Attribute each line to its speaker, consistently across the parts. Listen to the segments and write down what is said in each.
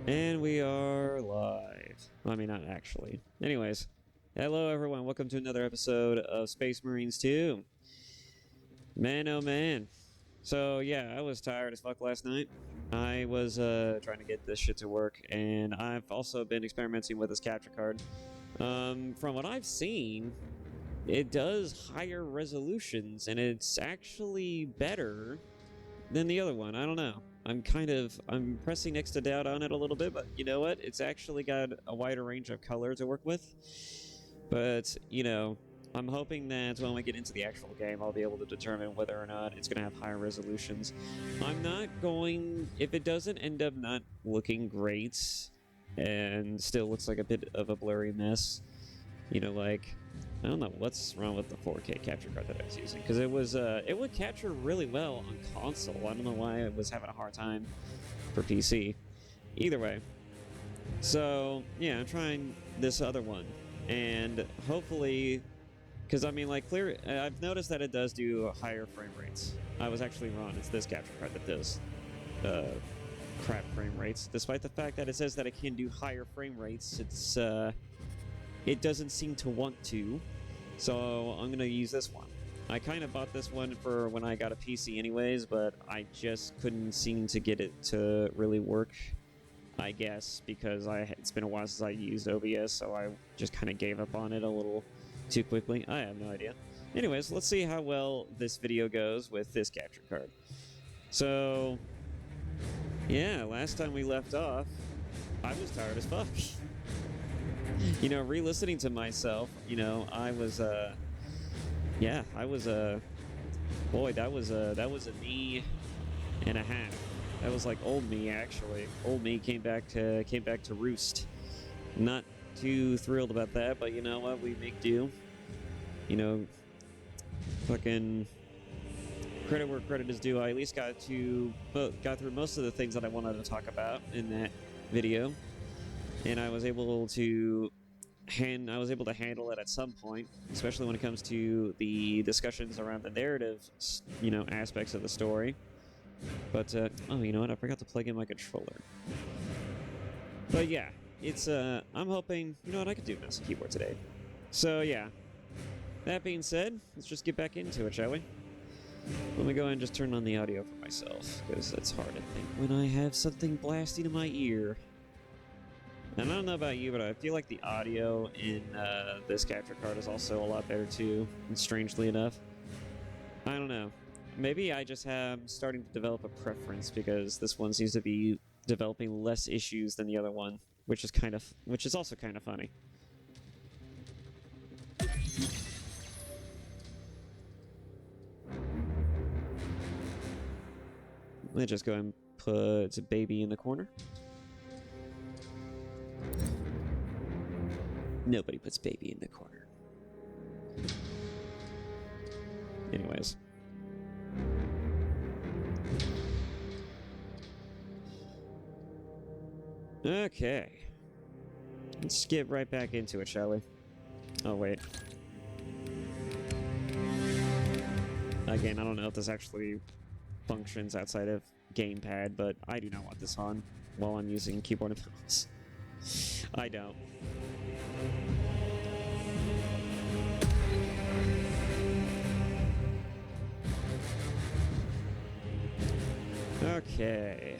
Speaker 1: And we are live. Well, I mean, not actually. Anyways, hello everyone. Welcome to another episode of Space Marines 2. Man, oh man. So, yeah, I was tired as fuck last night. I was trying to get this shit to work, and I've also been experimenting with this capture card. From what I've seen, it does higher resolutions, and it's actually better than the other one. I don't know. I'm pressing next to doubt on it a little bit, but you know what? It's actually got a wider range of color to work with. But, I'm hoping that when we get into the actual game, I'll be able to determine whether or not it's going to have higher resolutions. I'm not going... If it doesn't end up not looking great and still looks like a bit of a blurry mess, I don't know what's wrong with the 4K capture card that I was using, because it would capture really well on console. I don't know why I was having a hard time for PC. Either way, so yeah, I'm trying this other one, and hopefully, because I mean, I've noticed that it does do higher frame rates. I was actually wrong. It's this capture card that does crap frame rates, despite the fact that it says that it can do higher frame rates. It doesn't seem to want to, so I'm going to use this one. I kind of bought this one for when I got a PC anyways, but I just couldn't seem to get it to really work, I guess, because it's been a while since I used OBS, so I just kind of gave up on it a little too quickly. I have no idea. Anyways, let's see how well this video goes with this capture card. So, yeah, last time we left off, I was tired as fuck. Re-listening to myself, I was, boy, that was a knee and a half. That was like old me, actually. Old me came back to roost. Not too thrilled about that, but you know what? We make do. Fucking credit where credit is due. I at least got through most of the things that I wanted to talk about in that video. And I was able to handle it at some point, especially when it comes to the discussions around the narrative, aspects of the story. But oh, you know what? I forgot to plug in my controller. But yeah, it's I'm hoping, I could do mouse and keyboard today. So yeah. That being said, let's just get back into it, shall we? Let me go ahead and just turn on the audio for myself, because it's hard to think when I have something blasting in my ear. And I don't know about you, but I feel like the audio in this capture card is also a lot better too, and strangely enough. I don't know. Maybe I just am starting to develop a preference because this one seems to be developing less issues than the other one, which is also kind of funny. Let me just go ahead and put baby in the corner. Nobody puts baby in the corner. Anyways. Okay. Let's get right back into it, shall we? Oh, wait. Again, I don't know if this actually functions outside of gamepad, but I do not want this on while I'm using keyboard and mouse. I don't. Okay.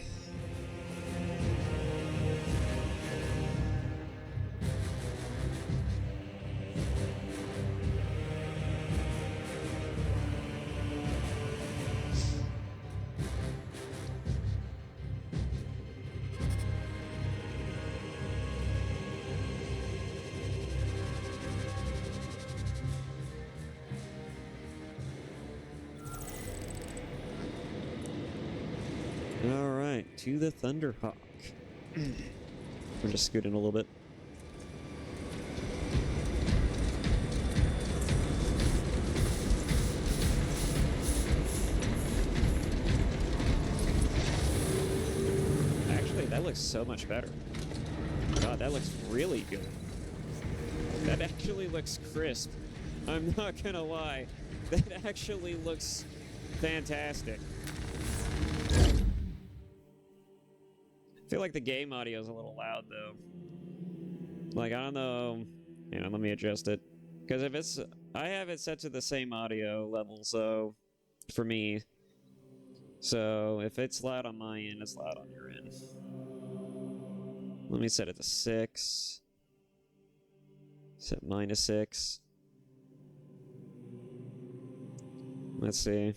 Speaker 1: Alright, to the Thunderhawk. We're just scooting a little bit. Actually, that looks so much better. God, that looks really good. That actually looks crisp. I'm not gonna lie. That actually looks fantastic. feel like the game audio is a little loud though. Like, I don't know. Hang on, let me adjust it. Because if it's... I have it set to the same audio level, so... For me. So, if it's loud on my end, it's loud on your end. Let me set it to 6. Set mine to 6. Let's see.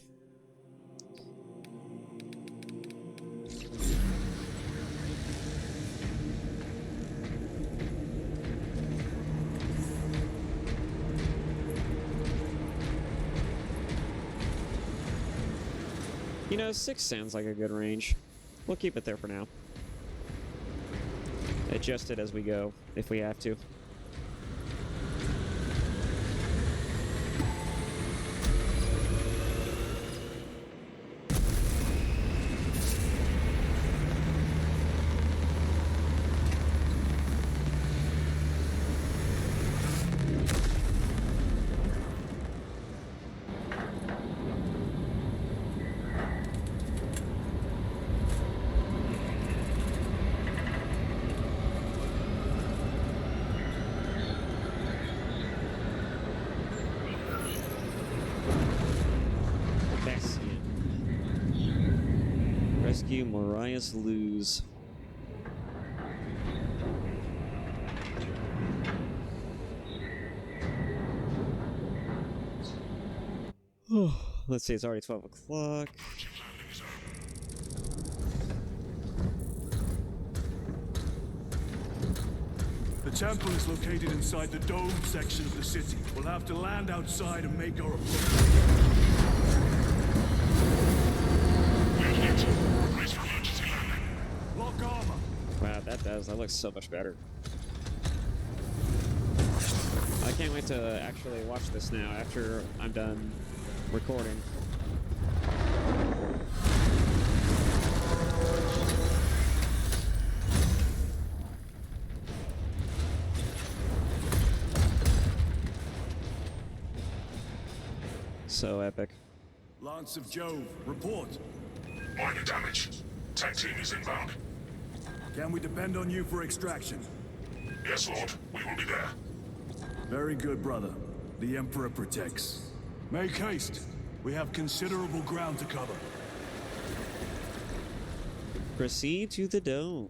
Speaker 1: You know, 6 sounds like a good range. We'll keep it there for now. Adjust it as we go, if we have to. Rescue Marias Luz. Let's see, it's already 12 o'clock.
Speaker 2: The temple is located inside the dome section of the city. We'll have to land outside and make our approach. Lock armor.
Speaker 1: Wow, that looks so much better. I can't wait to actually watch this now after I'm done recording. So epic.
Speaker 2: Lance of Jove, report.
Speaker 3: Minor damage. Tech team is inbound.
Speaker 2: Can we depend on you for extraction?
Speaker 3: Yes, Lord. We will be there.
Speaker 2: Very good, brother. The Emperor protects. Make haste. We have considerable ground to cover.
Speaker 1: Proceed to the dome.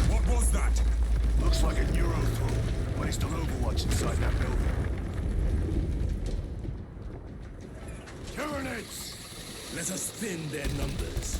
Speaker 2: What was that? Looks like a Neurothrope, placed on Overwatch inside that building. Tyranids! Let us thin their numbers.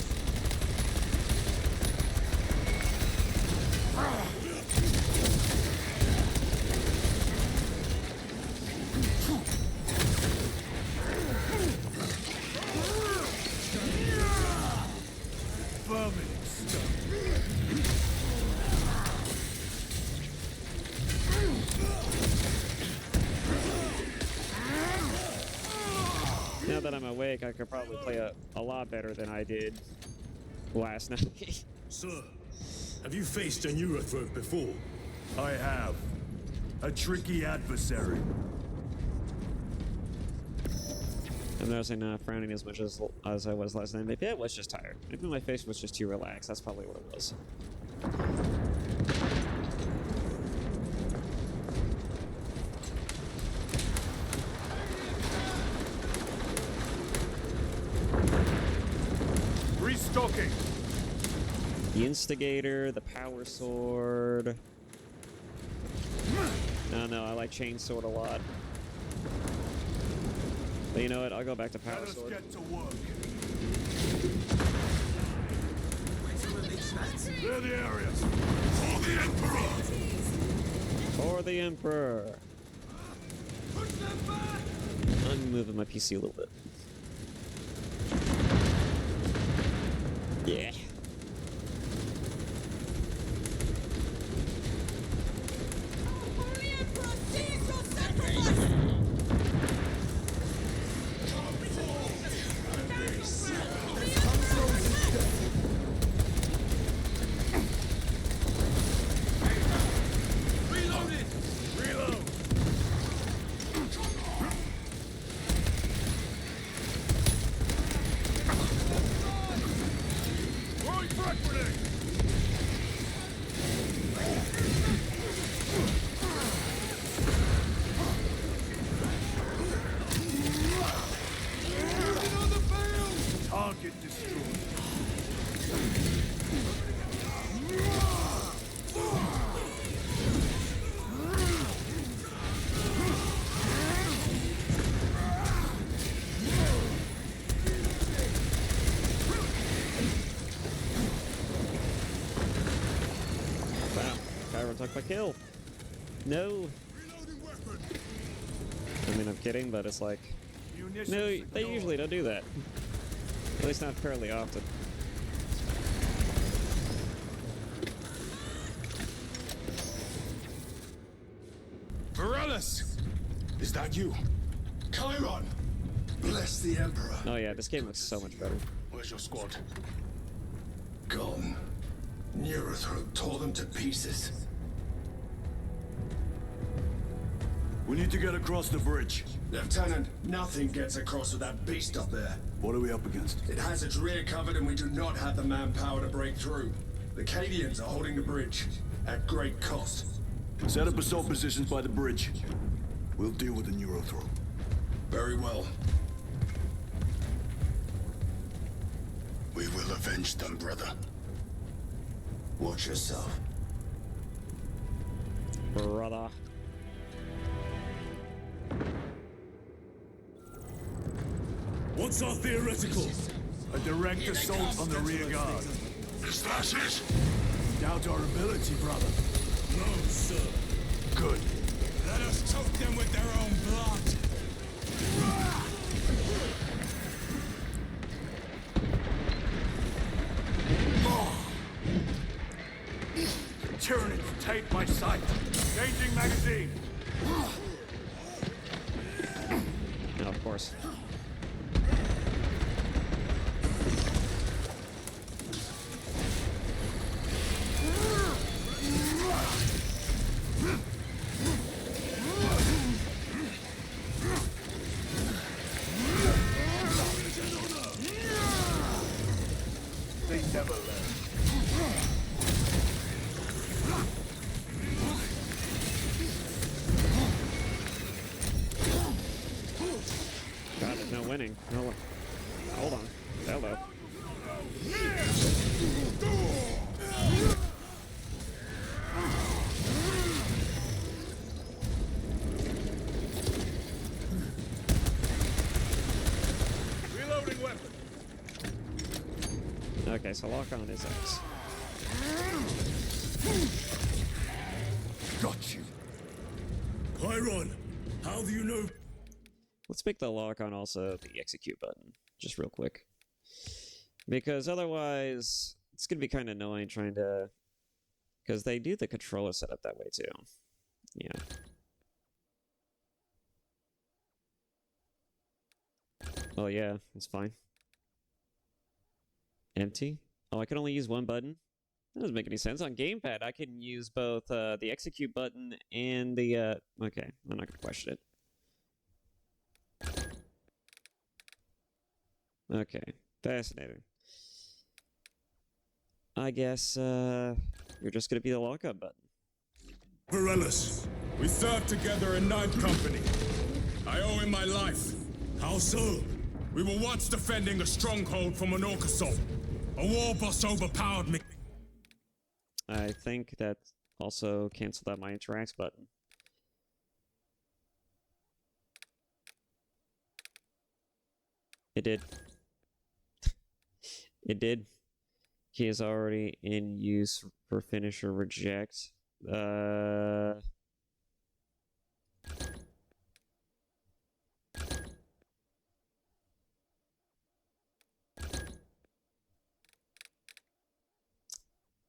Speaker 1: Now that I'm awake, I could probably play a lot better than I did last night.
Speaker 4: Sir, have you faced a Neurothrope before?
Speaker 2: I have. A tricky adversary.
Speaker 1: I'm noticing not frowning as much as I was last night. Maybe I was just tired. Maybe my face was just too relaxed. That's probably what it was.
Speaker 2: Restocking.
Speaker 1: The Instigator, the Power Sword. No, I like Chainsword a lot. But you know what? I'll go back to Power Sword.
Speaker 2: Let us get to work. Clear the area.
Speaker 3: For the Emperor!
Speaker 1: For the Emperor! I'm moving my PC a little bit. Yeah.
Speaker 2: Frag grenade! Target destroyed.
Speaker 1: Wow, Kyro took my kill. No. I mean, I'm kidding, but it's like,
Speaker 2: Munitions
Speaker 1: no, they
Speaker 2: secured.
Speaker 1: usually don't do that. At least not fairly often.
Speaker 3: Varellus! Is that you?
Speaker 4: Chiron! Bless the Emperor.
Speaker 1: Oh yeah, this game looks so much better.
Speaker 3: Where's your squad?
Speaker 4: Gone. Neurothroat tore them to pieces.
Speaker 2: We need to get across the bridge.
Speaker 4: Lieutenant, nothing gets across with that beast up there.
Speaker 2: What are we up against?
Speaker 4: It has its rear covered and we do not have the manpower to break through. The Cadians are holding the bridge, at great cost.
Speaker 2: Set up assault positions by the bridge. We'll deal with the Neurothroat.
Speaker 4: Very well.
Speaker 3: We will avenge them, brother.
Speaker 4: Watch yourself.
Speaker 1: Brother.
Speaker 4: What's our theoretical?
Speaker 2: A direct assault on the rear guard.
Speaker 3: Is that it?
Speaker 2: Doubt our ability, brother.
Speaker 4: No, sir.
Speaker 2: Good.
Speaker 4: Let us choke them with their own blood.
Speaker 2: Tyranids take my sight. Changing magazine.
Speaker 1: No, of course.
Speaker 2: They never learn.
Speaker 1: God, there's no winning. No, hold on. Hello.
Speaker 2: Reloading weapon.
Speaker 1: Okay, so lock on is X.
Speaker 2: Got you.
Speaker 4: Chiron, how do you know?
Speaker 1: Let's make the lock on also the execute button, just real quick. Because otherwise, it's going to be kind of annoying trying to... Because they do the controller setup that way too. Yeah. Oh yeah, it's fine. Empty? Oh, I can only use one button? That doesn't make any sense. On gamepad, I can use both the execute button and the... Okay, I'm not going to question it. Okay, fascinating. I guess, you're just gonna be the lockup button.
Speaker 4: Varellus, we served together in Ninth Company. I owe him my life. How so? We were once defending a stronghold from an orc assault. A war boss overpowered me.
Speaker 1: I think that also canceled out my interacts button. It did. It did. He is already in use for finish or reject.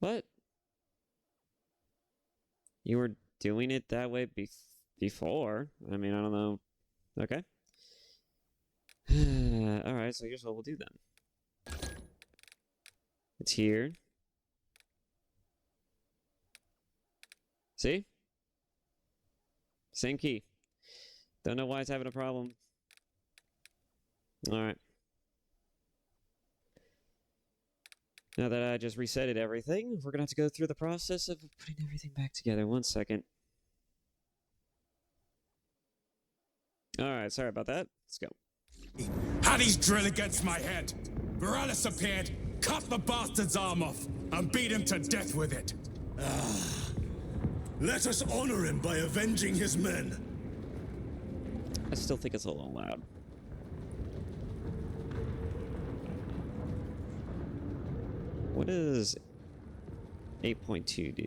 Speaker 1: What? You were doing it that way before? I mean, I don't know. Okay. Alright, so here's what we'll do then. It's here. See? Same key. Don't know why it's having a problem. Alright. Now that I just resetted everything, we're gonna have to go through the process of putting everything back together. 1 second. Alright, sorry about that. Let's go.
Speaker 4: Hades drill against my head. Varellus appeared, cut the bastard's arm off, and beat him to death with it.
Speaker 2: Let us honor him by avenging his men.
Speaker 1: I still think it's a little loud. What does 8.2 do?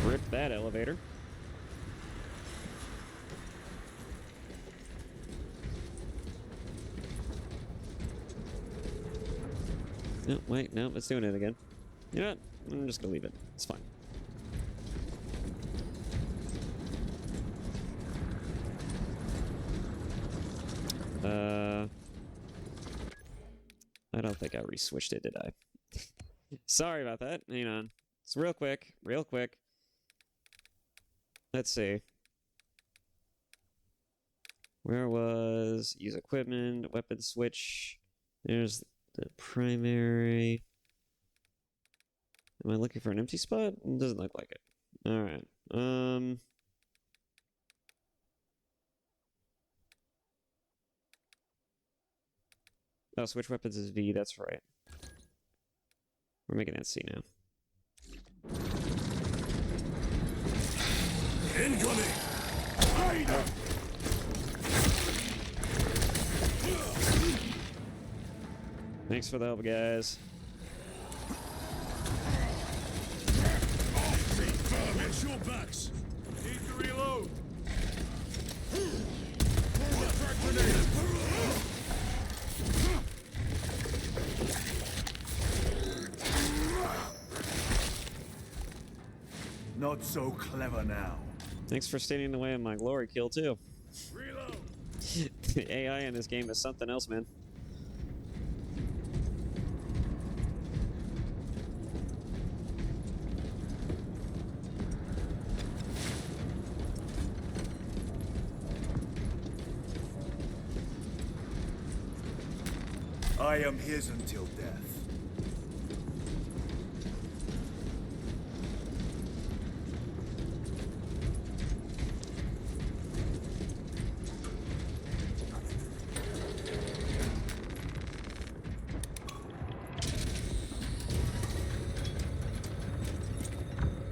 Speaker 1: Rip that elevator. No, wait, no, it's doing it again. You know what? I'm just gonna leave it. It's fine. I don't think I re-switched it, did I? Sorry about that. Hang on. It's real quick, real quick. Let's see. Where was use equipment, weapon switch? There's the primary. Am I looking for an empty spot? It doesn't look like it. Alright. Oh, switch weapons is V, that's right. We're making that C now.
Speaker 2: Incoming! Hide!
Speaker 1: Thanks for the help, guys.
Speaker 2: Watch your backs! Need to reload! Not so clever now.
Speaker 1: Thanks for standing in the way of my glory kill, too.
Speaker 2: Reload!
Speaker 1: The AI in this game is something else, man.
Speaker 2: I am his until death.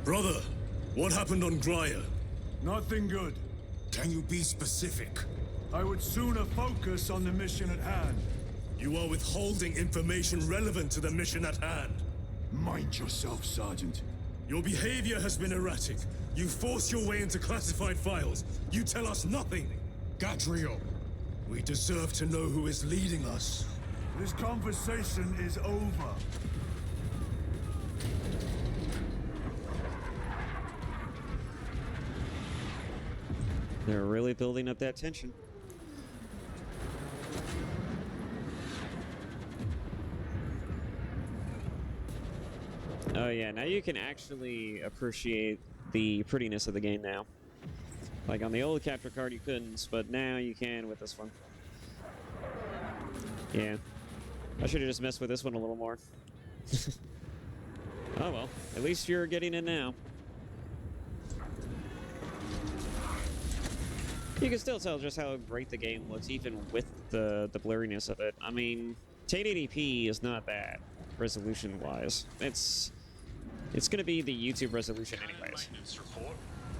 Speaker 5: Brother, what happened on Grya?
Speaker 2: Nothing good.
Speaker 5: Can you be specific?
Speaker 2: I would sooner focus on the mission at hand.
Speaker 5: You are withholding information relevant to the mission at hand.
Speaker 2: Mind yourself, Sergeant.
Speaker 5: Your behavior has been erratic. You force your way into classified files. You tell us nothing. Gadriel, we deserve to know who is leading us.
Speaker 2: This conversation is over.
Speaker 1: They're really building up that tension. Oh yeah, now you can actually appreciate the prettiness of the game now. Like on the old capture card you couldn't, but now you can with this one. Yeah. I should have just messed with this one a little more. Oh well, at least you're getting it now. You can still tell just how great the game looks, even with the blurriness of it. I mean, 1080p is not bad, resolution-wise. It's going to be the YouTube resolution anyways.
Speaker 3: Maintenance report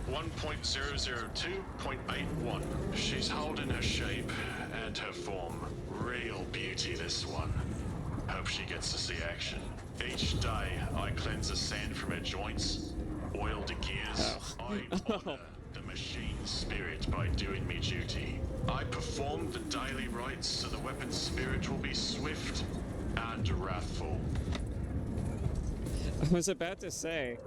Speaker 3: 1.002.81. She's holding her shape and her form. Real beauty, this one. Hope she gets to see action. Each day, I cleanse the sand from her joints, oil the gears. I honor the machine spirit by doing me duty. I perform the daily rites so the weapon's spirit will be swift and wrathful.
Speaker 1: I was about to say,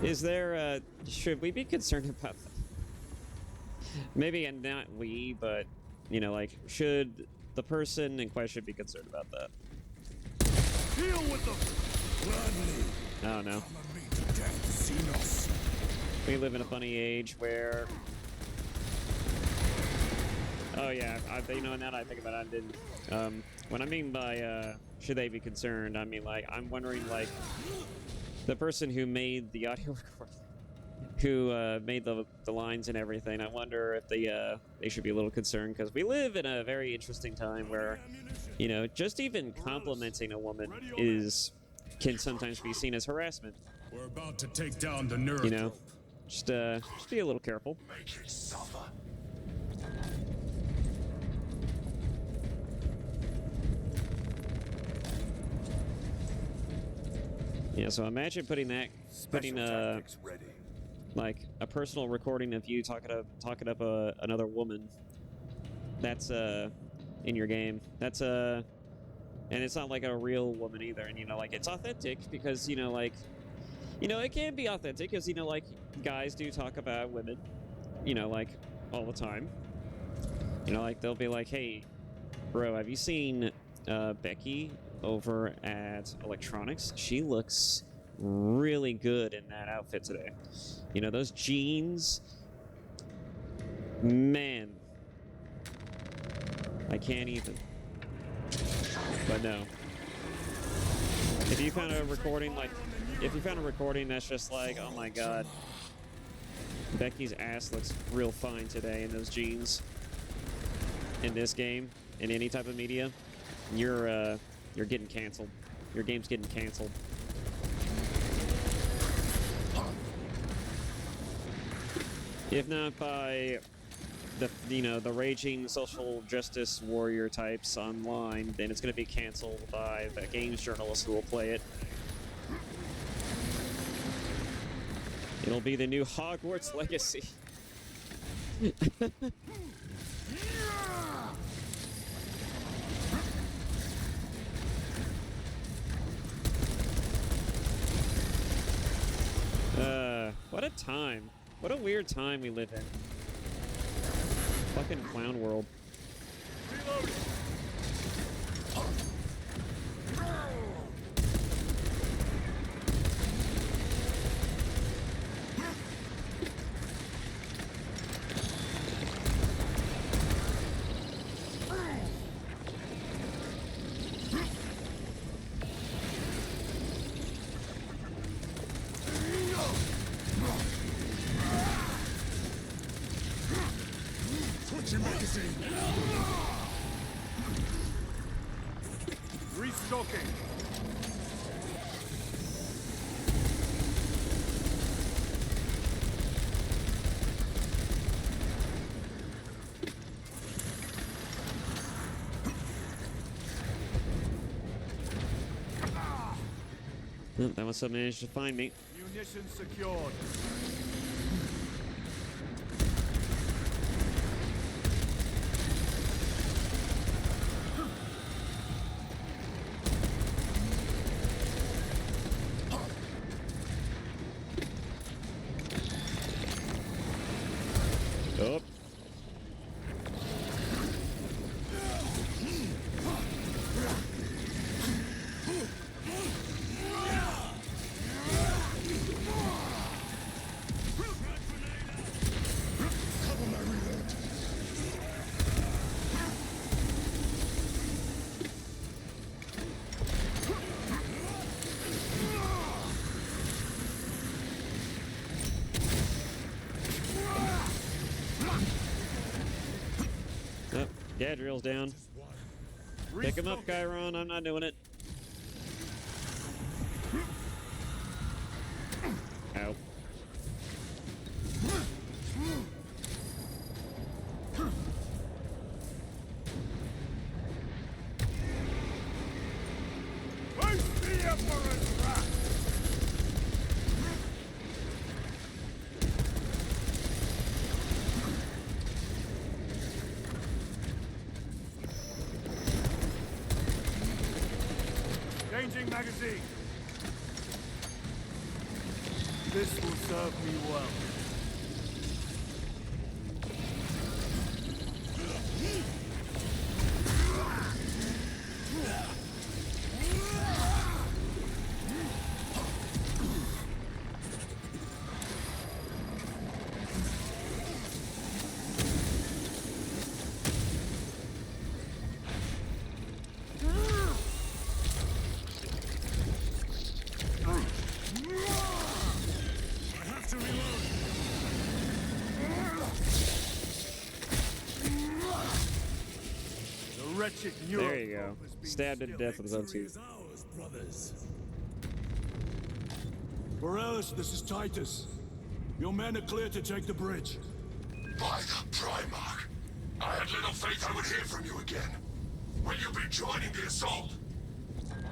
Speaker 1: is there, should we be concerned about that? Maybe not we, but You know, like, should the person in question be concerned about that?
Speaker 2: Deal with them!
Speaker 5: Gladly.
Speaker 1: I don't know.
Speaker 5: I'ma meet to death, Xenos.
Speaker 1: We live in a funny age where... Oh yeah, you know, now that I think about it, I didn't. What I mean by, should they be concerned, I mean, like, I'm wondering, like, the person who made the audio recording, who made the lines and everything, I wonder if they should be a little concerned, because we live in a very interesting time where, you know, just even complimenting a woman can sometimes be seen as harassment.
Speaker 4: We're about to take down the Neurothrope.
Speaker 1: You know, just be a little careful.
Speaker 3: Make it suffer.
Speaker 1: Yeah, so imagine putting
Speaker 2: Tactics ready.
Speaker 1: like a personal recording of you talking up another woman. That's in your game. That's and it's not like a real woman either. And you know, like it's authentic because you know, like it can be authentic because you know, like guys do talk about women, you know, like all the time. You know, like they'll be like, "Hey, bro, have you seen Becky over at Electronics? She looks really good in that outfit today. You know, those jeans, man, I can't even." But no. If you found a recording that's just like, "Oh my god, Becky's ass looks real fine today in those jeans," in this game, in any type of media, you're getting canceled. Your game's getting canceled. If not by the raging social justice warrior types online, then it's going to be canceled by the games journalists who will play it. It'll be the new Hogwarts Legacy. What a time. What a weird time we live in. Fucking clown world.
Speaker 2: Reloading.
Speaker 5: Switching magazine.
Speaker 2: Restocking.
Speaker 1: Oh, that must have managed to find me.
Speaker 2: Munitions secured.
Speaker 1: Oh.
Speaker 5: Cover my reload.
Speaker 1: Oh, Gadriel's down. Pick him up, Chiron. I'm not doing it. Ow.
Speaker 2: Face the Emperor's wrath! Changing magazine. This will serve me well. wretched
Speaker 1: There you go.
Speaker 2: Europe has been
Speaker 1: Stabbed to
Speaker 2: still.
Speaker 1: death with his own
Speaker 5: Victory
Speaker 1: teeth.
Speaker 5: is ours, brothers.
Speaker 2: Varellus, this is Titus. Your men are clear to take the bridge.
Speaker 6: By the Primarch, I had little faith I would hear from you again. Will you be joining the assault?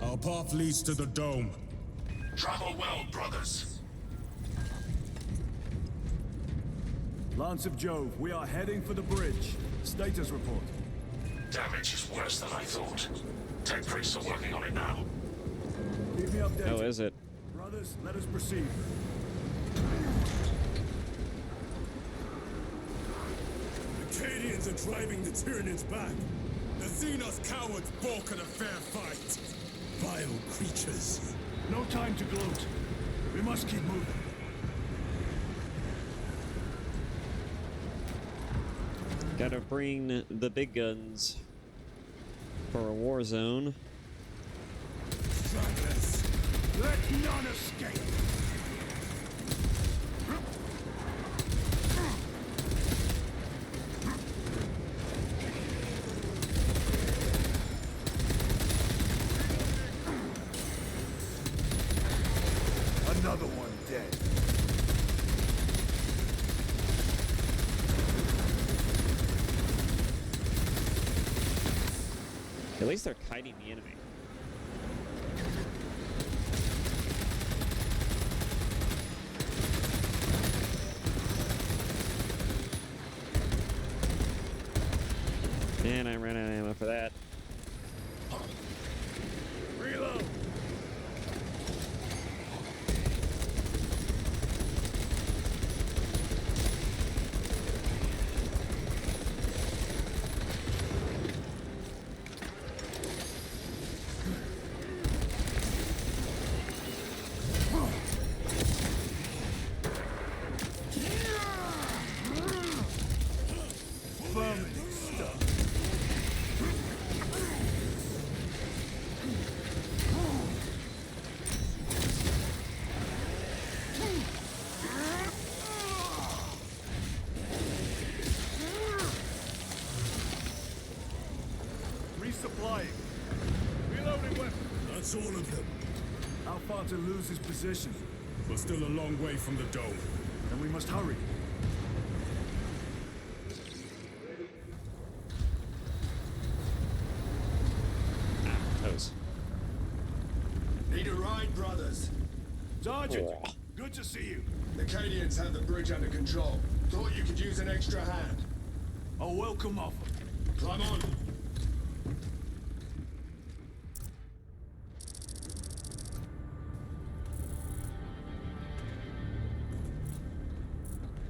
Speaker 4: Our path leads to the dome.
Speaker 6: Travel well, brothers.
Speaker 2: Lance of Jove, we are heading for the bridge. Status report.
Speaker 6: Damage is worse than I thought. 10 priests are working on it now.
Speaker 2: Keep me updated.
Speaker 1: Oh, is it?
Speaker 2: Brothers, let us proceed.
Speaker 5: The Cadians are driving the Tyranids back.
Speaker 4: The Xenos cowards balk at a fair fight.
Speaker 5: Vile creatures.
Speaker 2: No time to gloat. We must keep moving.
Speaker 1: Gotta bring the big guns for a war zone.
Speaker 5: Stragglers.
Speaker 2: Let none escape. Another one dead.
Speaker 1: At least they're kiting the enemy. And I ran out of ammo for that.
Speaker 2: Reload. Vermin stuff. Resupplying. Reloading weapons.
Speaker 5: That's all of them.
Speaker 2: How far to lose his position?
Speaker 4: We're still a long way from the dome.
Speaker 2: Then we must hurry.
Speaker 1: Those.
Speaker 6: Need a ride, brothers?
Speaker 2: Sergeant,
Speaker 1: Oh.
Speaker 2: good to see you.
Speaker 6: The Cadians have the bridge under control. Thought you could use an extra hand.
Speaker 2: A welcome offer.
Speaker 6: Climb on.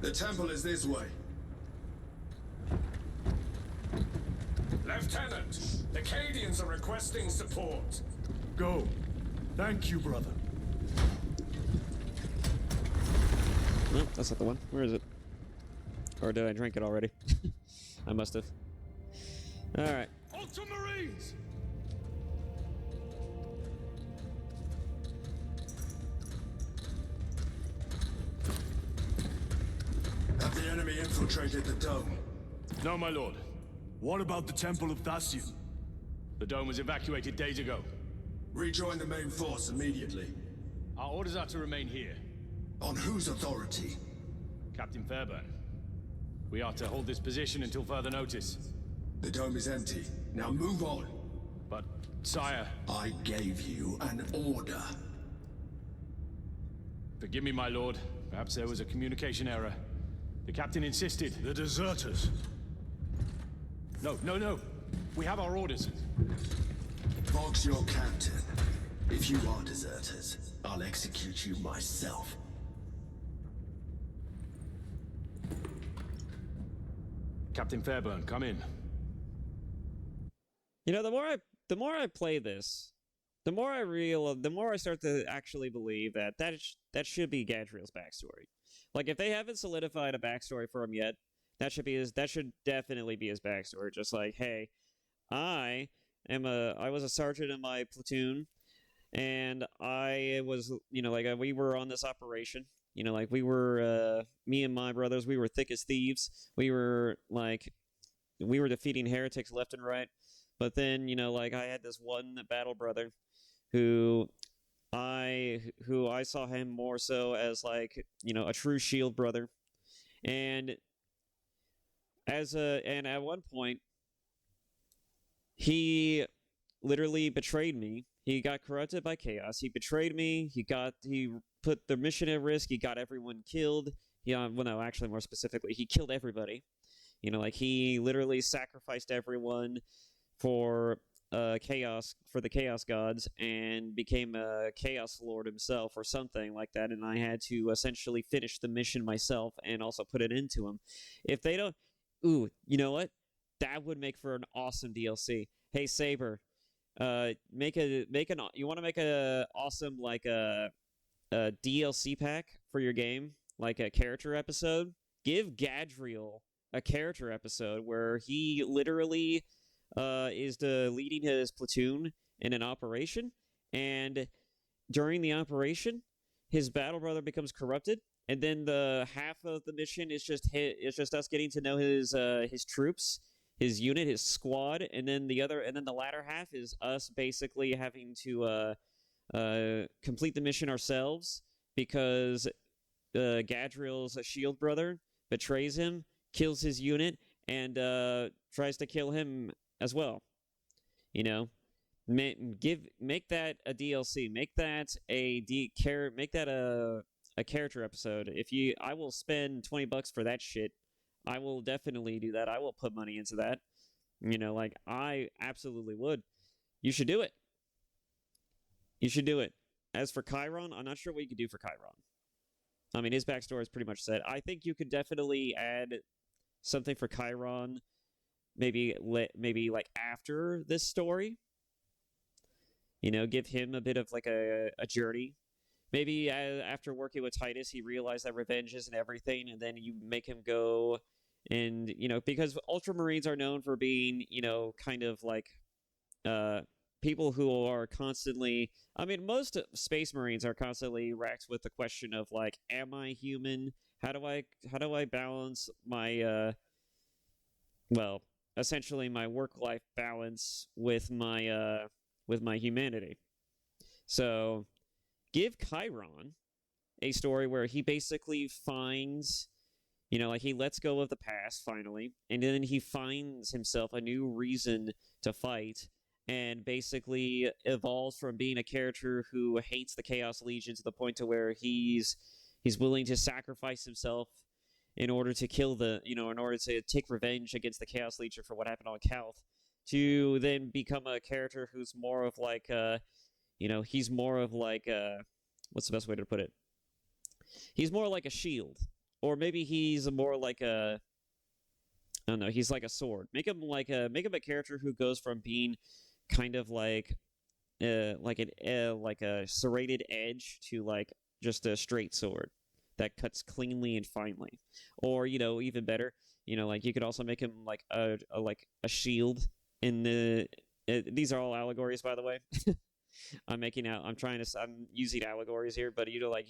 Speaker 6: The temple is this way.
Speaker 5: Lieutenant, the Cadians are requesting support.
Speaker 2: Go. Thank you, brother.
Speaker 1: No, that's not the one. Where is it? Or did I drink it already? I must have. Alright.
Speaker 2: Ultramarines!
Speaker 6: Have the enemy infiltrated the dome?
Speaker 7: No, my lord.
Speaker 2: What about the Temple of Thasian?
Speaker 7: The dome was evacuated days ago.
Speaker 6: Rejoin the main force immediately.
Speaker 7: Our orders are to remain here.
Speaker 6: On whose authority?
Speaker 7: Captain Fairburn. We are to hold this position until further notice.
Speaker 6: The dome is empty. Now move on.
Speaker 7: But, sire,
Speaker 6: I gave you an order.
Speaker 7: forgive me, my lord. Perhaps there was a communication error. The captain insisted.
Speaker 2: The deserters.
Speaker 7: No. We have our orders.
Speaker 6: Vox your captain. If you are deserters, I'll execute you myself.
Speaker 7: Captain Fairburn, come in.
Speaker 1: You know, the more I play this, the more I start to actually believe that should be Gadriel's backstory. Like, if they haven't solidified a backstory for him yet, that should definitely be his backstory. Just like, hey, I was a sergeant in my platoon, and I was, we were on this operation. We were, me and my brothers, we were thick as thieves. We were defeating heretics left and right. But then, like I had this one battle brother who I saw him more so as like, a true shield brother. And at one point he literally betrayed me. He got corrupted by chaos. He betrayed me. He put the mission at risk. He got everyone killed. Well, no, actually, more specifically, he killed everybody. Like he literally sacrificed everyone for the chaos gods, and became a chaos lord himself or something like that. And I had to essentially finish the mission myself and also put it into him. If they don't, ooh, you know what? That would make for an awesome DLC. Hey Saber, you want to make a awesome like a DLC pack for your game, like a character episode? Give Gadriel a character episode where he literally is leading his platoon in an operation, and during the operation, his battle brother becomes corrupted, and then the half of the mission is just us getting to know his troops, his unit, his squad, and then the latter half is us basically having to complete the mission ourselves because Gadriel's shield brother betrays him, kills his unit, and tries to kill him as well. Make that a DLC. Make that a character episode. I will spend $20 for that shit. I will definitely do that. I will put money into that. Like I absolutely would. You should do it. You should do it. As for Chiron, I'm not sure what you could do for Chiron. I mean, his backstory is pretty much set. I think you could definitely add something for Chiron, maybe like after this story. Give him a bit of like a journey. Maybe after working with Titus, he realized that revenge isn't everything, and then you make him go and, because Ultramarines are known for being, kind of like people who are constantly... I mean, most Space Marines are constantly racked with the question of, like, am I human? How do I balance my, essentially my work-life balance with my humanity? So, give Chiron a story where he basically finds, like he lets go of the past finally, and then he finds himself a new reason to fight, and basically evolves from being a character who hates the Chaos Legion to the point to where he's willing to sacrifice himself in order to kill in order to take revenge against the Chaos Legion for what happened on Calth, to then become a character who's more of like he's more of like what's the best way to put it? He's more like a shield, or maybe he's more like a... I don't know. He's like a sword. Make him a character who goes from being kind of like a serrated edge to like just a straight sword that cuts cleanly and finely. Or even better, like you could also make him like a shield in the... these are all allegories, by the way. I'm using allegories here, but like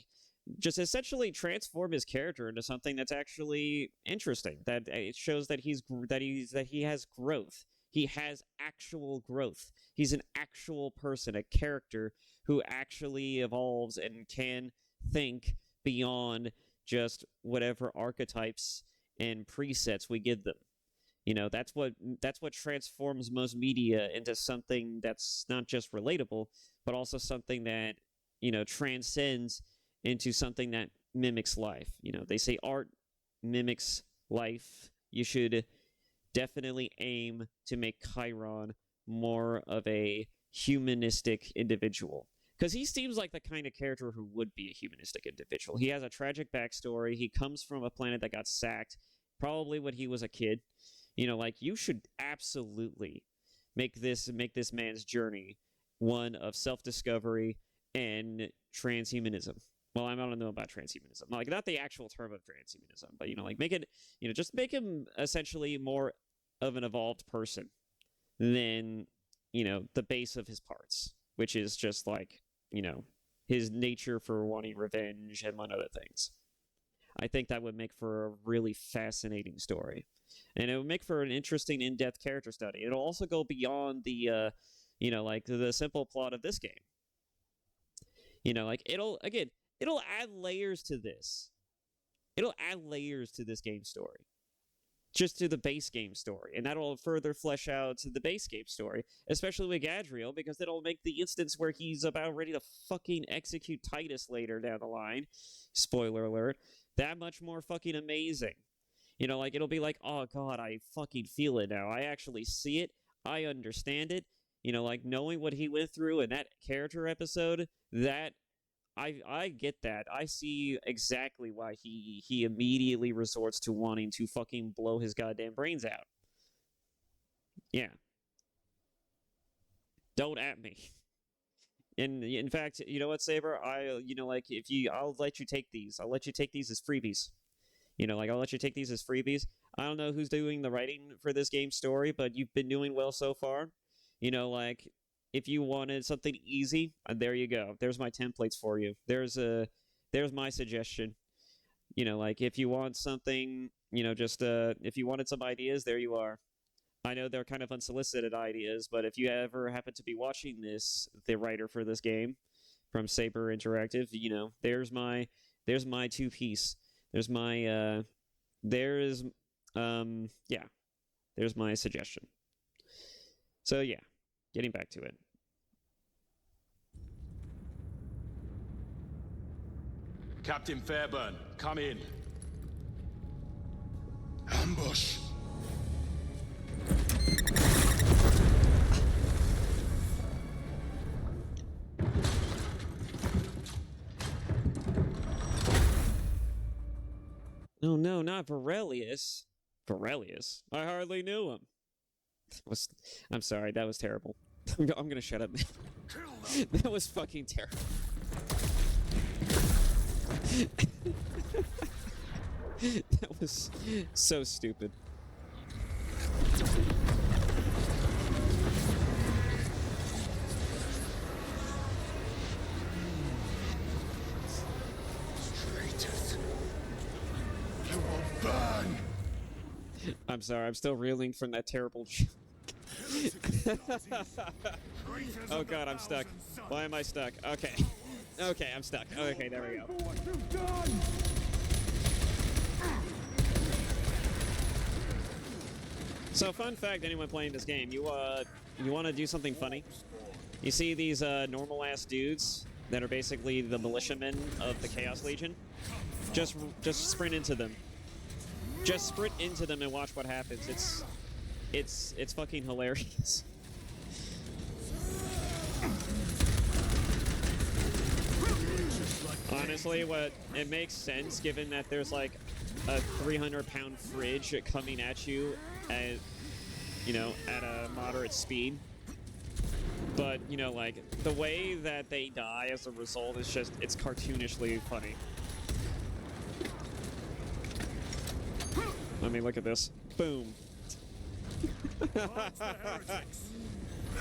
Speaker 1: just essentially transform his character into something that's actually interesting. That it shows that he has growth. He has actual growth. He's an actual person, a character who actually evolves and can think beyond just whatever archetypes and presets we give them. That's what transforms most media into something that's not just relatable, but also something that, transcends into something that mimics life. They say art mimics life. You should definitely aim to make Chiron more of a humanistic individual. Because he seems like the kind of character who would be a humanistic individual. He has a tragic backstory. He comes from a planet that got sacked, probably when he was a kid. Like, you should absolutely make this man's journey one of self-discovery and transhumanism. Well, I don't know about transhumanism. Like, not the actual term of transhumanism, but, like, make it, just make him essentially more of an evolved person than, the base of his parts, which is just, like, his nature for wanting revenge and among other things. I think that would make for a really fascinating story. And it would make for an interesting in-depth character study. It'll also go beyond the, like the simple plot of this game. Like it'll add layers to this. It'll add layers to this game story. Just to the base game story. And that'll further flesh out the base game story. Especially with Gadriel, because it'll make the instance where he's about ready to fucking execute Titus later down the line. Spoiler alert. That much more fucking amazing. Like it'll be like, oh god, I fucking feel it now. I actually see it. I understand it. Like knowing what he went through in that character episode, that I get that. I see exactly why he immediately resorts to wanting to fucking blow his goddamn brains out. Yeah. Don't at me. And in fact, you know what, Saber? I'll let you take these. I'll let you take these as freebies. I'll let you take these as freebies. I don't know who's doing the writing for this game story, but you've been doing well so far. If you wanted something easy, there you go. There's my templates for you. There's my suggestion. If you want something, if you wanted some ideas, there you are. I know they're kind of unsolicited ideas, but if you ever happen to be watching this, the writer for this game from Saber Interactive, there's my two-piece. There's my there's my suggestion. So yeah, getting back to it.
Speaker 7: Captain Fairburn, come in.
Speaker 6: Ambush!
Speaker 1: Oh no, not Varelius. Varelius? I hardly knew him. I'm sorry, that was terrible. I'm gonna shut up. That was fucking terrible. That was so stupid.
Speaker 6: Traitors! You will burn!
Speaker 1: I'm sorry, I'm still reeling from that terrible joke. Oh god, I'm stuck. Why am I stuck? Okay. Okay, I'm stuck. Okay, there we go. So, fun fact, anyone playing this game, you want to do something funny? You see these normal-ass dudes that are basically the militiamen of the Chaos Legion? Just sprint into them. Just sprint into them and watch what happens. It's fucking hilarious. Honestly, it makes sense given that there's like a 300-pound fridge coming at you at a moderate speed. But, like, the way that they die as a result is just, it's cartoonishly funny. I mean, look at this. Boom.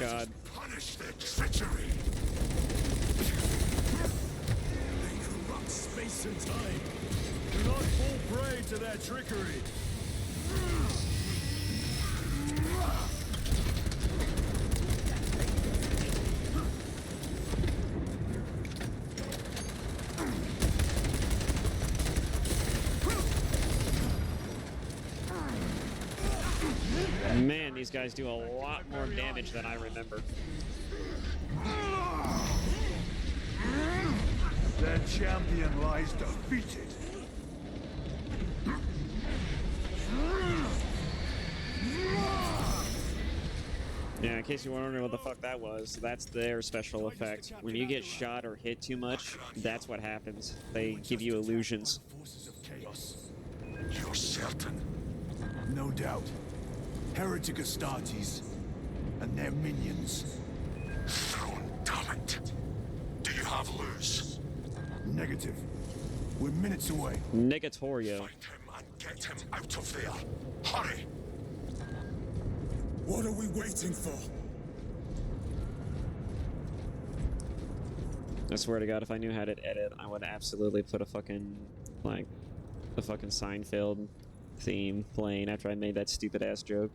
Speaker 1: God.
Speaker 6: Punish their treachery!
Speaker 5: They corrupt space and time. Do not fall prey to their trickery.
Speaker 1: Man, these guys do a lot more damage than I remember.
Speaker 2: Their champion lies defeated.
Speaker 1: Yeah, in case you were wondering what the fuck that was, that's their special effect. When you get shot or hit too much, that's what happens. They give you illusions.
Speaker 2: Forces of chaos.
Speaker 6: You're certain?
Speaker 2: No doubt. Heretic Astartes and their minions.
Speaker 6: Throne, damn it! Do you have loose?
Speaker 2: Negative. We're minutes away.
Speaker 1: Negatorio.
Speaker 6: Find him and get him out of there. Hurry!
Speaker 5: What are we waiting for?
Speaker 1: I swear to God, if I knew how to edit, I would absolutely put a fucking, like, the fucking Seinfeld theme playing after I made that stupid ass joke.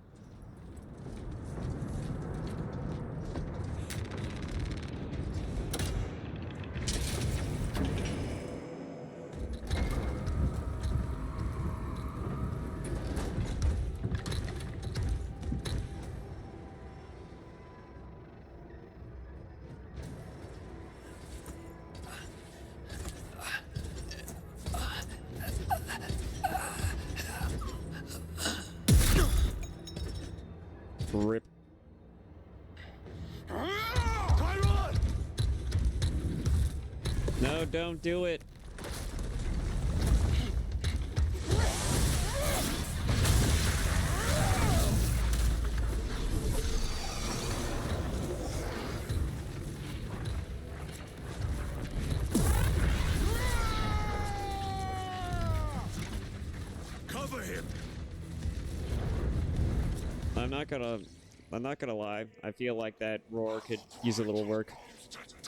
Speaker 1: Rip.
Speaker 2: Tyron!
Speaker 1: No, don't do it.
Speaker 2: Cover him!
Speaker 1: I'm not gonna lie. I feel like that roar could use a little work.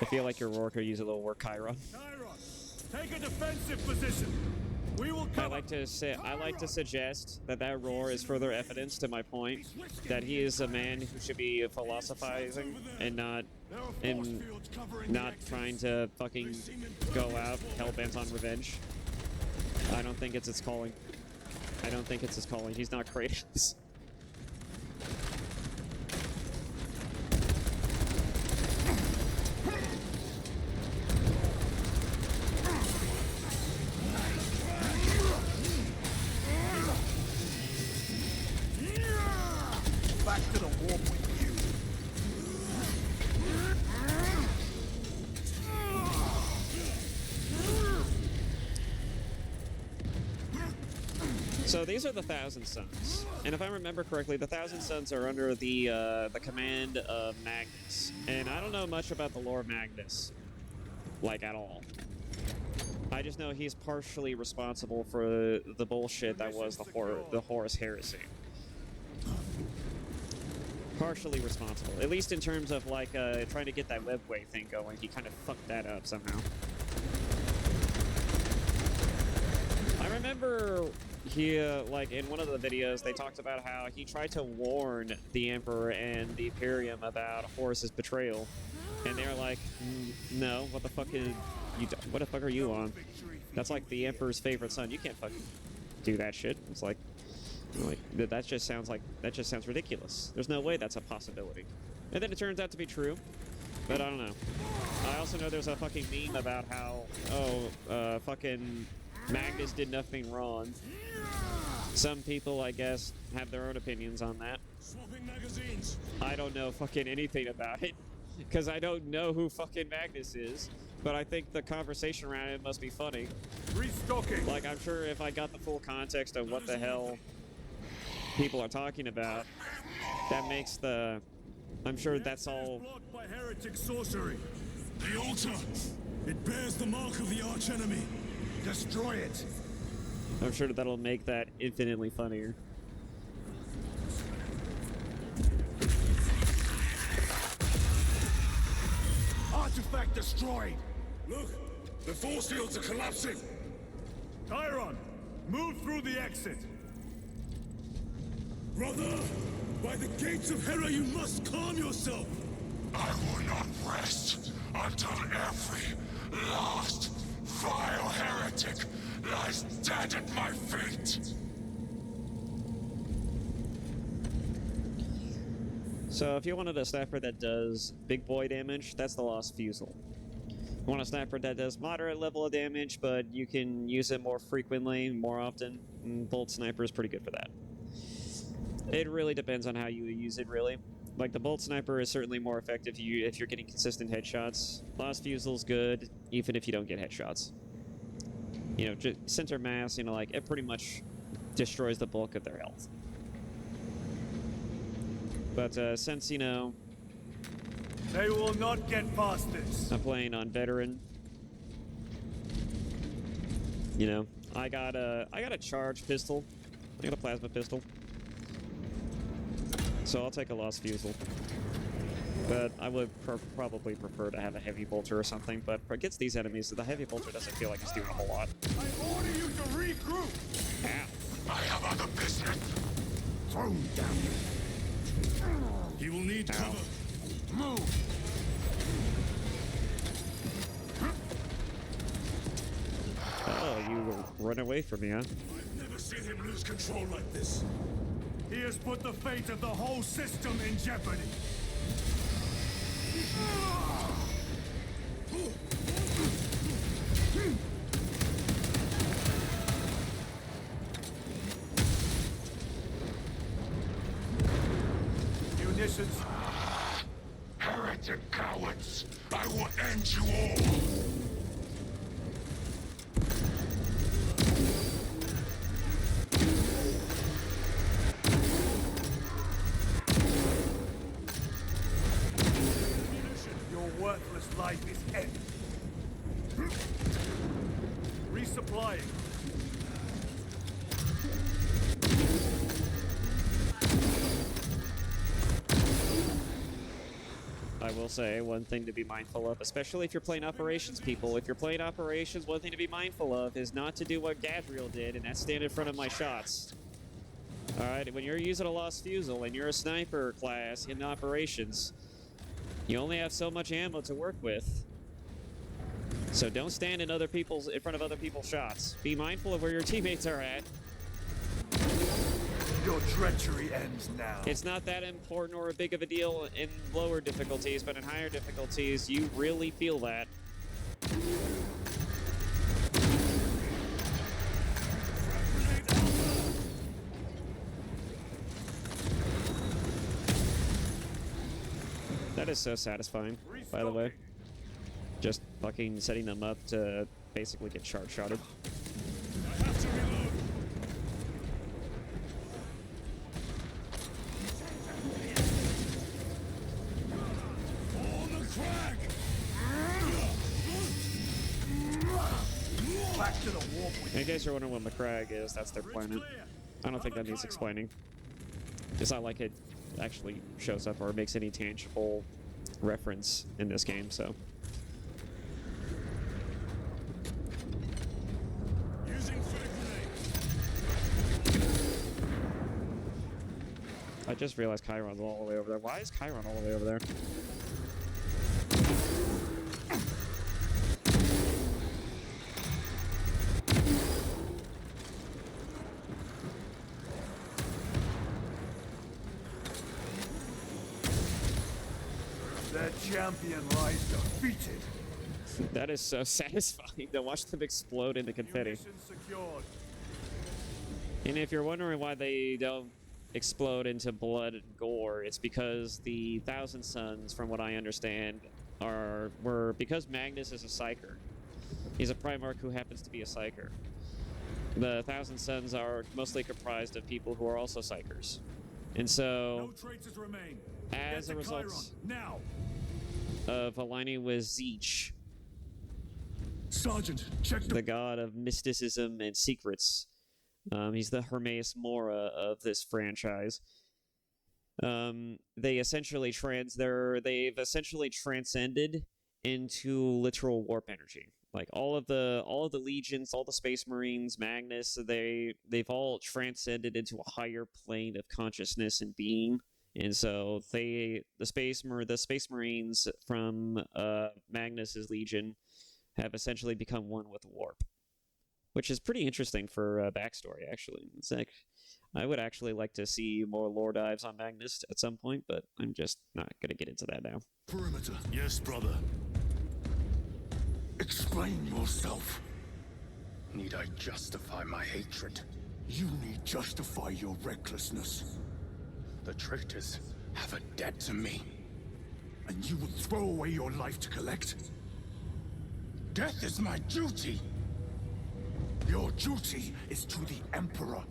Speaker 1: I feel like your roar could use a little work, Kyra.
Speaker 2: Tyron, take a defensive position. We will
Speaker 1: I
Speaker 2: cover.
Speaker 1: like to suggest that that roar is further evidence to my point that he is a man who should be philosophizing and not trying to fucking go out hell-bent on revenge. I don't think it's his calling. I don't think it's his calling. He's not Kratos.
Speaker 2: Back to the warp with you.
Speaker 1: So these are the Thousand Sons, and if I remember correctly, the Thousand Sons are under the command of Magnus. And I don't know much about the lore of Magnus, like at all. I just know he's partially responsible for the bullshit that was the Horus Heresy. Partially responsible, at least in terms of like trying to get that webway thing going. He kind of fucked that up somehow. I remember he, like in one of the videos, they talked about how he tried to warn the Emperor and the Imperium about Horus's betrayal, and they're like, "No, what the fuck is you? What the fuck are you on? That's like the Emperor's favorite son. You can't fucking do that shit." It's like that just sounds ridiculous. There's no way that's a possibility. And then it turns out to be true, but I don't know. I also know there's a fucking meme about how fucking Magnus did nothing wrong. Some people, I guess, have their own opinions on that.
Speaker 5: Swapping magazines.
Speaker 1: I don't know fucking anything about it, because I don't know who fucking Magnus is, but I think the conversation around it must be funny.
Speaker 2: Restocking.
Speaker 1: Like, I'm sure if I got the full context of what the hell people are talking about, that makes the... I'm sure that's all...
Speaker 2: Blocked by heretic sorcery.
Speaker 5: The altar. It bears the mark of the archenemy.
Speaker 2: Destroy it.
Speaker 1: I'm sure that'll make that infinitely funnier.
Speaker 2: Artifact destroyed.
Speaker 5: Look, the force fields are collapsing.
Speaker 2: Tyron, move through the exit.
Speaker 5: Brother, by the gates of Hera, you must calm yourself.
Speaker 6: I will not rest until every last vile heretic lies dead at my feet.
Speaker 1: So if you wanted a sniper that does big boy damage, that's the Lost Fusel. You want a sniper that does moderate level of damage, but you can use it more frequently, more often, Bolt Sniper is pretty good for that. It really depends on how you use it, really. Like, the Bolt Sniper is certainly more effective if you're getting consistent headshots. Lost Fusel's good, even if you don't get headshots. You know, just center mass, you know, like, it pretty much destroys the bulk of their health. But since, you know,
Speaker 2: They will not get past this.
Speaker 1: I'm playing on veteran, you know, I got a charged pistol. I got a plasma pistol. So I'll take a Lost Fusel. But I would probably prefer to have a heavy bolter or something. But against these enemies, the heavy bolter doesn't feel like it's doing a whole lot.
Speaker 2: I order you to Regroup!
Speaker 6: I have other business.
Speaker 2: Throw him down.
Speaker 5: He will need cover.
Speaker 2: Move!
Speaker 1: Oh, you run away from me, huh?
Speaker 5: I've never seen him lose control like this.
Speaker 2: He has put the fate of the whole system in jeopardy. Munitions.
Speaker 6: Heretic cowards! I will end you all!
Speaker 2: Your worthless life is ended. Resupplying.
Speaker 1: I will say one thing to be mindful of, especially if you're playing operations, people. If you're playing operations, one thing to be mindful of is not to do what Gadriel did, and that's stand in front of my shots. Alright, when you're using a Lost Fusel and you're a sniper class in operations, you only have so much ammo to work with. So don't stand in front of other people's shots. Be mindful of where your teammates are at.
Speaker 2: Your treachery ends now.
Speaker 1: It's not that important or big of a deal in lower difficulties, but in higher difficulties, you really feel that. That is so satisfying, by the way. Just fucking setting them up to basically get shot-shotted.
Speaker 5: I have to reload. On the crag!
Speaker 2: Back to the warp with
Speaker 1: In case you're wondering what Macragge is, that's their planet. I don't think that needs explaining. It's not like it actually shows up or makes any tangible reference in this game, so.
Speaker 5: Using frag grenade.
Speaker 1: I just realized Chiron's all the way over there. Why is Chiron all the way over there?
Speaker 2: their champion lies defeated.
Speaker 1: That is so satisfying to watch them explode into confetti.
Speaker 2: Munitions secured.
Speaker 1: And if you're wondering why they don't explode into blood and gore, it's because the Thousand Sons, from what I understand, were because Magnus is a Psyker. He's a Primarch who happens to be a Psyker. The Thousand Sons are mostly comprised of people who are also Psykers. And so,
Speaker 2: No traitors remain.
Speaker 1: as
Speaker 2: Get
Speaker 1: a
Speaker 2: to
Speaker 1: result
Speaker 2: Chiron, now.
Speaker 1: of aligning with Zeech,
Speaker 2: Sergeant, check
Speaker 1: the god of mysticism and secrets. He's the Hermaeus Mora of this franchise. They've essentially transcended into literal warp energy. Like all of the legions, all the Space Marines, Magnus, they've all transcended into a higher plane of consciousness and being. And so the Space Marines from Magnus's legion have essentially become one with warp, which is pretty interesting for backstory. Actually, it's like I would actually like to see more lore dives on Magnus at some point, but I'm just not gonna get into that now.
Speaker 2: perimeter.
Speaker 5: Yes, brother.
Speaker 2: Explain yourself.
Speaker 8: Need I justify my hatred?
Speaker 2: You need justify your recklessness.
Speaker 8: The traitors have a debt to me.
Speaker 2: And you would throw away your life to collect?
Speaker 8: Death is my duty!
Speaker 2: Your duty is to the Emperor.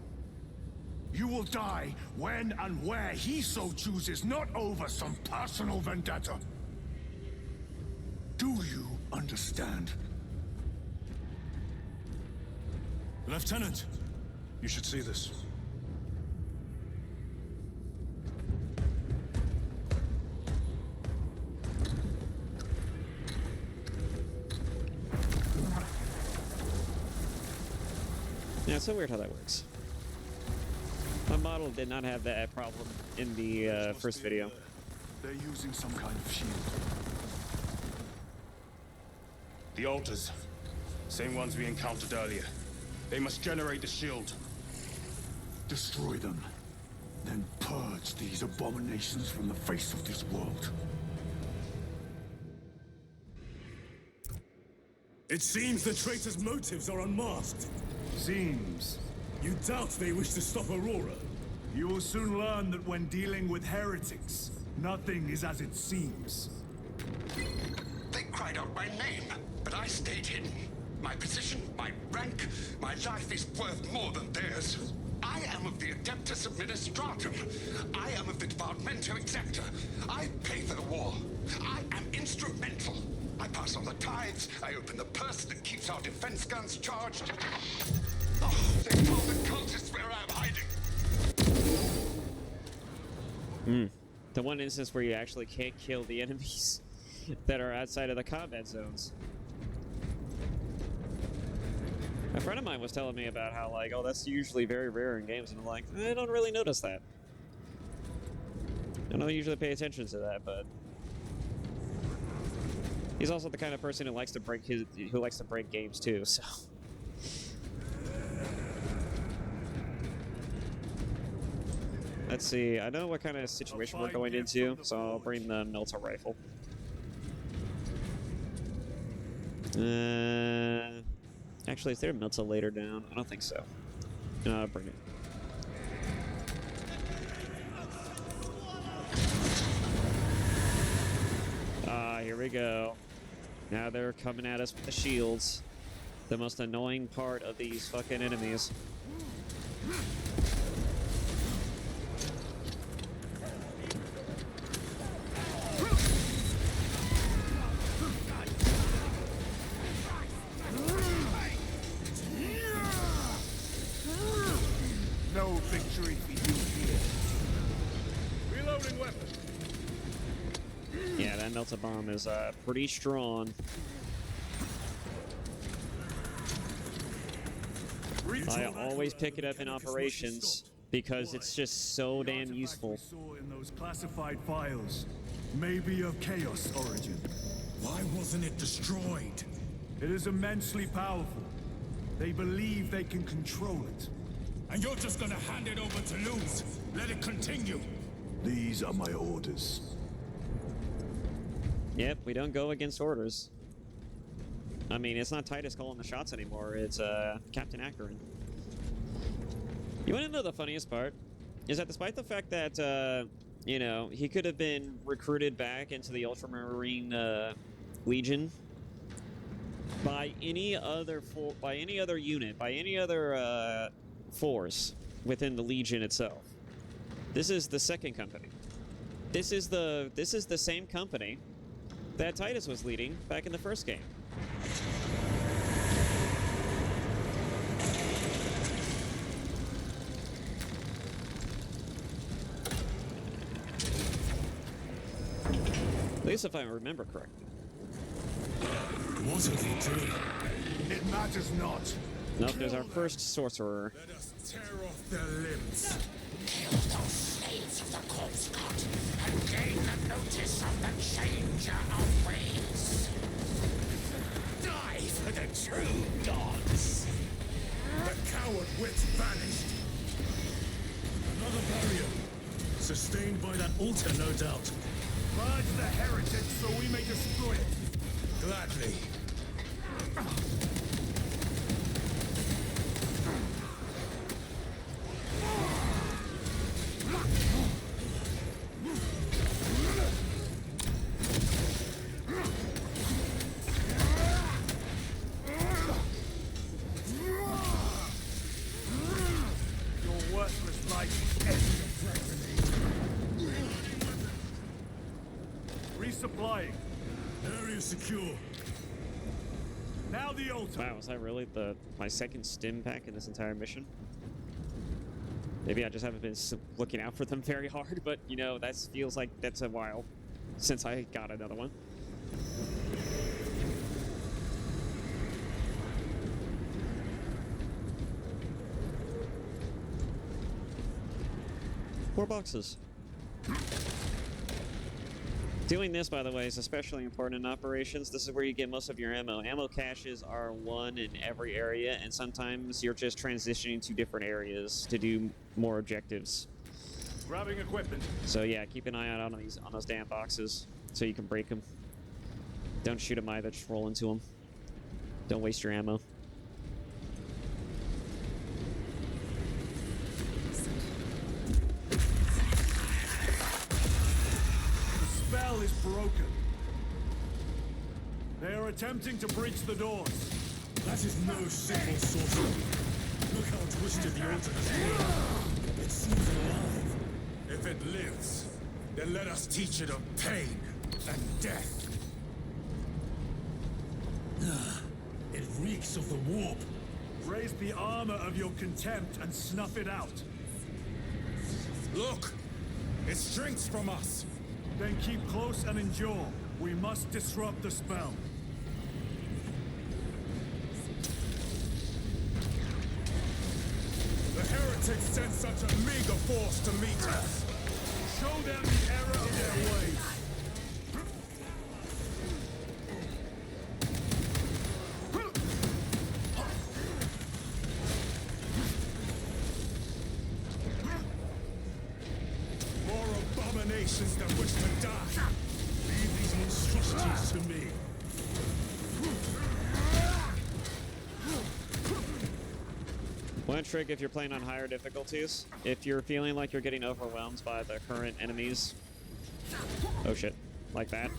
Speaker 2: You will die when and where he so chooses, not over some personal vendetta. Do you understand?
Speaker 5: Lieutenant, you should see this.
Speaker 1: Yeah, That's so weird how that works. My model did not have that problem in the first video.
Speaker 2: They're using some kind of shield.
Speaker 4: The altars. Same ones we encountered earlier. They must generate the shield.
Speaker 2: Destroy them. Then purge these abominations from the face of this world.
Speaker 5: It seems the traitor's motives are unmasked.
Speaker 2: Seems.
Speaker 5: You doubt they wish to stop Aurora?
Speaker 2: You will soon learn that when dealing with heretics, nothing is as it seems.
Speaker 6: They cried out my name, but I stayed hidden. My position, my rank, my life is worth more than theirs. I am of the Adeptus Administratum. I am of the Departamento Exacta. I pay for the war. I am instrumental. I pass on the tithes. I open the purse that keeps our defense guns charged. Oh, they told the cultists where I'm hiding.
Speaker 1: The one instance where you actually can't kill the enemies that are outside of the combat zones. A friend of mine was telling me about how, like, oh, that's usually very rare in games, and I'm like, I don't really notice that. I don't usually pay attention to that, but he's also the kind of person who likes to break games too. So. Let's see. I know what kind of situation we're going into, so I'll bring the Melta rifle. Actually, is there a Melta later down? I don't think so. No, I'll bring it. Here we go. Now they're coming at us with the shields. The most annoying part of these fucking enemies.
Speaker 2: No victory for you here.
Speaker 5: Reloading weapon.
Speaker 1: Yeah, that Melta bomb is pretty strong. I always pick it up in operations because it's just so damn useful.
Speaker 2: We saw in those classified files may be of Chaos origin.
Speaker 5: Why wasn't it destroyed?
Speaker 2: It is immensely powerful. They believe they can control it.
Speaker 4: And you're just gonna hand it over to Luz. Let it continue.
Speaker 2: These are my orders.
Speaker 1: Yep, we don't go against orders. I mean, it's not Titus calling the shots anymore. It's Captain Acheron. You want to know the funniest part? Is that despite the fact that, you know, he could have been recruited back into the Ultramarine Legion by any other unit, by any other force within the Legion itself. This is the second company. This is the same company that Titus was leading back in the first game. At least if I remember correctly.
Speaker 5: What are they doing?
Speaker 2: It matters not.
Speaker 1: Nope, there's our first sorcerer.
Speaker 4: Let us tear off their limbs.
Speaker 6: Kill those slaves of the corpse god and gain the notice of the changer of ways. Die for the true gods.
Speaker 4: The coward wits vanished.
Speaker 5: Another barrier. Sustained by that altar, no doubt.
Speaker 2: Purge the heritage so we may destroy it.
Speaker 4: Gladly.
Speaker 2: Your worthless life ends. Resupplying.
Speaker 5: Area secure.
Speaker 2: Now the altar.
Speaker 1: Wow, was that really my second stim pack in this entire mission? Maybe I just haven't been looking out for them very hard, but you know, that feels like that's a while since I got another one. 4 boxes. Doing this, by the way, is especially important in operations. This is where you get most of your ammo. Ammo caches are one in every area, and sometimes you're just transitioning to different areas to do more objectives.
Speaker 7: Grabbing equipment.
Speaker 1: So yeah, keep an eye out on those damn boxes so you can break them. Don't shoot them either, just roll into them. Don't waste your ammo.
Speaker 2: The spell is broken. They are attempting to breach the doors.
Speaker 5: That is no simple sorcery. Look how twisted the altar has been. It seems alive.
Speaker 4: If it lives, then let us teach it of pain and death.
Speaker 5: It reeks of the warp.
Speaker 2: Raise the armor of your contempt and snuff it out.
Speaker 4: Look! It shrinks from us!
Speaker 2: Then keep close and endure. We must disrupt the spell.
Speaker 4: The heretics sent such a meager force to meet us.
Speaker 2: Show them the error of their ways.
Speaker 4: More abominations that wish to die.
Speaker 5: Leave these monstrosities to me.
Speaker 1: One trick if you're playing on higher difficulties, if you're feeling like you're getting overwhelmed by the current enemies, oh shit, like that,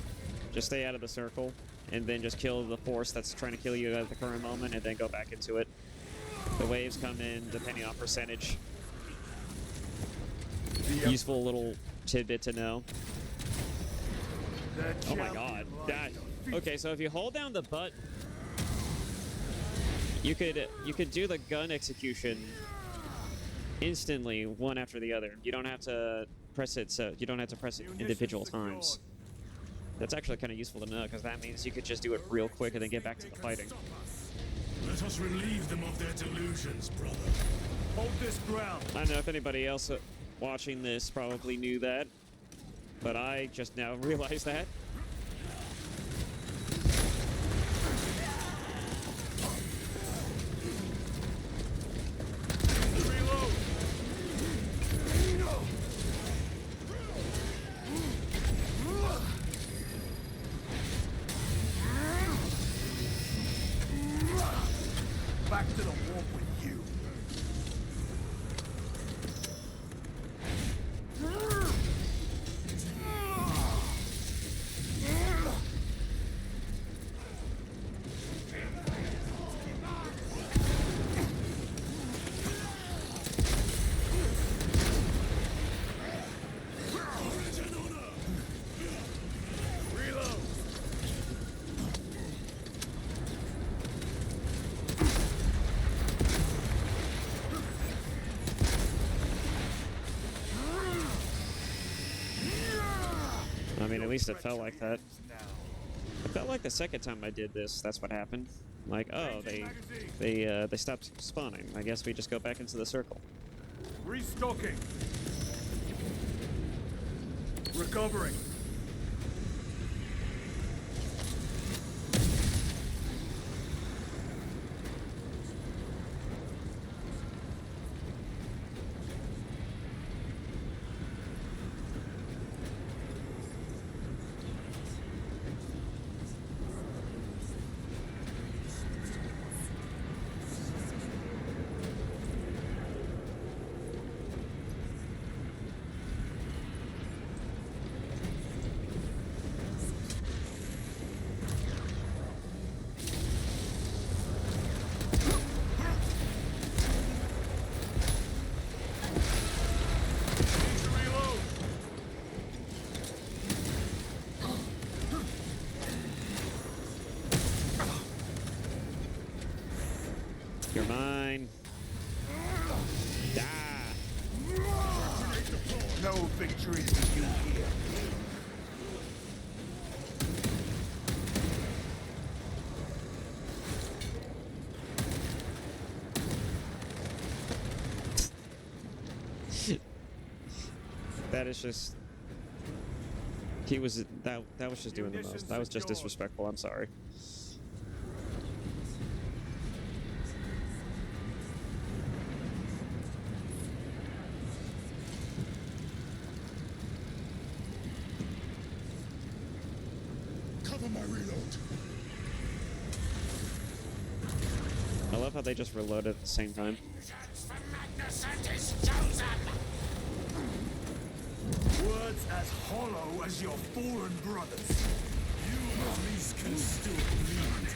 Speaker 1: just stay out of the circle and then just kill the force that's trying to kill you at the current moment and then go back into it. The waves come in depending on percentage. Useful little tidbit to know. Oh my god. Okay, so if you hold down the button, you could do the gun execution instantly, one after the other. You don't have to press it, so you don't have to press it individual times. That's actually kind of useful to know, because that means you could just do it real quick and then get back to the fighting.
Speaker 5: Let us relieve them of their delusions, brother.
Speaker 2: Hold this ground.
Speaker 1: I don't know if anybody else watching this probably knew that, but I just now realized that.
Speaker 2: Back to the warp with you.
Speaker 1: I mean, at least it felt like that. It felt like the second time I did this, that's what happened. Like, oh, they stopped spawning. I guess we just go back into the circle.
Speaker 2: Restocking. Recovering.
Speaker 1: You're mine. Die.
Speaker 2: No victory for you here.
Speaker 1: That is just... He was... That was just doing the most. That was just disrespectful. I'm sorry.
Speaker 5: Cover my reload.
Speaker 1: I love how they just reload at the same time.
Speaker 2: Words as hollow as your fallen brothers.
Speaker 5: You at least can still bleed.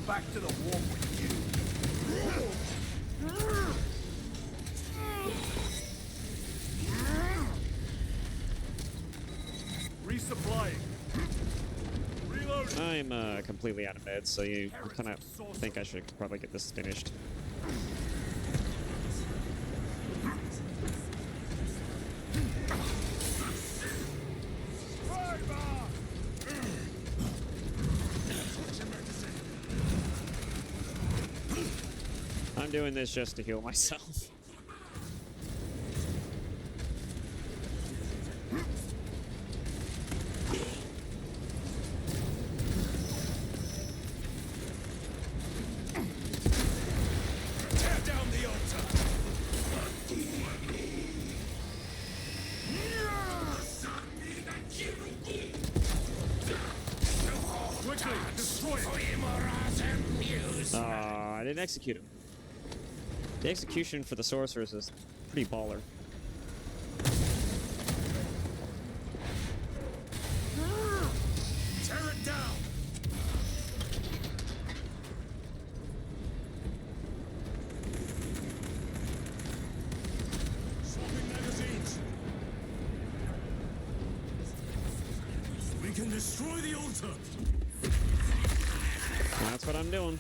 Speaker 2: Back to the war with you. Resupplying. Reloading.
Speaker 1: I'm completely out of meds, so you kind of think I should probably get this finished. I'm doing this just to heal myself.
Speaker 5: Tear down the altar.
Speaker 2: Quickly, destroy it.
Speaker 1: I didn't execute him. The execution for the sorcerers is pretty baller.
Speaker 5: Tear it down. Swapping magazines. We can destroy the altar.
Speaker 1: That's what I'm doing.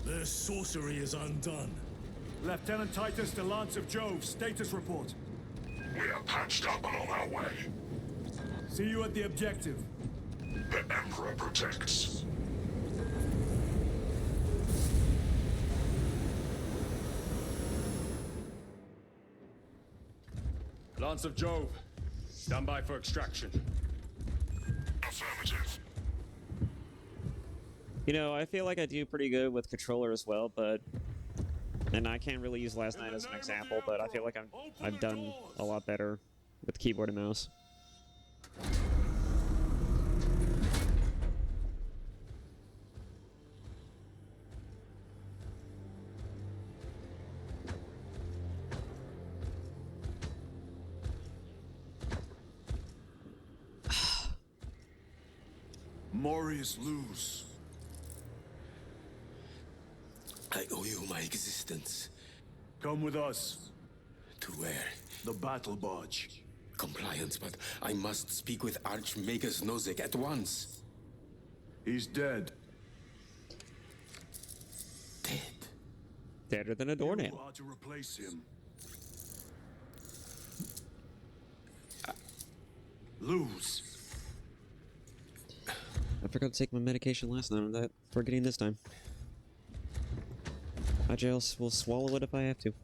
Speaker 5: Their sorcery is undone.
Speaker 2: Lieutenant Titus to Lance of Jove, status report.
Speaker 6: We are patched up and on our way.
Speaker 2: See you at the objective.
Speaker 6: The Emperor protects.
Speaker 8: Lance of Jove, stand by for extraction.
Speaker 6: Affirmative.
Speaker 1: You know, I feel like I do pretty good with controller as well, but... And I can't really use last night as an example, but I feel like I've done a lot better with keyboard and mouse.
Speaker 2: Morius lose.
Speaker 5: I owe you my existence.
Speaker 2: Come with us.
Speaker 5: To where?
Speaker 2: The battle barge.
Speaker 5: Compliance, but I must speak with Archmagus Nozick at once.
Speaker 2: He's dead.
Speaker 5: Dead.
Speaker 1: Deader than a doornail.
Speaker 2: You are to replace him. Lose.
Speaker 1: I forgot to take my medication last night. I'm not forgetting this time. I just will swallow it if I have to.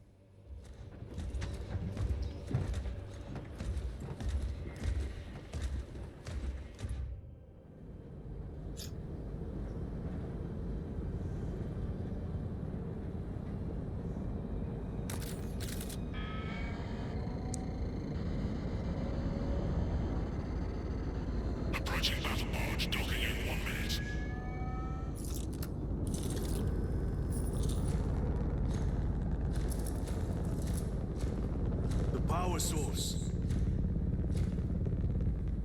Speaker 6: Approaching battle barge, docking in 1 minute.
Speaker 2: The power source.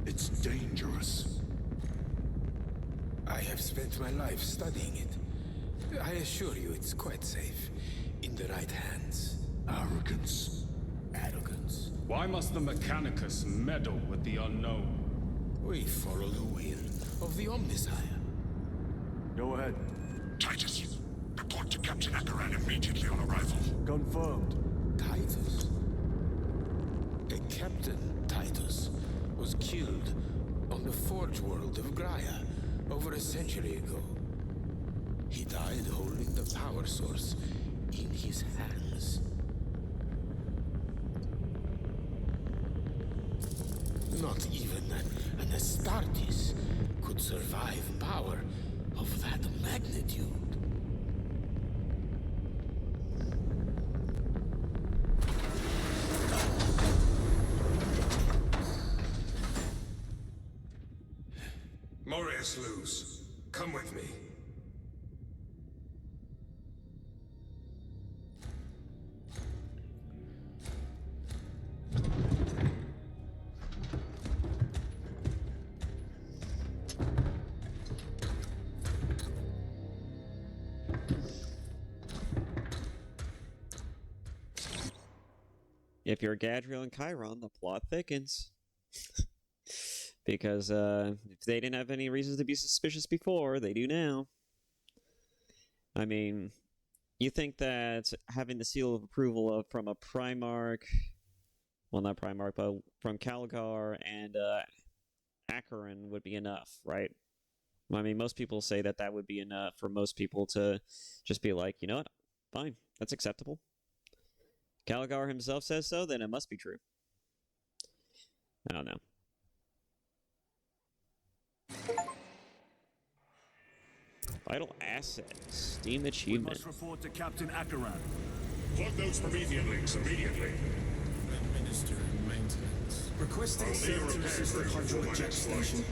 Speaker 2: It's dangerous.
Speaker 5: I have spent my life studying it. I assure you it's quite safe. In the right hands.
Speaker 2: Arrogance.
Speaker 5: Arrogance.
Speaker 8: Why must the Mechanicus meddle with the unknown?
Speaker 5: We follow the will of the Omnissiah.
Speaker 2: Go ahead.
Speaker 6: Titus, report to Captain Akaran immediately on arrival.
Speaker 2: Confirmed.
Speaker 5: Titus?
Speaker 8: captain, Titus, was killed on the Forge world of Graia over a century ago. He died holding the power source in his hands. Not even an Astartes could survive power of that magnitude.
Speaker 5: Morius Luz, come with me.
Speaker 1: If you're Gadriel and Chiron, the plot thickens. Because if they didn't have any reasons to be suspicious before, they do now. I mean, you think that having the seal of approval from a Primarch, well, not Primarch, but from Calgar and Acheron would be enough, right? I mean, most people say that that would be enough for most people to just be like, you know what, fine, that's acceptable. Calgar himself says so, then it must be true. I don't know. Vital assets. Steam achievement.
Speaker 2: We must report to Captain Acheron.
Speaker 4: Plug those Promethean links immediately.
Speaker 5: Administering maintenance.
Speaker 2: Requesting service to assist the hydraulic jet station.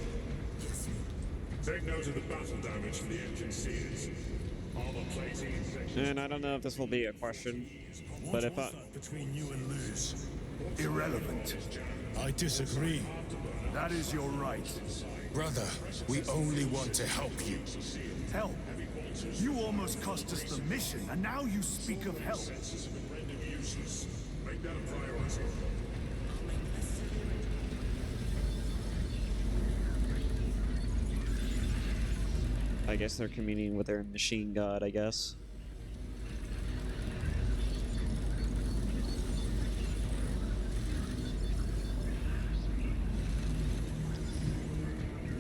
Speaker 4: Take note of the battle damage for the engine seals. Armor plating infection.
Speaker 1: And I don't know if this will be a question, but if I...
Speaker 5: Between you and Luz.
Speaker 2: Irrelevant.
Speaker 5: I disagree.
Speaker 2: That is your right.
Speaker 5: Brother, we only want to help you.
Speaker 2: Help? You almost cost us the mission, and now you speak of help.
Speaker 4: Make that a priority.
Speaker 1: I guess they're communing with their machine god, I guess.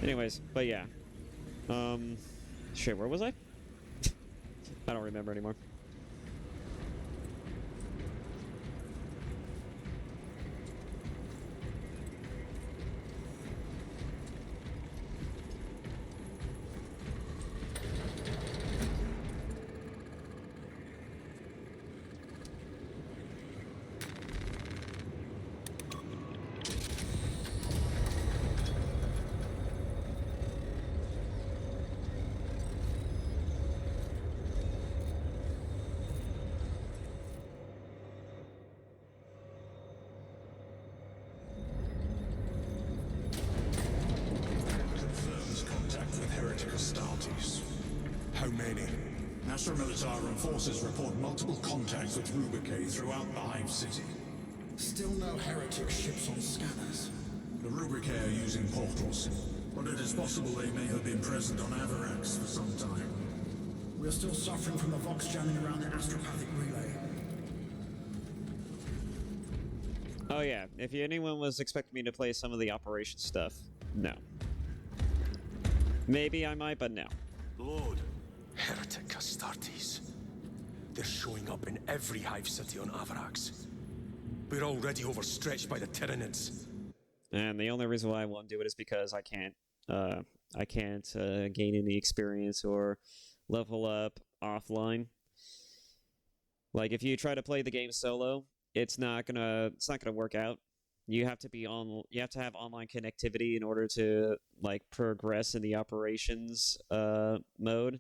Speaker 1: Anyways, but yeah. Shit, where was I? I don't remember anymore.
Speaker 2: Astra Militarum forces report multiple contacts with Rubricate throughout the Hive City. Still no heretic ships on scanners. The Rubricate are using portals, but it is possible they may have been present on Avarax for some time. We're still suffering from the Vox jamming around the astropathic relay.
Speaker 1: Oh yeah, if anyone was expecting me to play some of the operation stuff, no. Maybe I might, but no.
Speaker 2: Lord.
Speaker 9: Heretic Astartes. They're showing up in every Hive City on Avarax. We're already overstretched by the Tyranids.
Speaker 1: And the only reason why I won't do it is because I can't gain any experience or level up offline. Like if you try to play the game solo, it's not gonna work out. You have to have online connectivity in order to like progress in the operations mode.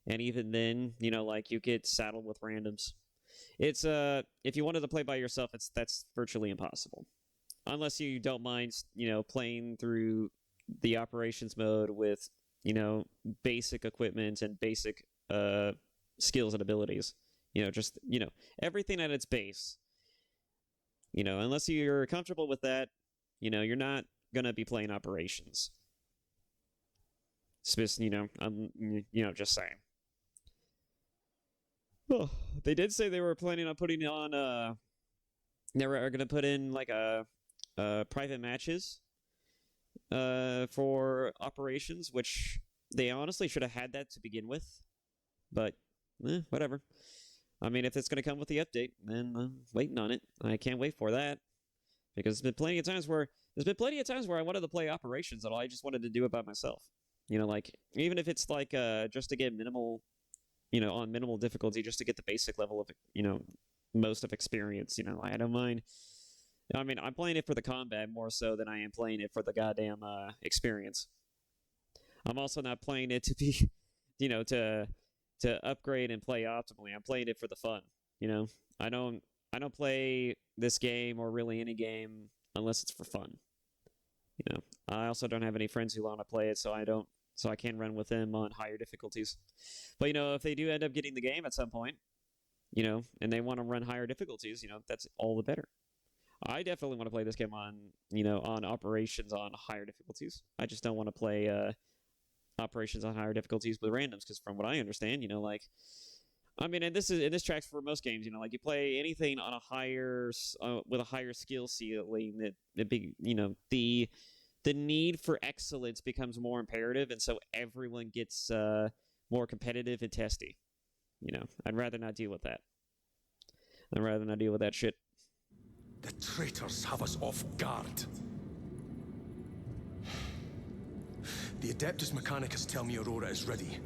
Speaker 1: And even then, you know, like you get saddled with randoms. It's if you wanted to play by yourself, that's virtually impossible. Unless you don't mind, you know, playing through the operations mode with, you know, basic equipment and basic skills and abilities. You know, just, you know, everything at its base. You know, unless you're comfortable with that, you know, you're not gonna be playing operations. It's just, you know, I'm, you know, just saying. Oh, they did say they were planning on putting on they were going to put in like a private matches for operations, which they honestly should have had that to begin with. But whatever. I mean, if it's going to come with the update, then I'm waiting on it. I can't wait for that. Because there's been plenty of times where I wanted to play operations and I just wanted to do it by myself. You know, like, even if it's like just to get minimal, you know, on minimal difficulty, just to get the basic level of, you know, most of experience, you know, I don't mind. I mean, I'm playing it for the combat more so than I am playing it for the goddamn experience. I'm also not playing it to be, you know, to upgrade and play optimally. I'm playing it for the fun, you know. I don't play this game or really any game unless it's for fun. You know, I also don't have any friends who want to play it, so I can't run with them on higher difficulties. But you know, if they do end up getting the game at some point, you know, and they want to run higher difficulties, you know, that's all the better. I definitely want to play this game on, you know, on operations on higher difficulties. I just don't want to play operations on higher difficulties with randoms, because from what I understand, you know, like, I mean, and this tracks for most games, you know, like, you play anything on a higher with a higher skill ceiling, you know, the need for excellence becomes more imperative, and so everyone gets more competitive and testy. You know, I'd rather not deal with that. I'd rather not deal with that shit.
Speaker 9: The traitors have us off guard. The Adeptus Mechanicus tell me Aurora is ready.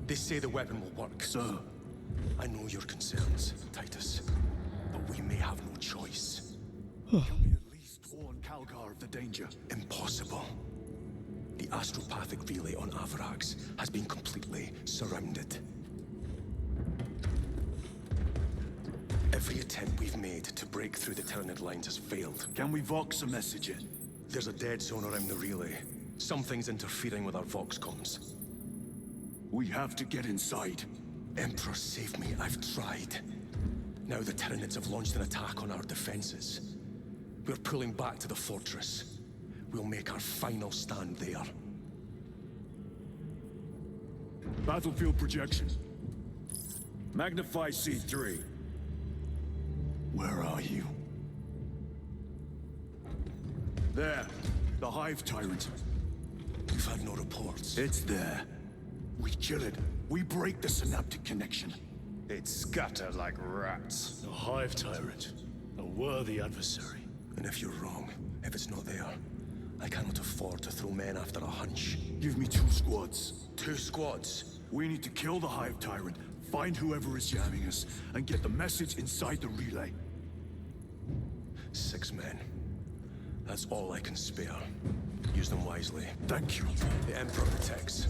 Speaker 9: They say the weapon will work.
Speaker 5: Sir,
Speaker 9: I know your concerns, Titus, but we may have no choice.
Speaker 5: can we at least warn Calgar of the danger?
Speaker 9: Impossible. The astropathic relay on Avarax has been completely surrounded. Every attempt we've made to break through the Tyranid lines has failed.
Speaker 5: Can we Vox a message in?
Speaker 9: There's a dead zone around the relay. Something's interfering with our Vox comms.
Speaker 5: We have to get inside.
Speaker 9: Emperor, save me. I've tried. Now the Tyranids have launched an attack on our defenses. We're pulling back to the fortress. We'll make our final stand there.
Speaker 5: Battlefield projection. Magnify C3. Where are you? There. The Hive Tyrant.
Speaker 9: We've had no reports.
Speaker 5: It's there. We kill it. We break the synaptic connection.
Speaker 7: It's scattered like rats.
Speaker 5: The Hive Tyrant. A worthy adversary.
Speaker 9: And if you're wrong, if it's not there, I cannot afford to throw men after a hunch.
Speaker 5: Give me 2 squads.
Speaker 9: 2 squads?
Speaker 5: We need to kill the Hive Tyrant, find whoever is jamming us, and get the message inside the relay.
Speaker 9: 6 men. That's all I can spare. Use them wisely.
Speaker 5: Thank you.
Speaker 9: The Emperor protects.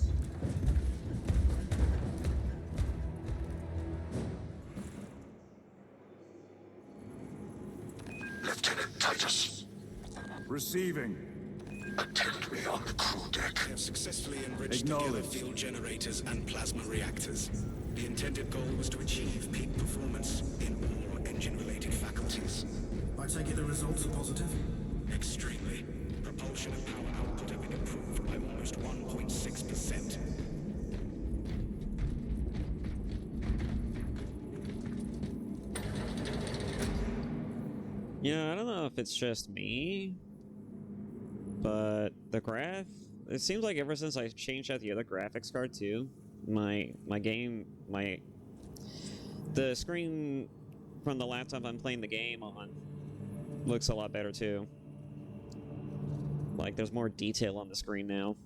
Speaker 6: Lieutenant Titus,
Speaker 5: Receiving.
Speaker 6: attend me on the crew deck.
Speaker 10: Have successfully enriched the
Speaker 5: Acknowledged.
Speaker 10: fuel generators and plasma reactors. The intended goal was to achieve peak performance in all engine-related faculties.
Speaker 2: I take it the results are positive?
Speaker 10: Extremely. Propulsion and power output have been improved by almost 1.6%.
Speaker 1: Yeah, I don't know if it's just me, but the it seems like ever since I changed out the other graphics card too, the screen from the laptop I'm playing the game on looks a lot better too. Like, there's more detail on the screen now.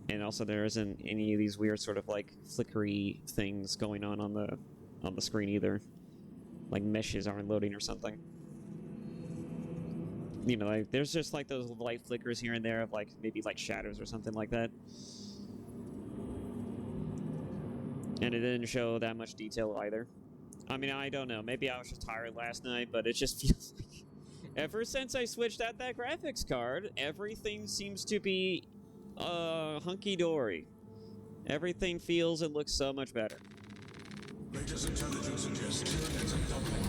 Speaker 1: And also there isn't any of these weird sort of like flickery things going on the screen either. Like meshes aren't loading or something. You know, like, there's just like those light flickers here and there of like maybe like shadows or something like that. And it didn't show that much detail either. I mean, I don't know. Maybe I was just tired last night, but it just feels like ever since I switched out that graphics card, everything seems to be hunky-dory. Everything feels and looks so much better.
Speaker 2: Latest intelligence suggests Tyranids are doubling.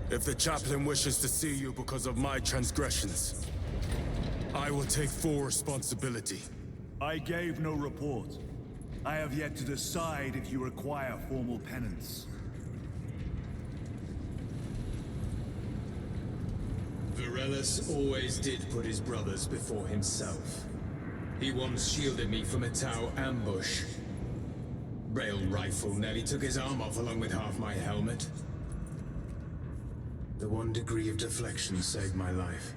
Speaker 4: If the chaplain wishes to see you because of my transgressions, I will take full responsibility.
Speaker 5: I gave no report.
Speaker 11: I have yet to decide if you require formal penance.
Speaker 12: Varellus always did put his brothers before himself. He once shielded me from a Tau ambush. Rail rifle nearly took his arm off along with half my helmet. The 1 degree of deflection saved my life.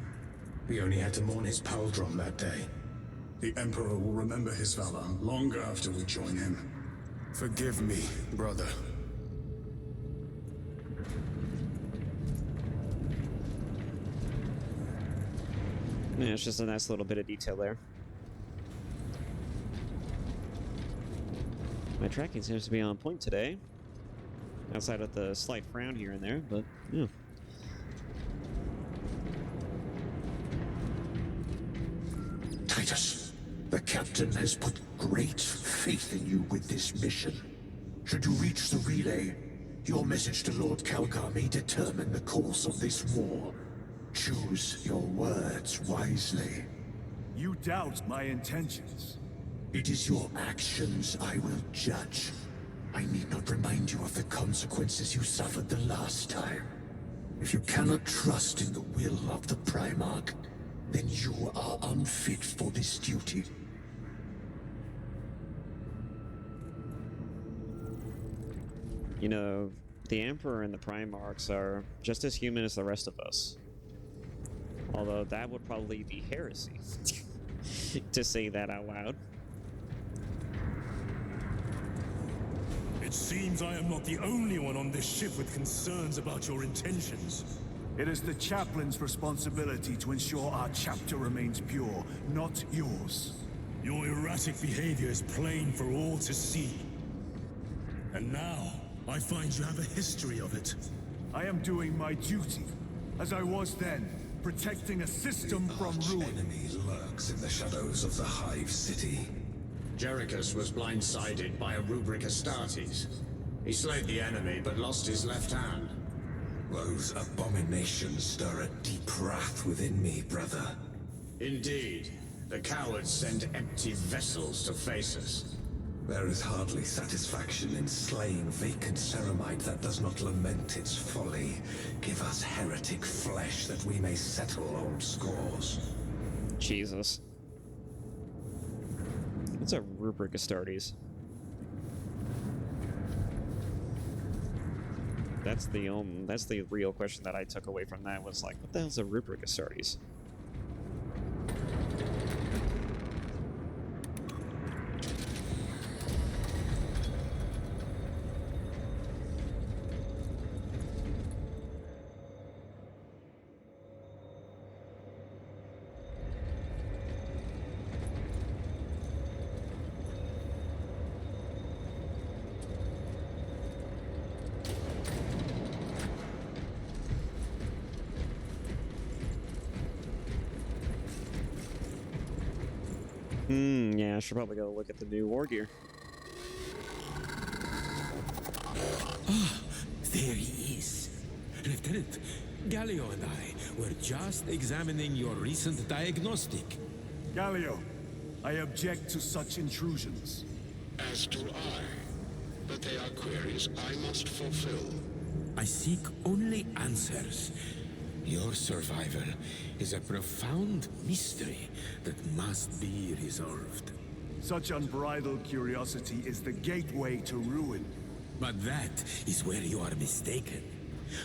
Speaker 12: We only had to mourn his pauldron that day.
Speaker 2: The Emperor will remember his valor long after we join him.
Speaker 12: Forgive me, brother.
Speaker 1: Yeah, it's just a nice little bit of detail there. My tracking seems to be on point today. Outside of the slight frown here and there, but yeah.
Speaker 6: Titus, the captain has put great faith in you with this mission. Should you reach the relay, your message to Lord Calgar may determine the course of this war. Choose your words wisely.
Speaker 11: You doubt my intentions.
Speaker 6: It is your actions I will judge. I need not remind you of the consequences you suffered the last time. If you cannot trust in the will of the Primarch, then you are unfit for this duty.
Speaker 1: You know, the Emperor and the Primarchs are just as human as the rest of us. Although that would probably be heresy to say that out loud.
Speaker 5: It seems I am not the only one on this ship with concerns about your intentions.
Speaker 11: It is the chaplain's responsibility to ensure our chapter remains pure, not yours.
Speaker 5: Your erratic behavior is plain for all to see. And now, I find you have a history of it.
Speaker 11: I am doing my duty, as I was then, protecting a system from ruin.
Speaker 2: Enemy lurks in the shadows of the Hive City.
Speaker 13: Jerichus was blindsided by a Rubric Astartes. He slayed the enemy, but lost his left hand.
Speaker 2: Those abominations stir a deep wrath within me, brother.
Speaker 13: Indeed. The cowards send empty vessels to face us.
Speaker 2: There is hardly satisfaction in slaying vacant ceramite that does not lament its folly. Give us heretic flesh that we may settle old scores.
Speaker 1: Jesus. What's a Rubric Astartes? That's the real question that I took away from that, was like, what the hell's a Rubric Astartes? Yeah, I should probably go look at the new war gear.
Speaker 8: Ah, there he is. Lieutenant, Galio and I were just examining your recent diagnostic.
Speaker 11: Galio, I object to such intrusions.
Speaker 6: As do I. But they are queries I must fulfill.
Speaker 8: I seek only answers. Your survival is a profound mystery that must be resolved.
Speaker 11: Such unbridled curiosity is the gateway to ruin.
Speaker 8: But that is where you are mistaken.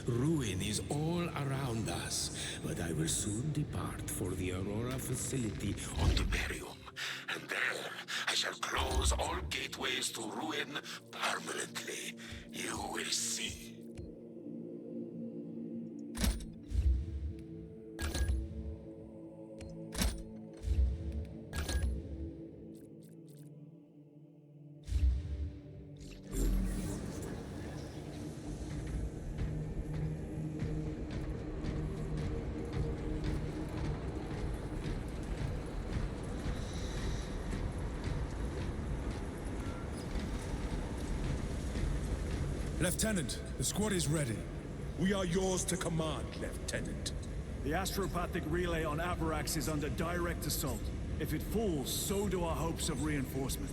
Speaker 8: Ruin is all around us, but I will soon depart for the Aurora facility on Tiberium.
Speaker 6: And there, I shall close all gateways to ruin permanently. You will see.
Speaker 4: Lieutenant, the squad is ready. We are yours to command, Lieutenant.
Speaker 11: The astropathic relay on Avarax is under direct assault. If it falls, so do our hopes of reinforcement.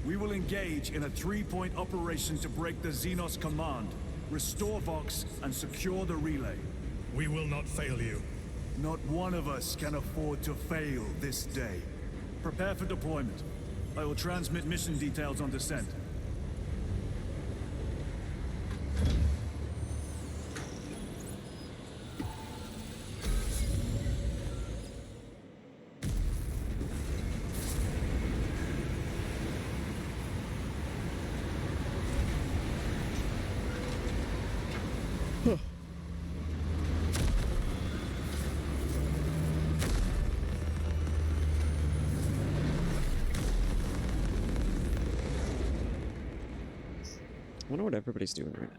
Speaker 11: We will engage in a 3-point operation to break the Xenos command, restore Vox, and secure the relay.
Speaker 5: We will not fail you.
Speaker 11: Not one of us can afford to fail this day. Prepare for deployment. I will transmit mission details on descent.
Speaker 1: I wonder what everybody's doing right now.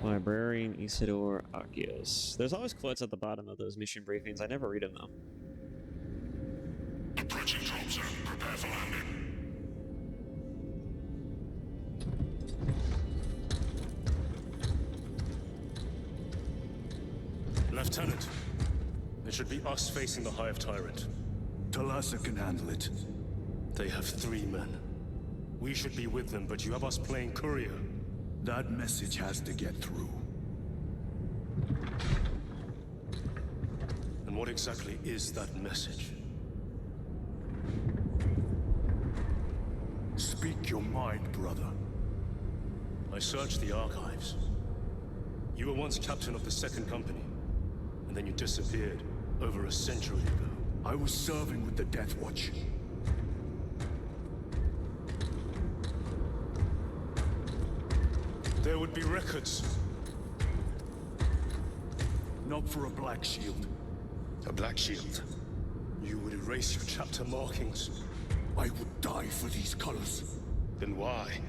Speaker 1: Librarian Isidore Agios. There's always quotes at the bottom of those mission briefings. I never read them though.
Speaker 2: Approaching drop zone. Prepare for landing.
Speaker 5: Lieutenant, it should be us facing the Hive Tyrant.
Speaker 11: Talassa can handle it.
Speaker 5: They have 3 men. We should be with them, but you have us playing courier.
Speaker 11: That message has to get through.
Speaker 5: And what exactly is that message?
Speaker 11: Speak your mind, brother.
Speaker 5: I searched the archives. You were once captain of the 2nd Company, and then you disappeared over a century ago.
Speaker 11: I was serving with the Death Watch.
Speaker 5: There would be records.
Speaker 11: Not for a Black Shield.
Speaker 5: A Black Shield? You would erase your chapter markings.
Speaker 11: I would die for these colors.
Speaker 5: Then why?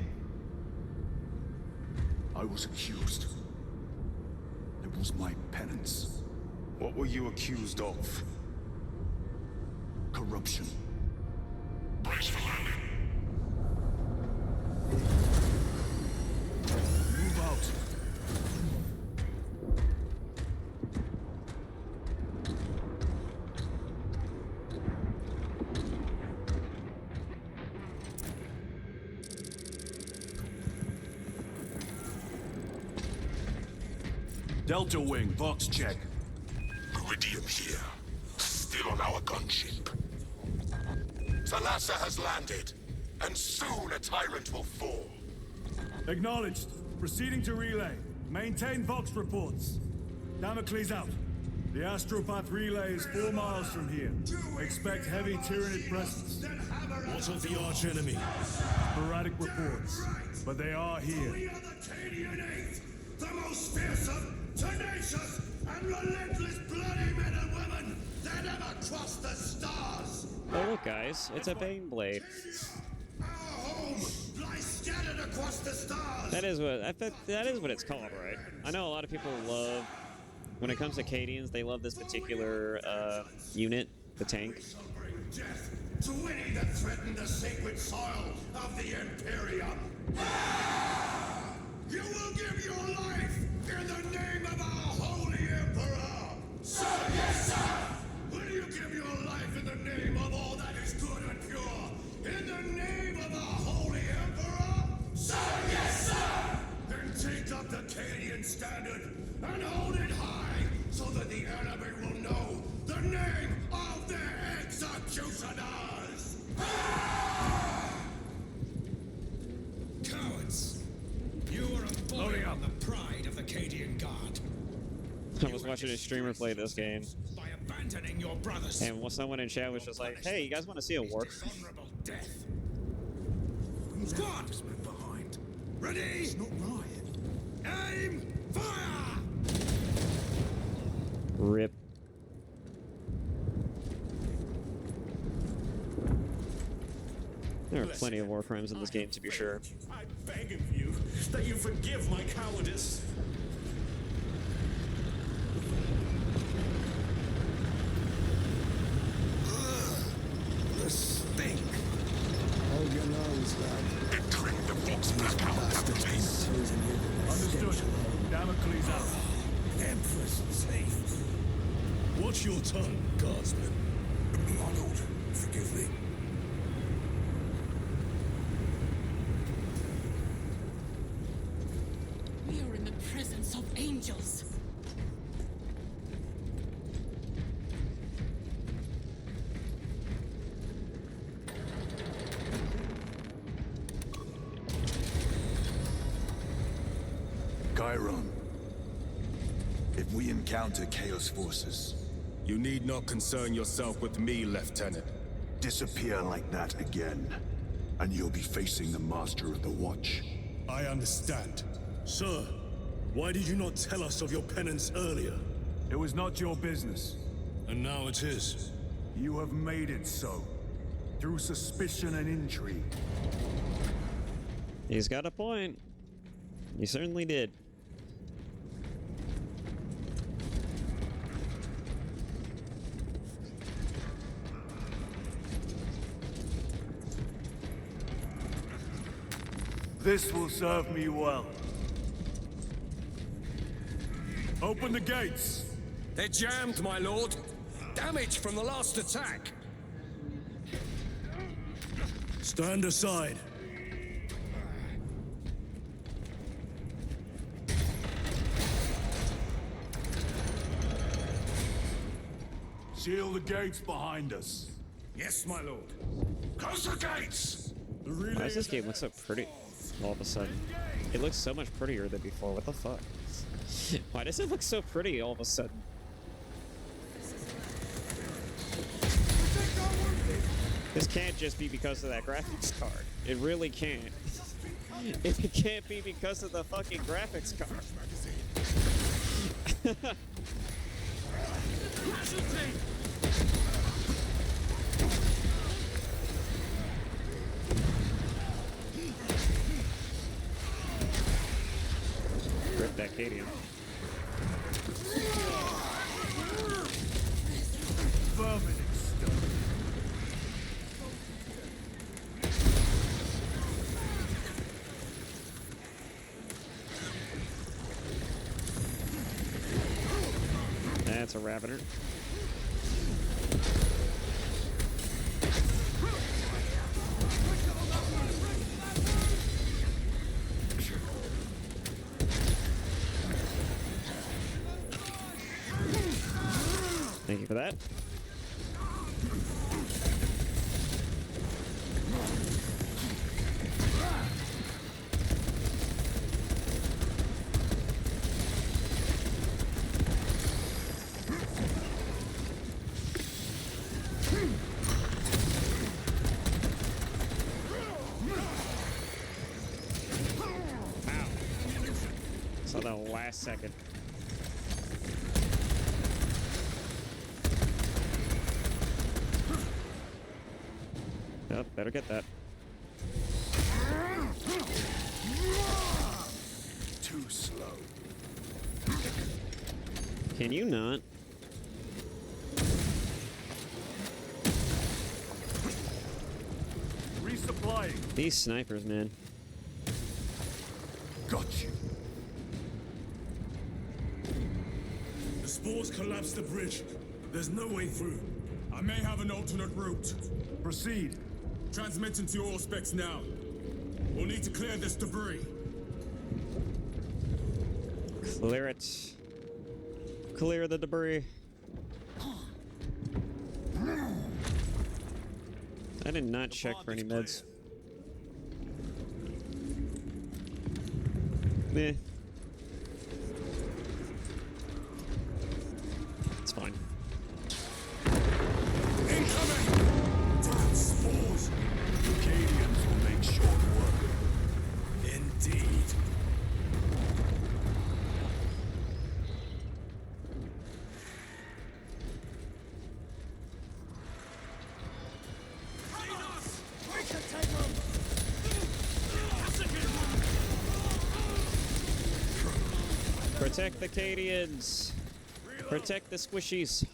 Speaker 11: I was accused. It was my penance.
Speaker 5: What were you accused of?
Speaker 11: Corruption.
Speaker 2: Brace for landing.
Speaker 11: Move out. Delta Wing, Vox check.
Speaker 2: Iridium here. Still on our gunship. Talassa has landed, and soon a tyrant will fall.
Speaker 11: Acknowledged. Proceeding to relay. Maintain Vox reports. Damocles out. The Astropath relay is 4 miles from here. Expect heavy Tyranid presence.
Speaker 5: What of the arch enemy?
Speaker 11: Sporadic reports, but they are here.
Speaker 6: We are the Cadian Eighth, the most fearsome, tenacious, and relentless bloody men and women that ever crossed the stars.
Speaker 1: Oh look, guys, it's a Baneblade.
Speaker 6: Our home lies scattered across the stars.
Speaker 1: That is what it's called, right? I know a lot of people love, when it comes to Cadians, they love this particular unit, the tank.
Speaker 6: Bring death to any that threaten the sacred soil of the Imperium. You will give your life in the name of our holy Emperor. Sir, yes, sir. Will you give your life in the name of all that is good and pure? In the name of our holy Emperor? Sir, yes, sir. Then take up the Cadian standard and hold it high so that the enemy will know the name of their executioners.
Speaker 10: Cowards! You are a on the pride of the Cadian Guard.
Speaker 1: I was watching a streamer play this game,
Speaker 10: By abandoning your brothers.
Speaker 1: and someone in chat was just like, "Hey, you guys want to see a war?"
Speaker 10: Dishonorable death. Squad! Behind. Ready? It's not right. Aim! Fire!
Speaker 1: Rip. There are plenty of war crimes in this game, to be sure.
Speaker 5: I beg of you that you forgive my cowardice.
Speaker 10: The stink. Hold your nose, lad.
Speaker 6: Entering the Vox blackout, Captain Base.
Speaker 11: Understood. Damocles out.
Speaker 5: Empress safe. Watch your tongue, guardsman.
Speaker 10: My lord, forgive me.
Speaker 14: We are in the presence of angels.
Speaker 15: Chiron, if we encounter Chaos forces,
Speaker 4: You need not concern yourself with me, Lieutenant.
Speaker 15: disappear like that again, and you'll be facing the Master of the Watch.
Speaker 5: I understand. Sir, why did you not tell us of your penance earlier?
Speaker 11: It was not your business.
Speaker 5: And now it is.
Speaker 11: You have made it so. Through suspicion and intrigue.
Speaker 1: He's got a point. He certainly did.
Speaker 11: This will serve me well. Open the gates!
Speaker 5: They're jammed, my lord. Damage from the last attack. Stand aside.
Speaker 11: Seal the gates behind us.
Speaker 5: Yes, my lord. Close the gates!
Speaker 1: Why does this game look so pretty all of a sudden? It looks so much prettier than before. What the fuck? Why does it look so pretty all of a sudden? This can't just be because of that graphics card. It really can't. It can't be because of the fucking graphics card. Rip that Cadian.
Speaker 11: Vermin exterminate.
Speaker 1: That's a Ravener. Thank you for that. So the last second. Yep, better get that.
Speaker 15: Too slow.
Speaker 1: Can you not?
Speaker 11: Resupplying.
Speaker 1: These snipers, man.
Speaker 15: Got you.
Speaker 5: The spores collapsed the bridge. There's no way through.
Speaker 4: I may have an alternate route.
Speaker 11: Proceed.
Speaker 4: Transmitting to your specs now. We'll need to clear this debris.
Speaker 1: Clear it. Clear the debris. I did not check for any meds. Meh. It's fine.
Speaker 5: Incoming! Damn spores!
Speaker 11: The Cadians will make short work.
Speaker 5: Indeed.
Speaker 10: We can take her
Speaker 1: Protect the Cadians! Protect the squishies!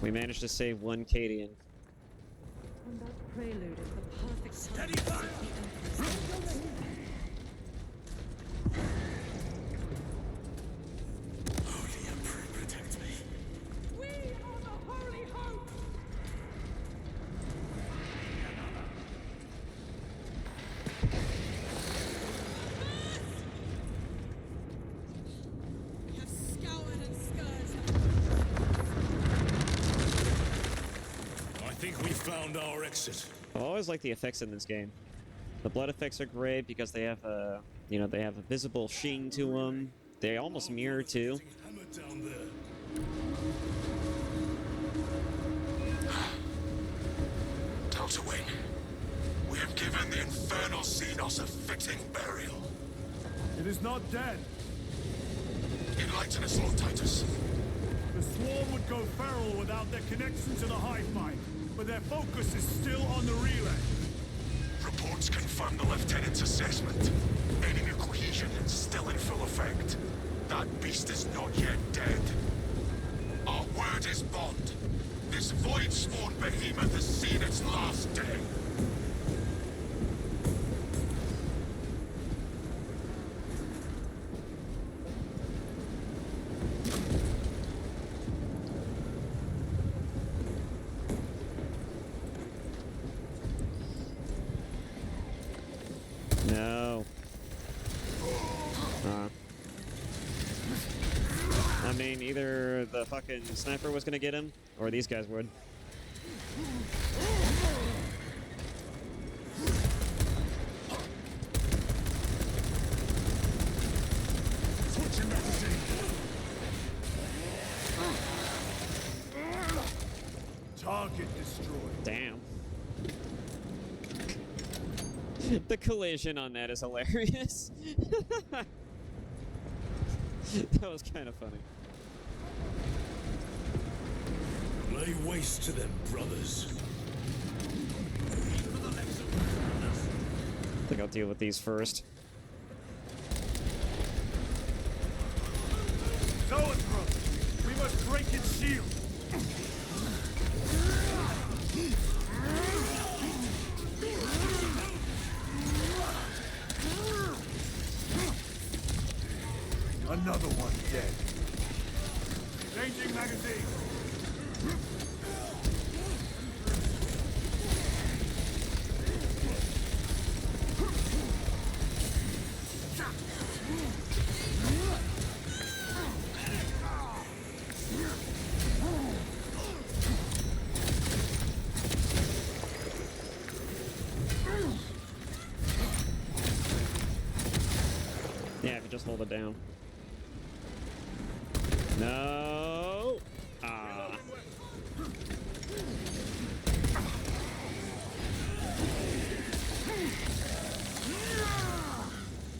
Speaker 1: We managed to save one Cadian.
Speaker 16: And that prelude is the perfect time to save the Emperor's.
Speaker 5: Holy Emperor, protect me.
Speaker 14: We are the Holy Hope! We have scoured and scourged.
Speaker 5: I think we found our exit.
Speaker 1: I always like the effects in this game. The blood effects are great because they have a, you know, they have a visible sheen to them. They almost mirror too.
Speaker 5: Hammer down there.
Speaker 6: Tatooine, we have given the Infernal Xenos a fitting burial.
Speaker 11: It is not dead.
Speaker 6: Enlighten us, Lord Titus.
Speaker 11: The Swarm would go feral without their connection to the hive mind, but their focus is still on the relay.
Speaker 6: Reports confirm the Lieutenant's assessment. Enemy cohesion is still in full effect. That beast is not yet dead. Our word is bond. This void-spawn behemoth has seen its last day.
Speaker 1: No. I mean, either the fucking sniper was gonna get him, or these guys would.
Speaker 5: Switching magazine.
Speaker 11: Target destroyed.
Speaker 1: Damn. The collision on that is hilarious. That was kind of funny.
Speaker 5: Lay waste to them, brothers.
Speaker 1: I think I'll deal with these first.
Speaker 11: Zoanthrope! We must break its shield! Another one dead. Changing magazine.
Speaker 1: Yeah, if you just hold it down. No. Ah.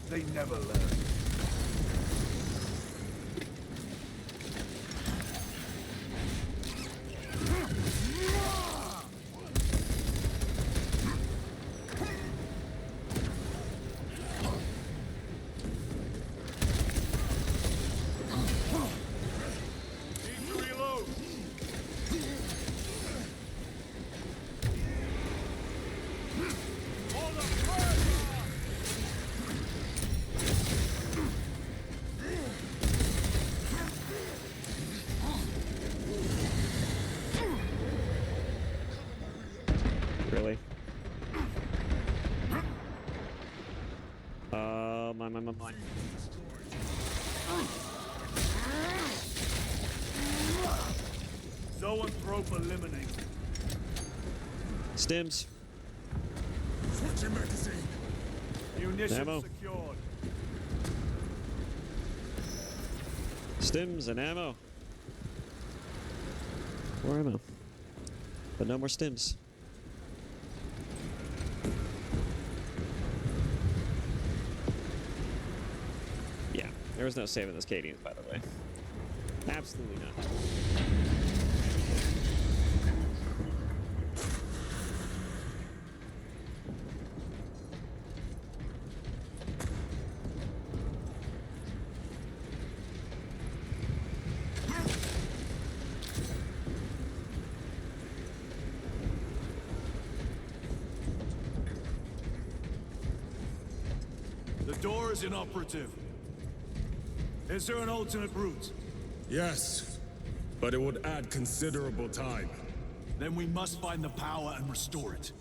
Speaker 11: They never learn.
Speaker 1: Really? Mine.
Speaker 11: Zoanthrope eliminated.
Speaker 1: Stims.
Speaker 5: Switching magazine.
Speaker 11: Munitions
Speaker 1: Ammo.
Speaker 11: secured.
Speaker 1: Stims and ammo. More ammo. But no more stims. Yeah, there was no saving those Cadians, by the way. Absolutely not.
Speaker 11: door is inoperative. Is there an alternate route?
Speaker 4: Yes, but it would add considerable time.
Speaker 11: Then we must find the power and restore it.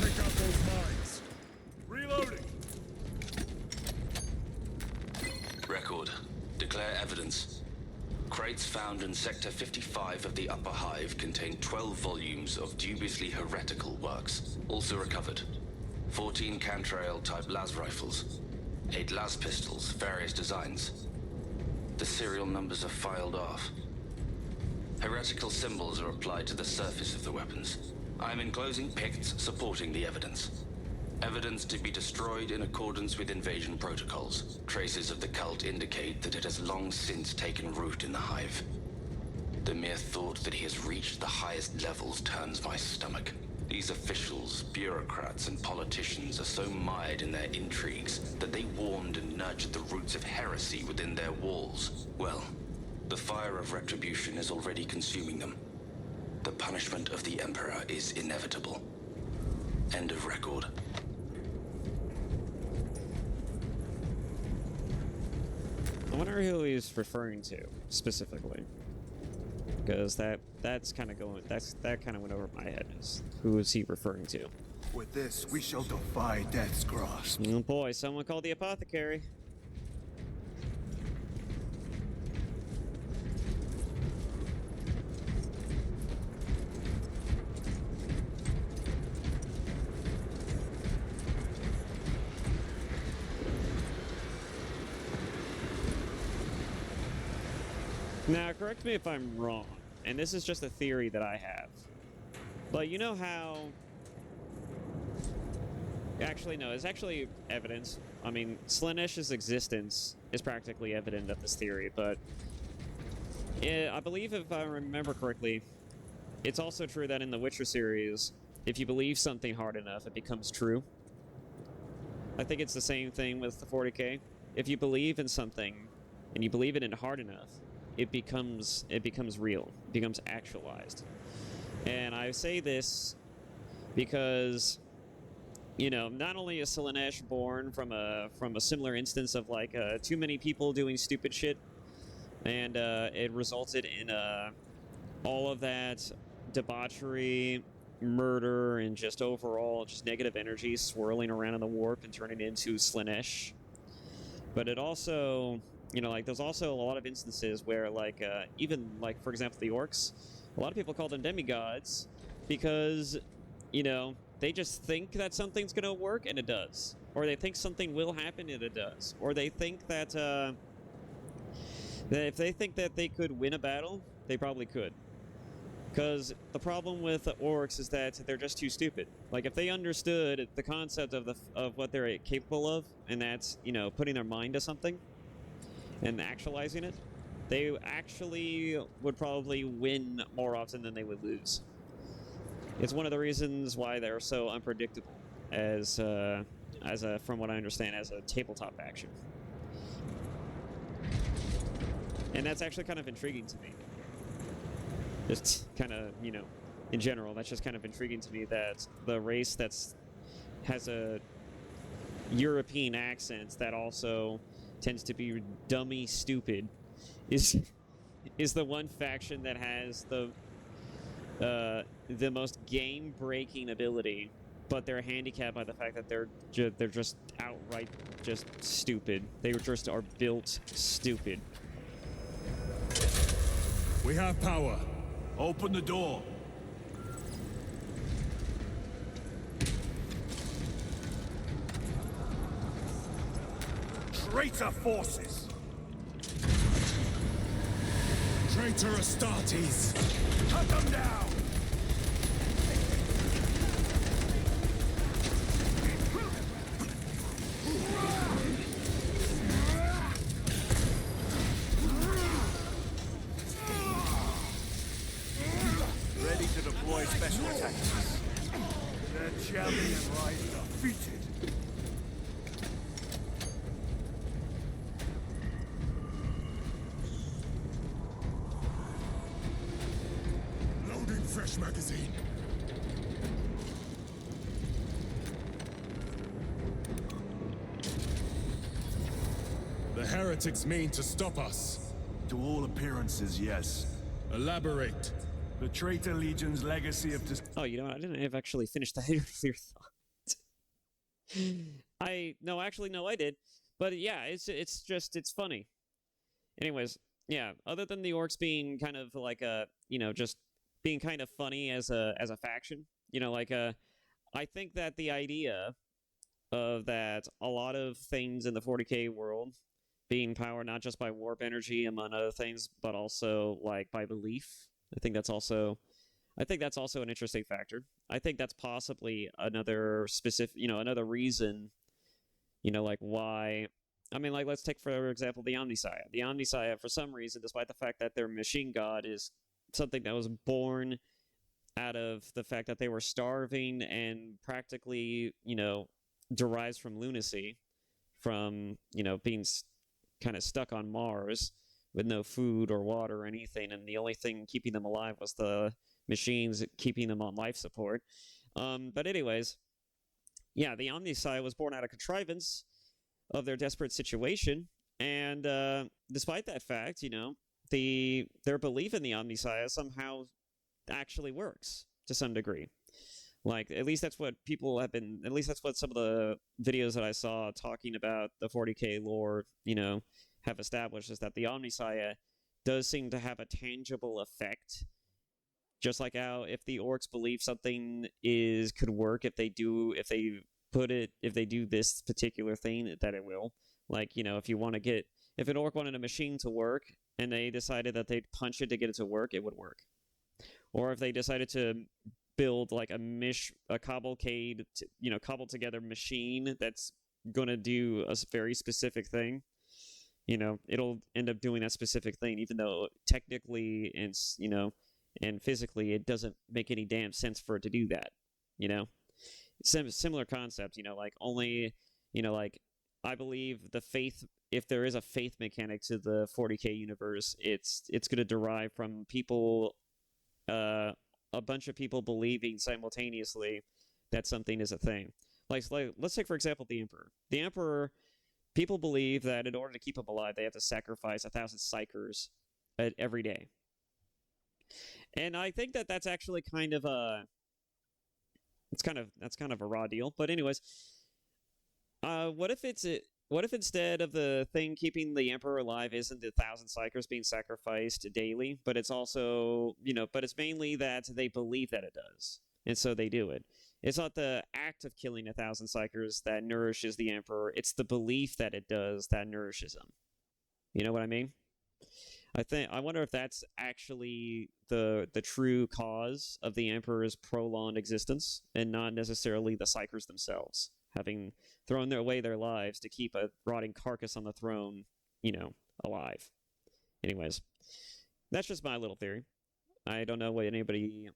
Speaker 4: Take out those mines.
Speaker 11: Reloading!
Speaker 17: Record. Declare evidence. Crates found in Sector 55 of the Upper Hive contain 12 volumes of dubiously heretical works. Also recovered. 14 Cantrail-type las rifles. 8 las pistols, various designs. The serial numbers are filed off. Heretical symbols are applied to the surface of the weapons. I am enclosing picts supporting the evidence. Evidence to be destroyed in accordance with invasion protocols. Traces of the cult indicate that it has long since taken root in the Hive. The mere thought that he has reached the highest levels turns my stomach. These officials, bureaucrats, and politicians are so mired in their intrigues that they warmed and nurtured the roots of heresy within their walls. Well, the fire of retribution is already consuming them. The punishment of the Emperor is inevitable. End of record.
Speaker 1: I wonder who he's referring to specifically, because that's kind of went over my head. Is who is he referring to?
Speaker 15: With this, we shall defy death's grasp.
Speaker 1: Oh boy, someone called the apothecary. Now, correct me if I'm wrong, and this is just a theory that I have, but you know how... Actually, no, it's actually evidence. I mean, Slaanesh's existence is practically evident of this theory, but I believe, if I remember correctly, it's also true that in the Witcher series, if you believe something hard enough, it becomes true. I think it's the same thing with the 40k. If you believe in something, and you believe it in hard enough, it becomes real. It becomes actualized. And I say this because, you know, not only is Slaanesh born from a similar instance of like too many people doing stupid shit, and it resulted in all of that debauchery, murder, and just overall just negative energy swirling around in the warp and turning into Slaanesh. But it also, you know, like, there's also a lot of instances where, like, even, like, for example, the orcs, a lot of people call them demigods because, you know, they just think that something's gonna work, and it does. Or they think something will happen, and it does. Or they think that if they think that they could win a battle, they probably could. Because the problem with the orcs is that they're just too stupid. Like, if they understood the concept of what they're capable of, and that's, you know, putting their mind to something, and actualizing it, they actually would probably win more often than they would lose. It's one of the reasons why they're so unpredictable from what I understand, as a tabletop action. And that's actually kind of intriguing to me. Just kind of, you know, in general, that's just kind of intriguing to me that the race has a European accent that also tends to be dummy stupid is the one faction that has the most game-breaking ability, but they're handicapped by the fact that they're just outright just stupid. They just are built stupid.
Speaker 4: We have power.
Speaker 11: Open the door. Traitor forces!
Speaker 4: Traitor Astartes!
Speaker 11: Cut them down! Ready to deploy special attacks. The champion lies defeated.
Speaker 2: Load
Speaker 4: heretics mean to stop us?
Speaker 15: To all appearances, yes.
Speaker 4: Elaborate.
Speaker 11: The traitor legion's legacy of
Speaker 1: Oh, you know what? I didn't have actually finished that earlier thought. No, I did. But yeah, it's funny. Anyways, yeah, other than the orcs being kind of like just being kind of funny as a faction, I think that the idea of that a lot of things in the 40K world being powered not just by warp energy among other things, but also like by belief. I think that's also an interesting factor. I think that's possibly another specific, another reason, like why. I mean, like, let's take, for example, the Omnissiah. The Omnissiah, for some reason, despite the fact that their machine god is something that was born out of the fact that they were starving and practically, derives from lunacy, from, being kind of stuck on Mars with no food or water or anything, and the only thing keeping them alive was the machines keeping them on life support. But anyways, yeah, the Omnissiah was born out of contrivance of their desperate situation, and despite that fact, their belief in the Omnissiah somehow actually works to some degree. Like, at least that's what people have been, at least that's what some of the videos that I saw talking about the 40K lore, have established, is that the Omnissiah does seem to have a tangible effect. Just like how if the orcs believe something could work, if they do this particular thing, that it will. Like, if an orc wanted a machine to work and they decided that they'd punch it to get it to work, it would work. Or if they decided to build like a cavalcade, cobbled together machine that's gonna do a very specific thing, it'll end up doing that specific thing, even though technically and physically it doesn't make any damn sense for it to do that. Similar concept, I believe the faith, if there is a faith mechanic to the 40K universe, it's going to derive from people, a bunch of people believing simultaneously that something is a thing. Like let's take, for example, the Emperor. The Emperor, people believe that in order to keep him alive, they have to sacrifice 1,000 psychers every day. And I think that that's actually kind of a... That's kind of a raw deal. But anyways, what if instead of the thing keeping the Emperor alive isn't the 1,000 psychers being sacrificed daily, but it's also, but it's mainly that they believe that it does, and so they do it. It's not the act of killing 1,000 psychers that nourishes the Emperor, it's the belief that it does that nourishes him. You know what I mean? I wonder if that's actually the true cause of the Emperor's prolonged existence, and not necessarily the psychers themselves having thrown away their lives to keep a rotting carcass on the throne, alive. Anyways, that's just my little theory. I don't know what anybody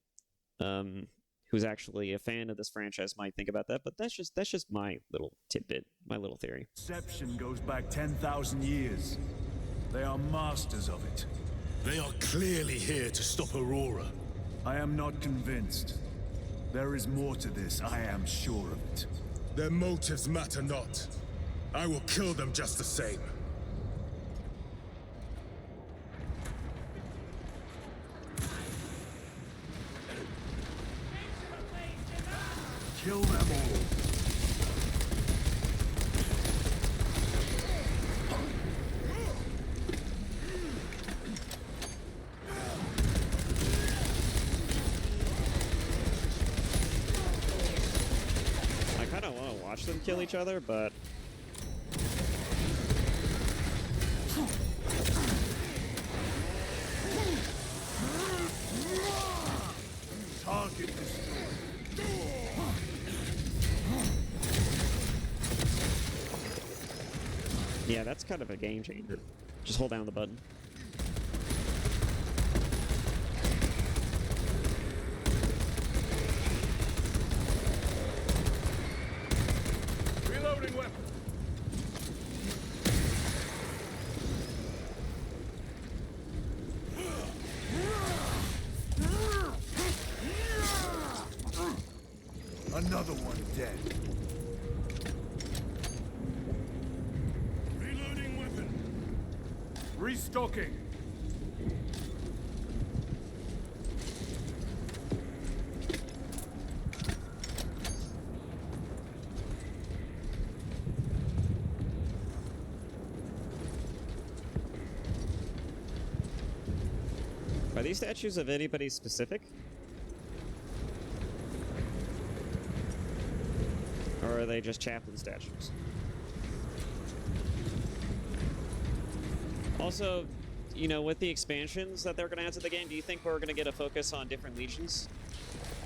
Speaker 1: who's actually a fan of this franchise might think about that, but that's just my little tidbit, my little theory.
Speaker 11: Deception goes back 10,000 years. They are masters of it.
Speaker 5: They are clearly here to stop Aurora.
Speaker 11: I am not convinced. There is more to this, I am sure of it.
Speaker 4: Their motives matter not. I will kill them just the same.
Speaker 11: Kill them all.
Speaker 1: Them kill each other, but
Speaker 11: target destroyed.
Speaker 1: Yeah, that's kind of a game changer. Just hold down the button.
Speaker 5: Reloading weapon.
Speaker 11: Another one dead.
Speaker 5: Reloading weapon.
Speaker 11: Restocking.
Speaker 1: Are these statues of anybody specific? Or are they just chaplain statues? Also, you know, with the expansions that they're going to add to the game, do you think we're going to get a focus on different legions?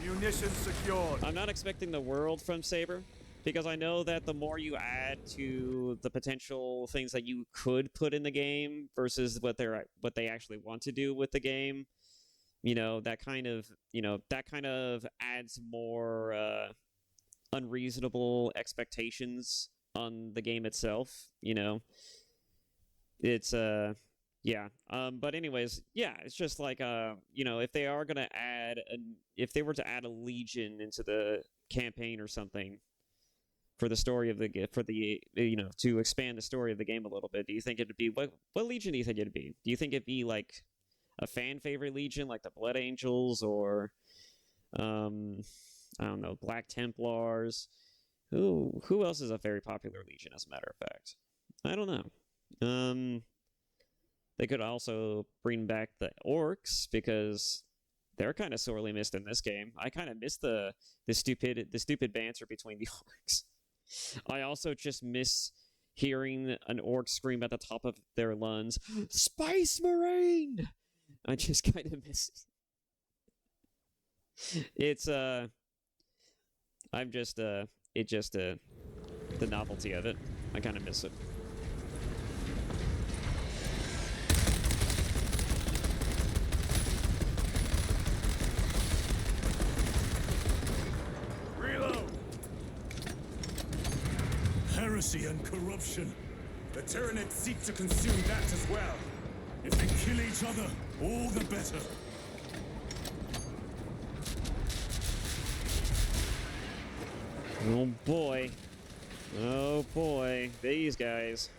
Speaker 11: Munitions secured.
Speaker 1: I'm not expecting the world from Saber, because I know that the more you add to the potential things that you could put in the game versus what they actually want to do with the game, you know, that kind of adds more unreasonable expectations on the game itself, you know. It's yeah. But anyways, yeah, it's just like you know, if they are gonna add if they were to add a legion into the campaign or something for the story of the you know, to expand the story of the game a little bit, do you think it'd be what legion do you think it'd be? Do you think it'd be like a fan favorite legion like the Blood Angels, or I don't know, Black Templars? Who else is a very popular legion, as a matter of fact? I don't know. They could also bring back the orcs, because they're kind of sorely missed in this game. I kind of miss the stupid banter between the orcs. I also just miss hearing an orc scream at the top of their lungs, "Space Marine!" I just kind of miss it. It's the novelty of it. I kind of miss it.
Speaker 5: Heresy and corruption. The Tyranids seek to consume that as well. If they kill each other, all the better.
Speaker 1: Oh boy. Oh boy. These guys.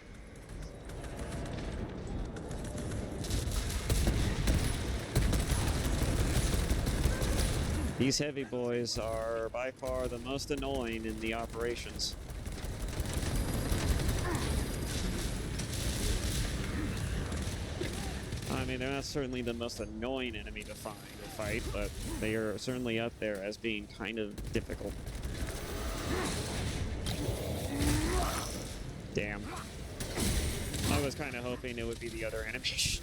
Speaker 1: These heavy boys are by far the most annoying in the operations. I mean, they're not certainly the most annoying enemy to find or fight, but they are certainly up there as being kind of difficult. Damn. I was kind of hoping it would be the other enemy.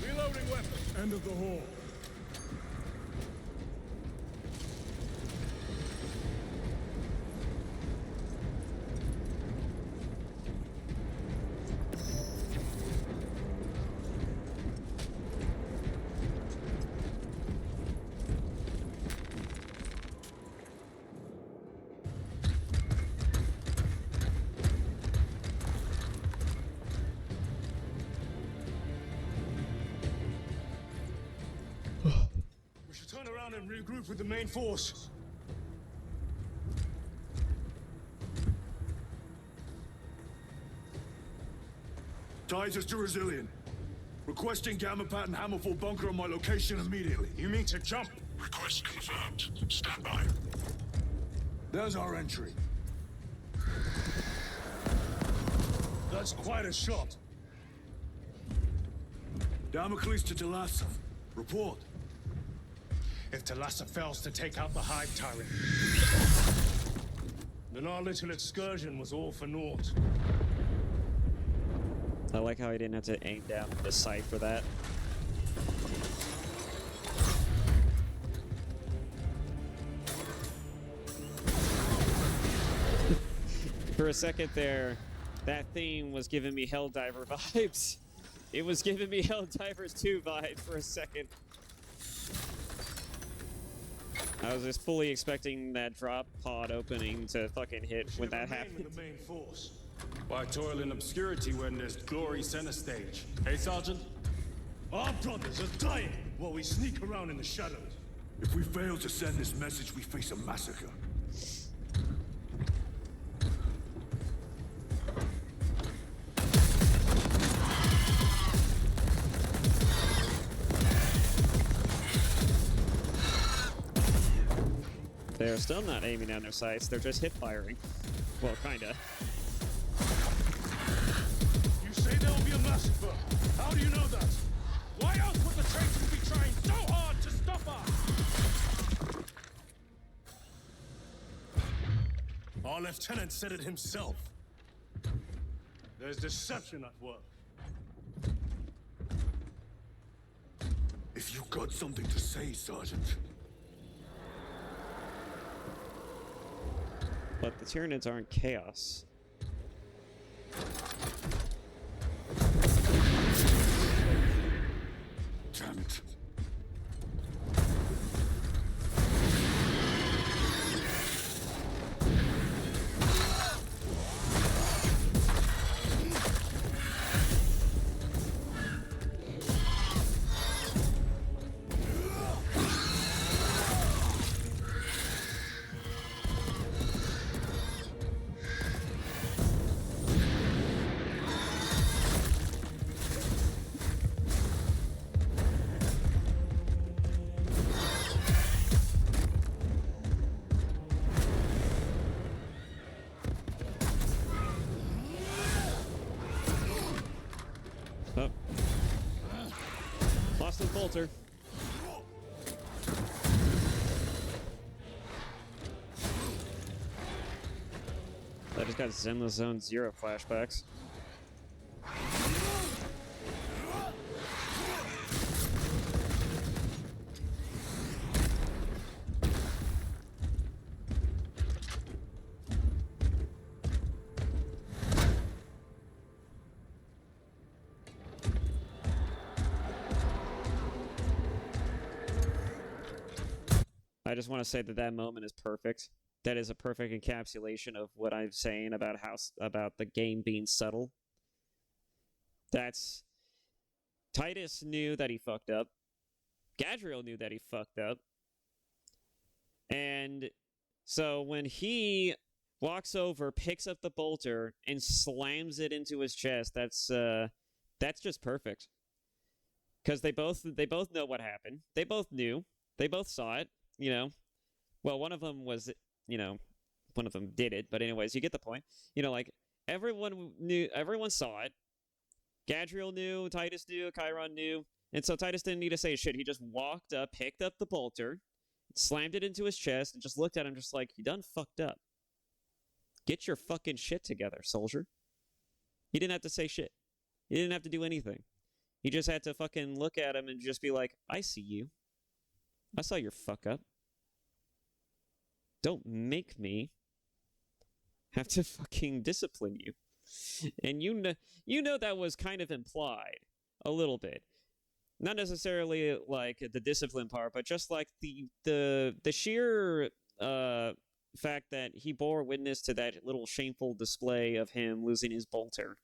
Speaker 5: Reloading weapon. End of the hall. And regroup with the main force. Titus to Resilient. Requesting Gamma Pat and Hammerfall bunker on my location immediately.
Speaker 6: You mean to jump? Request confirmed. Stand by.
Speaker 5: There's our entry. That's quite a shot. Damocles to Talassa. Report.
Speaker 10: If Talassa fails to take out the Hive Tyrant, then our little excursion was all for naught.
Speaker 1: I like how he didn't have to aim down the sight for that. For a second there, that theme was giving me Helldiver vibes. It was giving me Helldivers 2 vibes for a second. I was just fully expecting that drop pod opening to fucking hit when that happened.
Speaker 5: The main force.
Speaker 7: Why toil in obscurity when there's glory center stage? Hey, Sergeant?
Speaker 5: Our brothers are dying while we sneak around in the shadows.
Speaker 15: If we fail to send this message, we face a massacre.
Speaker 1: They're still not aiming down their sights, they're just hip firing. Well, kinda.
Speaker 5: You say there will be a massacre. How do you know that? Why else would the traitors be trying so hard to stop us? Our lieutenant said it himself. There's deception at work.
Speaker 15: If you got something to say, Sergeant.
Speaker 1: But the Tyranids aren't chaos.
Speaker 15: Damn it.
Speaker 1: Oh. Lost his bolter. I just got Zenless Zone 0 flashbacks. I just want to say that that moment is perfect. That is a perfect encapsulation of what I'm saying about about the game being subtle. That's Titus knew that he fucked up. Gadriel knew that he fucked up. And so when he walks over, picks up the bolter, and slams it into his chest, that's just perfect. Because they both know what happened. They both knew. They both saw it. You know, well, one of them was, you know, one of them did it, but anyways, you get the point. You know, like, everyone knew, everyone saw it. Gadriel knew, Titus knew, Chiron knew, and so Titus didn't need to say shit. He just walked up, picked up the bolter, slammed it into his chest, and just looked at him just like, you done fucked up. Get your fucking shit together, soldier. He didn't have to say shit. He didn't have to do anything. He just had to fucking look at him and just be like, I see you. I saw your fuck up. Don't make me have to fucking discipline you. And you know that was kind of implied a little bit. Not necessarily like the discipline part, but just like the sheer fact that he bore witness to that little shameful display of him losing his bolter.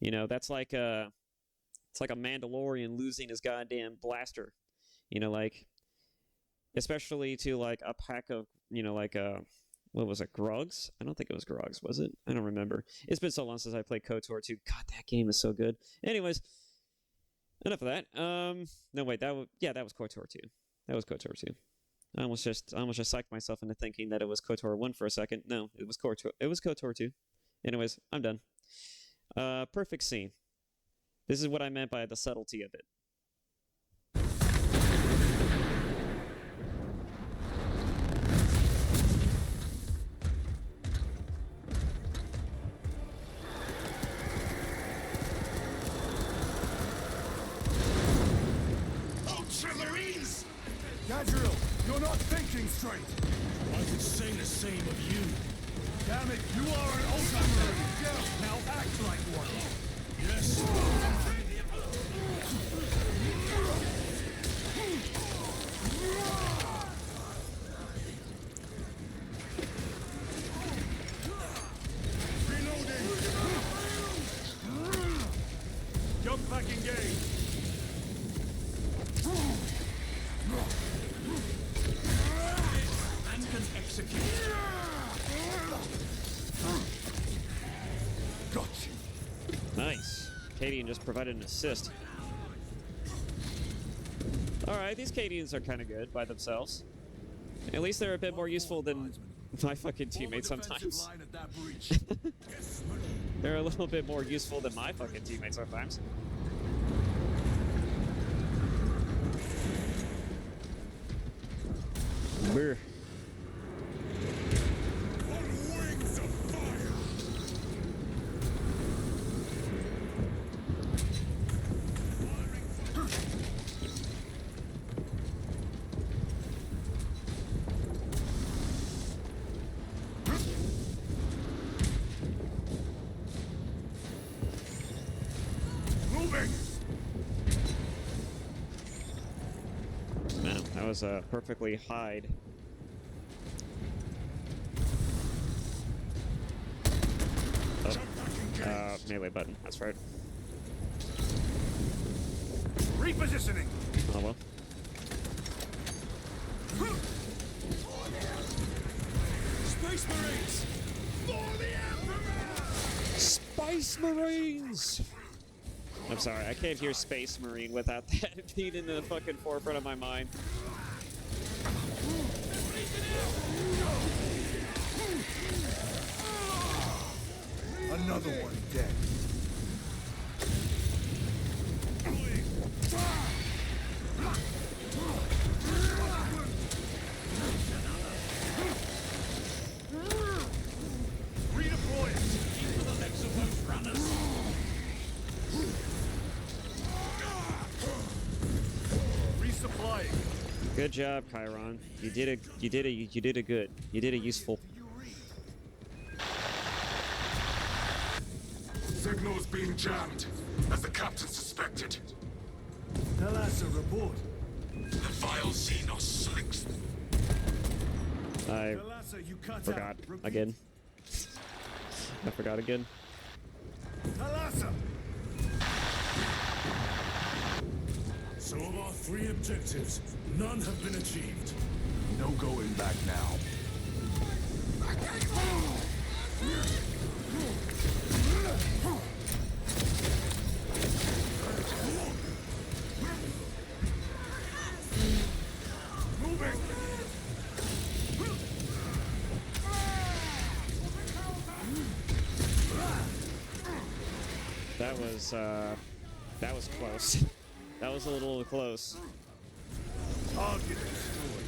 Speaker 1: You know, that's like it's like a Mandalorian losing his goddamn blaster. You know, like, especially to like a pack of, you know, like what was it, Grogs? I don't think it was Grogs, was it? I don't remember. It's been so long since I played KOTOR 2. God, that game is so good. Anyways, enough of that. No, wait, that was KOTOR 2. That was KOTOR 2. I almost just psyched myself into thinking that it was KOTOR 1 for a second. No, it was KOTOR 2. Anyways, I'm done. Perfect scene. This is what I meant by the subtlety of it.
Speaker 5: Ultramarines!
Speaker 11: Gadriel, you're not thinking straight!
Speaker 5: I could say the same of you.
Speaker 11: Damn it, you are an Ultramarine! Yeah, now act like one!
Speaker 5: Yes!
Speaker 11: Jump back engaged!
Speaker 1: Cadian just provided an assist. Alright, these Cadians are kind of good by themselves. At least they're a bit more useful than my fucking teammates sometimes. They're a little bit more useful than my fucking teammates sometimes. Brr. Man, that was a perfectly hide. Oh, melee button. That's right.
Speaker 11: Repositioning.
Speaker 1: Oh well.
Speaker 5: Space Marines! For the Emperor!
Speaker 1: Space Marines! I'm sorry, I can't hear Space Marine without that being in the fucking forefront of my mind.
Speaker 15: Another one dead.
Speaker 5: Redeploy it! Keep to the legs of those runners!
Speaker 11: Resupplying.
Speaker 1: Good job, Chiron. You did a good. You did a useful.
Speaker 2: Signal's being jammed, as the captain suspected.
Speaker 11: Thalassa, report.
Speaker 2: The vile Xenos slinks.
Speaker 1: I
Speaker 11: Thalassa, you cut
Speaker 1: forgot
Speaker 11: out. Repeat.
Speaker 1: again. I forgot again.
Speaker 11: Thalassa!
Speaker 5: So of our 3 objectives, none have been achieved.
Speaker 15: No going back now.
Speaker 5: Moving!
Speaker 1: That was close. That was a little close.
Speaker 11: Target destroyed.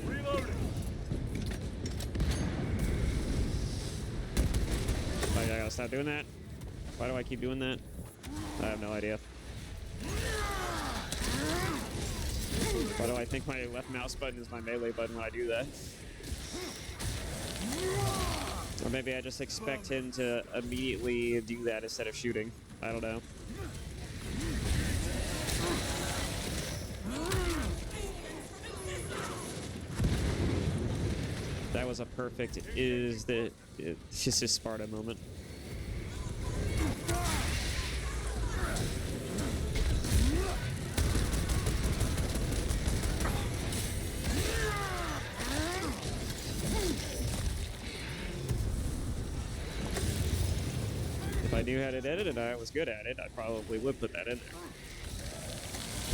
Speaker 11: Reloading.
Speaker 1: I gotta stop doing that. Why do I keep doing that? I have no idea. Why do I think my left mouse button is my melee button when I do that? Or maybe I just expect him to immediately do that instead of shooting. I don't know. That was a perfect it's just a Sparta moment. If I knew how to edit and I was good at it, I probably would put that in there.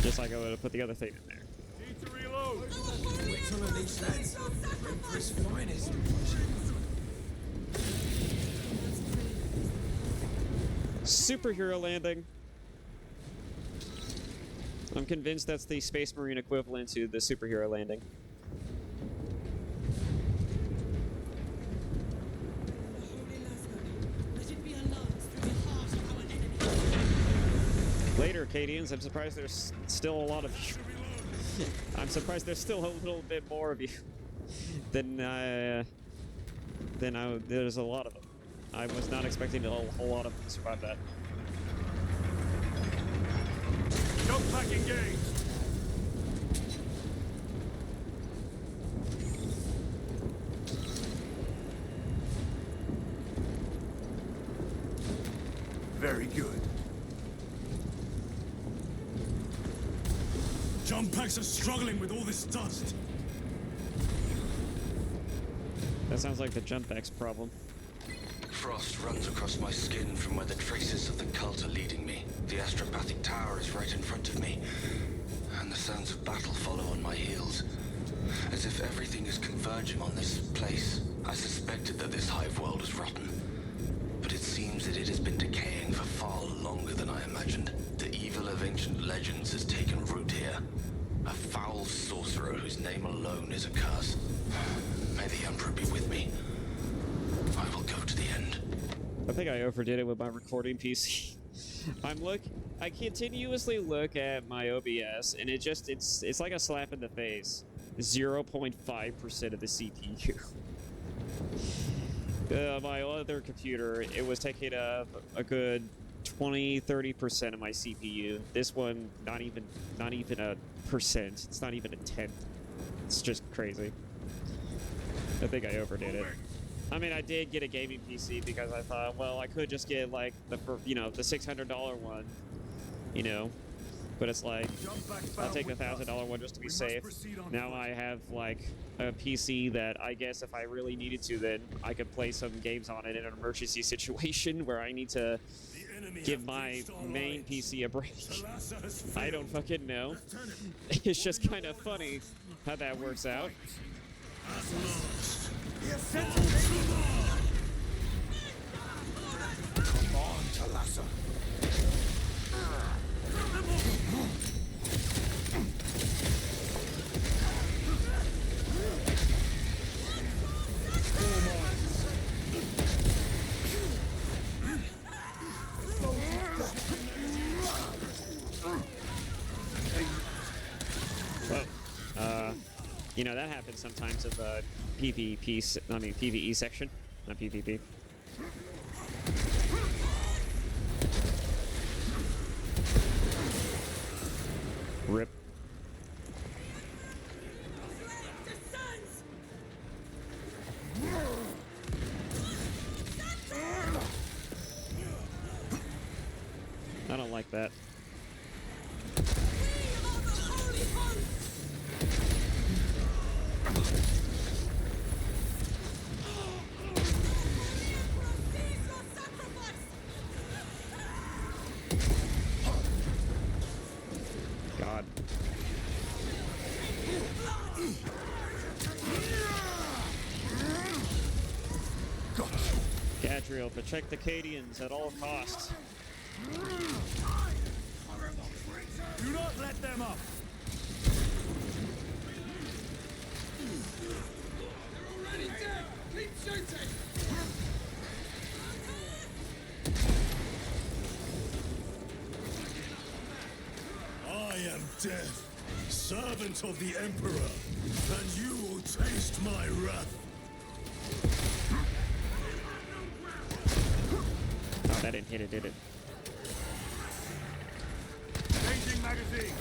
Speaker 1: Just like I would have put the other thing in there.
Speaker 11: Need to reload.
Speaker 5: Wait till the leech lands. Empress finest.
Speaker 1: Superhero landing. I'm convinced that's the Space Marine equivalent to the superhero landing. Later, Cadians, I'm surprised there's still a lot of you. I'm surprised there's still a little bit more of you than there's a lot of them. I was not expecting a whole lot of them to survive that.
Speaker 11: Jump pack engaged.
Speaker 15: Very good.
Speaker 5: Jump packs are struggling with all this dust.
Speaker 1: That sounds like the jump X problem.
Speaker 17: Frost runs across my skin from where the traces of the cult are leading me. The astropathic tower is right in front of me, and the sounds of battle follow on my heels. As if everything is converging on this place. I suspected that this hive world was rotten, but it seems that it has been decaying for far longer than I imagined. The evil of ancient legends has taken root here. A foul sorcerer whose name alone is a curse. May the Emperor be with me. I will go to the end.
Speaker 1: I think I overdid it with my recording PC. I continuously look at my OBS, and it's like a slap in the face. 0.5% of the CPU. My other computer, it was taking up a good 20-30% of my CPU. This one, not even a percent. It's not even a tenth. It's just crazy. I think I overdid it. I mean, I did get a gaming PC because I thought, well, I could just get like the $600 one, you know. But it's like, I'll take the $1,000 one just to be safe. Now I have like a PC that I guess if I really needed to, then I could play some games on it in an emergency situation where I need to give my main PC a break. I don't fucking know. It's just kind of funny how that works out.
Speaker 15: Come on, Talassa.
Speaker 1: Well, you know, that happens sometimes in the PvE section, not PvP. Rip. I don't like that. God. Gadriel, protect the Cadians at all costs.
Speaker 11: Do not let them up!
Speaker 14: They're already dead! Keep shooting!
Speaker 5: I am Death, servant of the Emperor, and you will taste my wrath.
Speaker 1: Oh, that didn't hit it, did it?
Speaker 11: Changing magazine!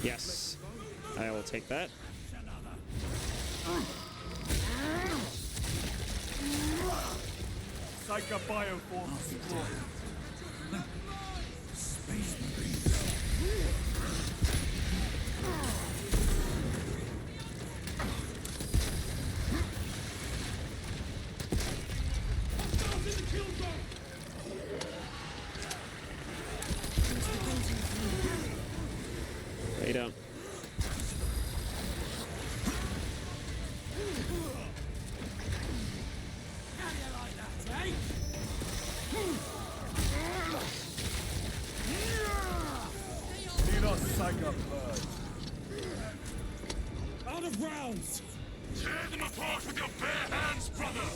Speaker 1: Yes. I will take that.
Speaker 11: Psycho bioform destroyed.
Speaker 1: Lay down.
Speaker 11: Xenos Psycho Purge.
Speaker 5: Out of rounds!
Speaker 4: Tear them apart with your bare hands, brother!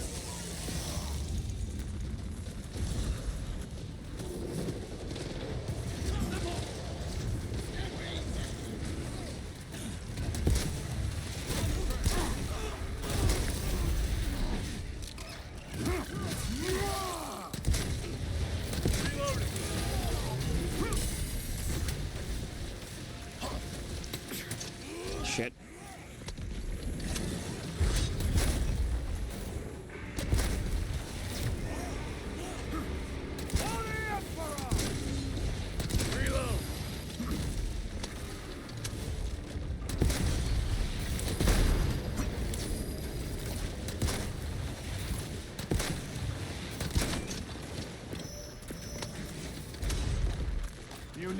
Speaker 1: Shit.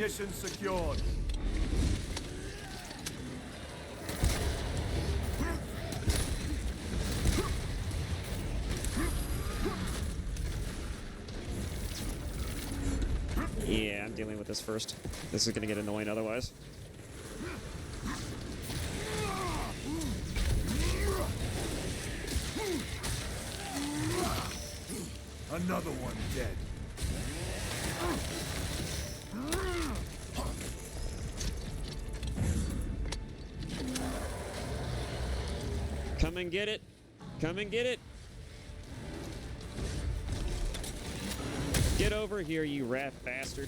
Speaker 11: Munitions secured.
Speaker 1: Yeah, I'm dealing with this first. This is gonna get annoying otherwise.
Speaker 11: Another one dead.
Speaker 1: Come and get it. Come and get it. Get over here, you rat bastard.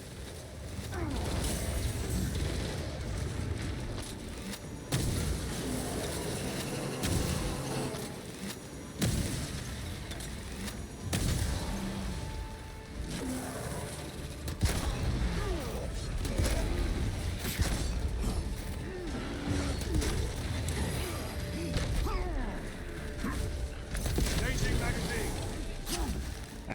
Speaker 11: Changing magazine.
Speaker 1: Ow.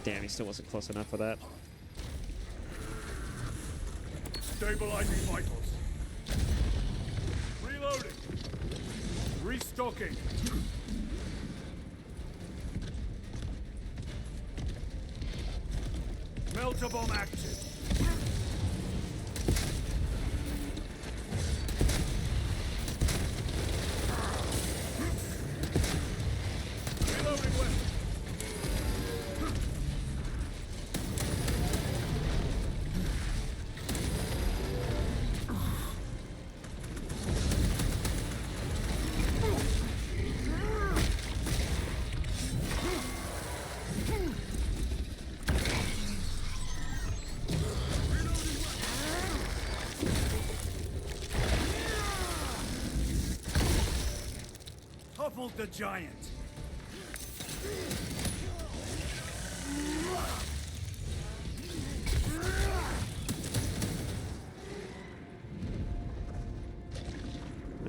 Speaker 1: Damn, he still wasn't close enough for that.
Speaker 11: Stabilizing vitals. Reloading. Restocking. Melter bomb active. Reloading weapon. Toppled the giant.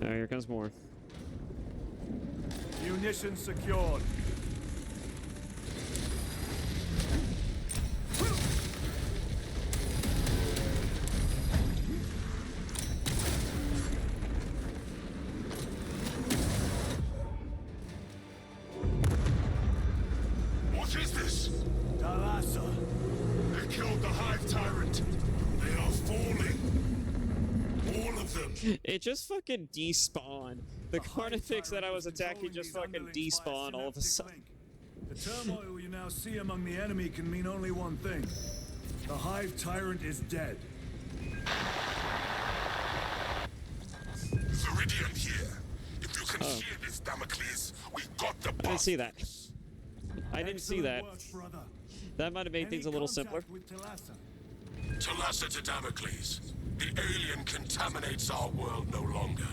Speaker 1: Here comes more.
Speaker 11: Munitions secured.
Speaker 6: What is this?
Speaker 11: Dalasa.
Speaker 6: They killed the Hive Tyrant. They are falling. All of them.
Speaker 1: It just fucking despawned. The Carnifex that I was attacking just fucking despawned all of a sudden.
Speaker 11: The turmoil you now see among the enemy can mean only one thing. The Hive Tyrant is dead.
Speaker 6: Viridian here. If you can hear this, Damocles, we got the
Speaker 1: I didn't see that. I didn't see that.
Speaker 11: Work, brother.
Speaker 1: That might have made things a little simpler.
Speaker 6: Talassa to Damocles. The alien contaminates our world no longer.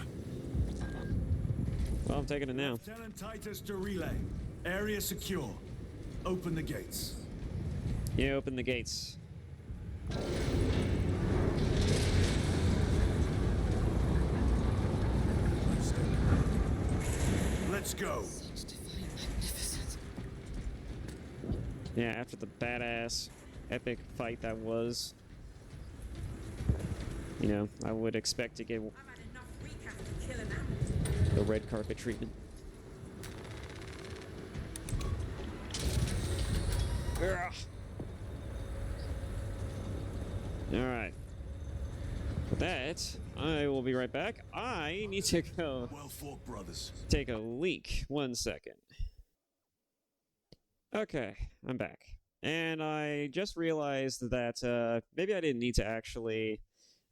Speaker 1: Well, I'm taking it now.
Speaker 11: Lieutenant Titus to relay. Area secure. Open the gates.
Speaker 1: Yeah, open the gates.
Speaker 11: Let's go.
Speaker 1: Yeah, after the badass, epic fight that was, you know, I would expect to get the red carpet treatment. Ugh. Alright. With that, I will be right back. I need to go
Speaker 11: Well fought, brothers.
Speaker 1: take a leak. 1 second. Okay, I'm back. And I just realized that maybe I didn't need to actually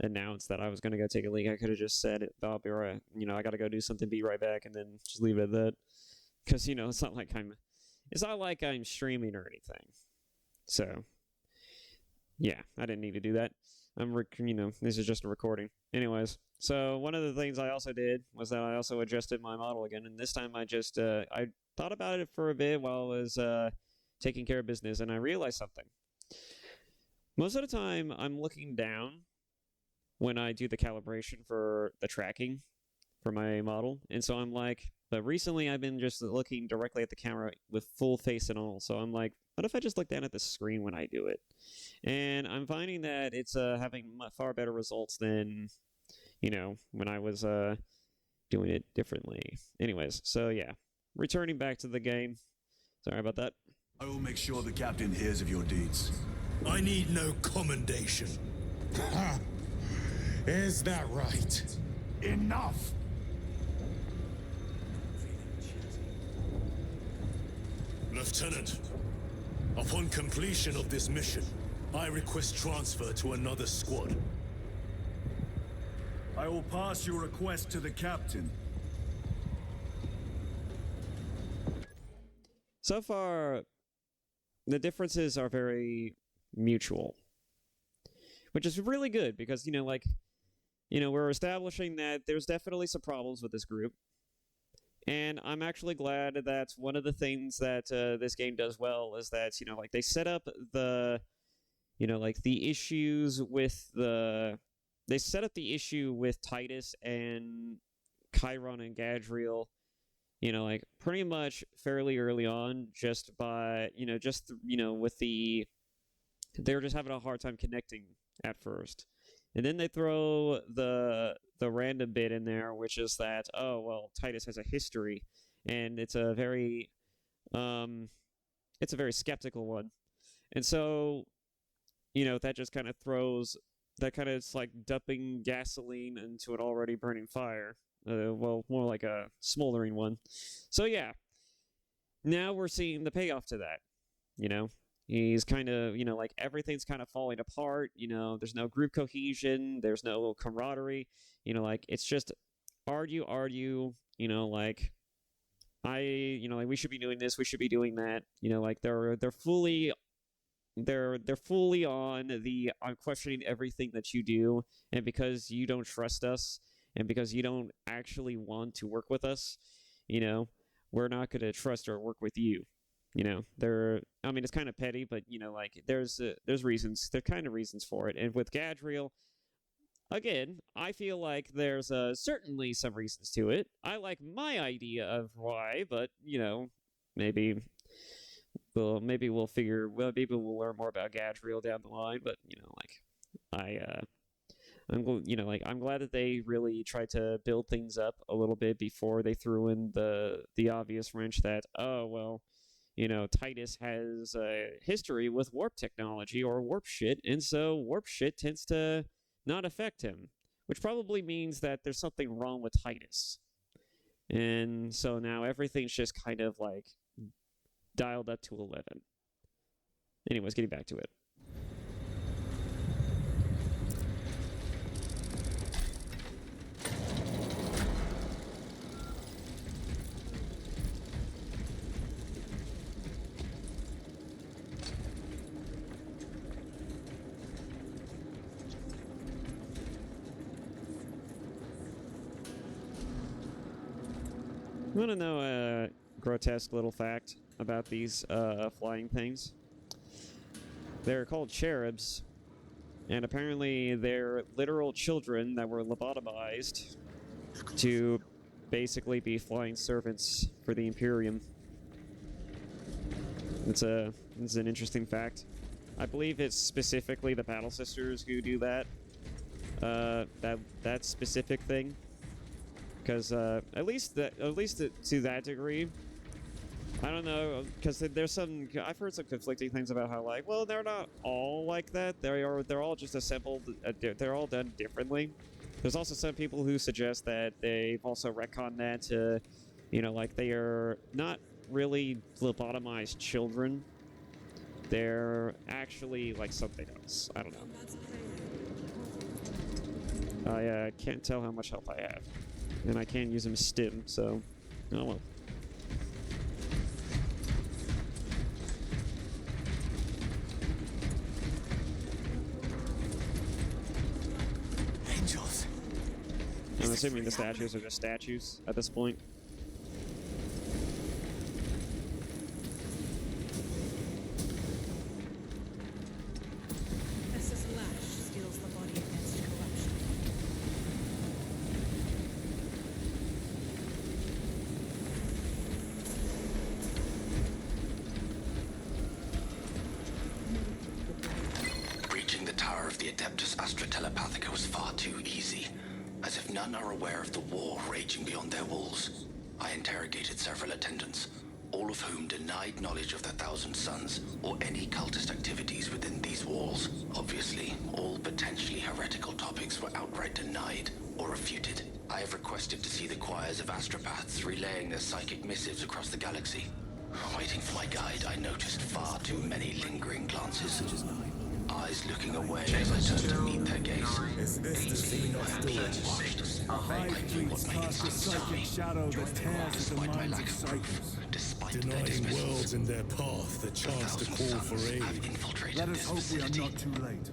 Speaker 1: announce that I was going to go take a leak. I could have just said, I'll be right, you know, I got to go do something, be right back, and then just leave it at that. Because, you know, it's not like I'm streaming or anything. So, yeah, I didn't need to do that. You know, this is just a recording. Anyways, so one of the things I also did was that I also adjusted my model again, and this time I just, I thought about it for a bit while I was taking care of business, and I realized something. Most of the time, I'm looking down when I do the calibration for the tracking, for my model, and so I'm like, but recently I've been just looking directly at the camera with full face and all, so I'm like, what if I just look down at the screen when I do it? And I'm finding that it's having far better results than, you know, when I was doing it differently. Anyways, so yeah, returning back to the game. Sorry about that.
Speaker 15: I will make sure the captain hears of your deeds.
Speaker 5: I need no commendation.
Speaker 4: Ha! Is that right?
Speaker 15: Enough!
Speaker 5: Lieutenant, upon completion of this mission, I request transfer to another squad.
Speaker 11: I will pass your request to the captain.
Speaker 1: So far, the differences are very mutual, which is really good because, you know, like, you know, we're establishing that there's definitely some problems with this group. And I'm actually glad that one of the things that this game does well is that, you know, like, they set up the, you know, like, the issues with the... They set up the issue with Titus and Chiron and Gadriel, you know, like, pretty much fairly early on, just by, you know, with the... They're just having a hard time connecting at first. And then they throw the random bit in there, which is that, oh, well, Titus has a history, and it's a very skeptical one. And so, you know, that just kind of throws, that kind of is like dumping gasoline into an already burning fire. Well, more like a smoldering one. So yeah, now we're seeing the payoff to that, you know? He's kind of, you know, like, everything's kind of falling apart, you know, there's no group cohesion, there's no camaraderie, you know, like, it's just argue, you know, like, you know, like, we should be doing this, we should be doing that, you know, like, they're fully on the, I'm questioning everything that you do, and because you don't trust us, and because you don't actually want to work with us, you know, we're not going to trust or work with you. You know, I mean, it's kind of petty, but, you know, like, there's reasons, there are kind of reasons for it. And with Gadriel, again, I feel like there's certainly some reasons to it. I like my idea of why, but, you know, maybe we'll learn more about Gadriel down the line. But, you know, like, I'm glad that they really tried to build things up a little bit before they threw in the obvious wrench that, oh, well, you know, Titus has a history with warp technology or warp shit, and so warp shit tends to not affect him, which probably means that there's something wrong with Titus. And so now everything's just kind of, like, dialed up to 11. Anyways, getting back to it. You want to know a grotesque little fact about these flying things? They're called cherubs, and apparently they're literal children that were lobotomized to basically be flying servants for the Imperium. It's an interesting fact. I believe it's specifically the Battle Sisters who do that. That specific thing. Because at least to that degree, I don't know. Because I've heard some conflicting things about how, like, well, they're not all like that. They're all just assembled. They're all done differently. There's also some people who suggest that they've also retconned that to, you know, like, they are not really lobotomized children. They're actually like something else. I don't know. I can't tell how much health I have. And I can't use them as stim, so... Oh well.
Speaker 5: Angels.
Speaker 1: I'm assuming the statues are just statues at this point.
Speaker 16: Essus Lash steals the body against corruption.
Speaker 17: Adeptus Astra Telepathica was far too easy, as if none are aware of the war raging beyond their walls. I interrogated several attendants, all of whom denied knowledge of the Thousand Sons or any cultist activities within these walls. Obviously, all potentially heretical topics were outright denied or refuted. I have requested to see the choirs of astropaths relaying their psychic missives across the galaxy. Waiting for my guide, I noticed far too many lingering glances. Eyes looking away as I turned to meet their gaze.
Speaker 11: Is this the scene of storage? A hive fleets cast a psychic shadow that tears at the minds of psychics,
Speaker 5: Denying worlds in their path the chance to call for aid.
Speaker 11: Let us hope we are not too late.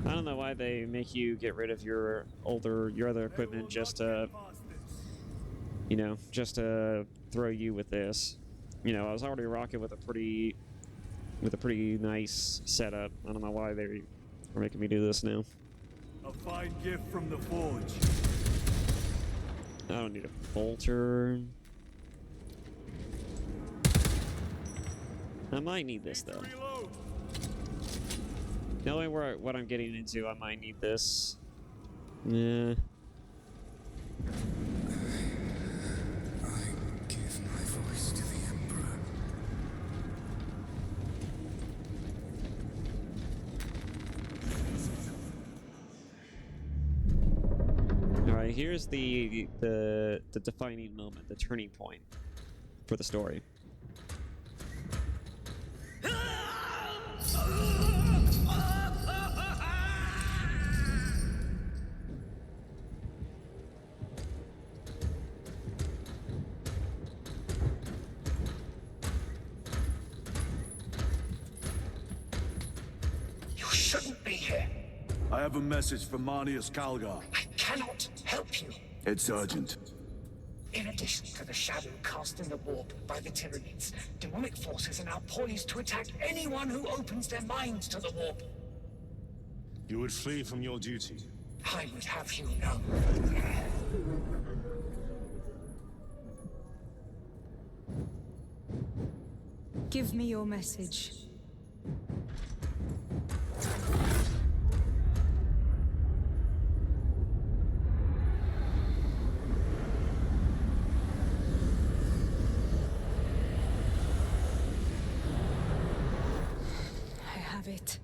Speaker 1: I don't know why they make you get rid of your other equipment just to, you know, just to throw you with this. You know, I was already rocking with a pretty nice setup. I don't know why they are making me do this now.
Speaker 11: A fine gift from the forge.
Speaker 1: I don't need a bolter. I might need this though. Knowing what I'm getting into, I might need this. Yeah.
Speaker 10: I give my voice to the Emperor.
Speaker 1: Alright, here's the defining moment, the turning point for the story.
Speaker 6: You shouldn't be here.
Speaker 11: I have a message from Marnius Calgar.
Speaker 6: I cannot help you.
Speaker 15: It's urgent.
Speaker 6: In addition to the shadow cast in the warp by the Tyranids, demonic forces are now poised to attack anyone who opens their minds to the warp.
Speaker 5: You would flee from your duty.
Speaker 6: I would have you know.
Speaker 16: Give me your message. I have it.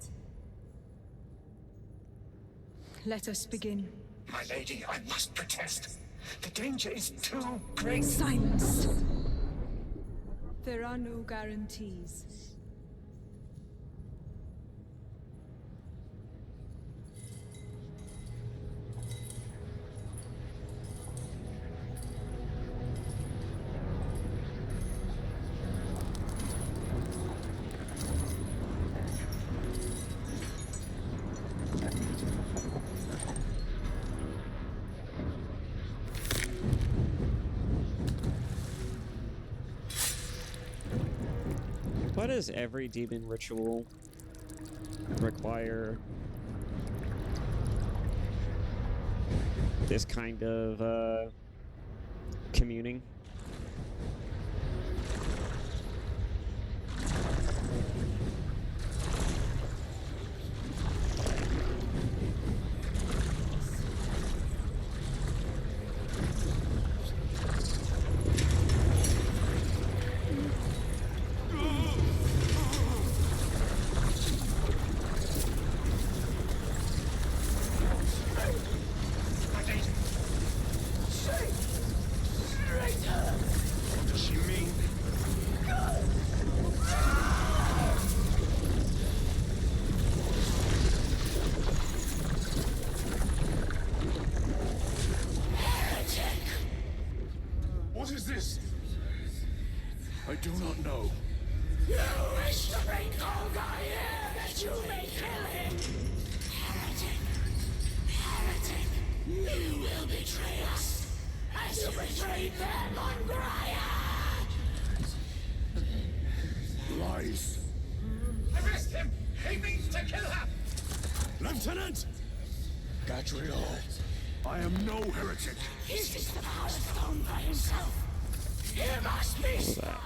Speaker 16: Let us begin.
Speaker 6: My lady, I must protest. The danger is too great.
Speaker 16: Silence! There are no guarantees.
Speaker 1: Why does every demon ritual require this kind of communing?
Speaker 5: What is this? I do not know.
Speaker 6: You wish to bring Olga here that you may kill him. Heretic. Heretic. You will betray us as you betrayed them on Graia.
Speaker 15: Lies.
Speaker 6: Arrest him! He means to kill her!
Speaker 5: Lieutenant!
Speaker 15: Gadriel, I am no heretic.
Speaker 6: He sees the power stone by himself. He must be stopped!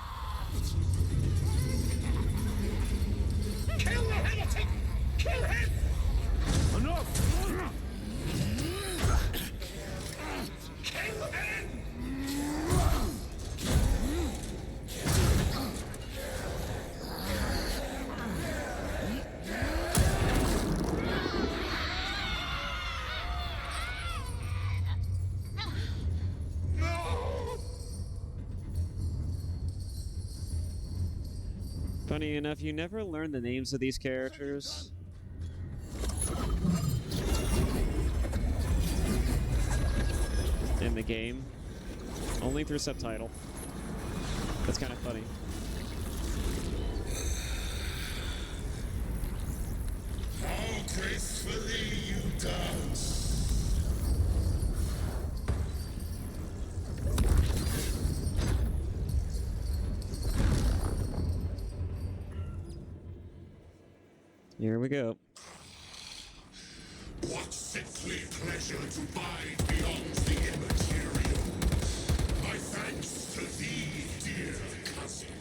Speaker 1: Funny enough, you never learn the names of these characters. In the game. Only through subtitle. That's kind of funny.
Speaker 4: How gracefully you dance.
Speaker 1: Here we go.
Speaker 4: What sickly pleasure to bide beyond the immaterial. My thanks to thee, dear cousin.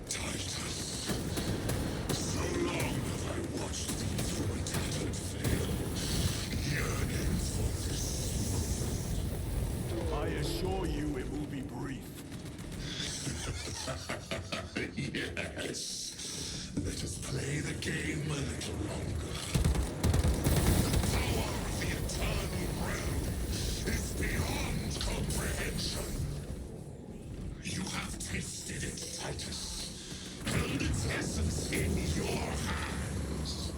Speaker 4: Titus. So long have I watched thee through a tattered veil, yearning for this.
Speaker 11: I assure you it will be brief.
Speaker 4: Yes. Let us play the game a little longer. The power of the eternal realm is beyond comprehension. You have tasted it, Titus. Held its essence in your hands.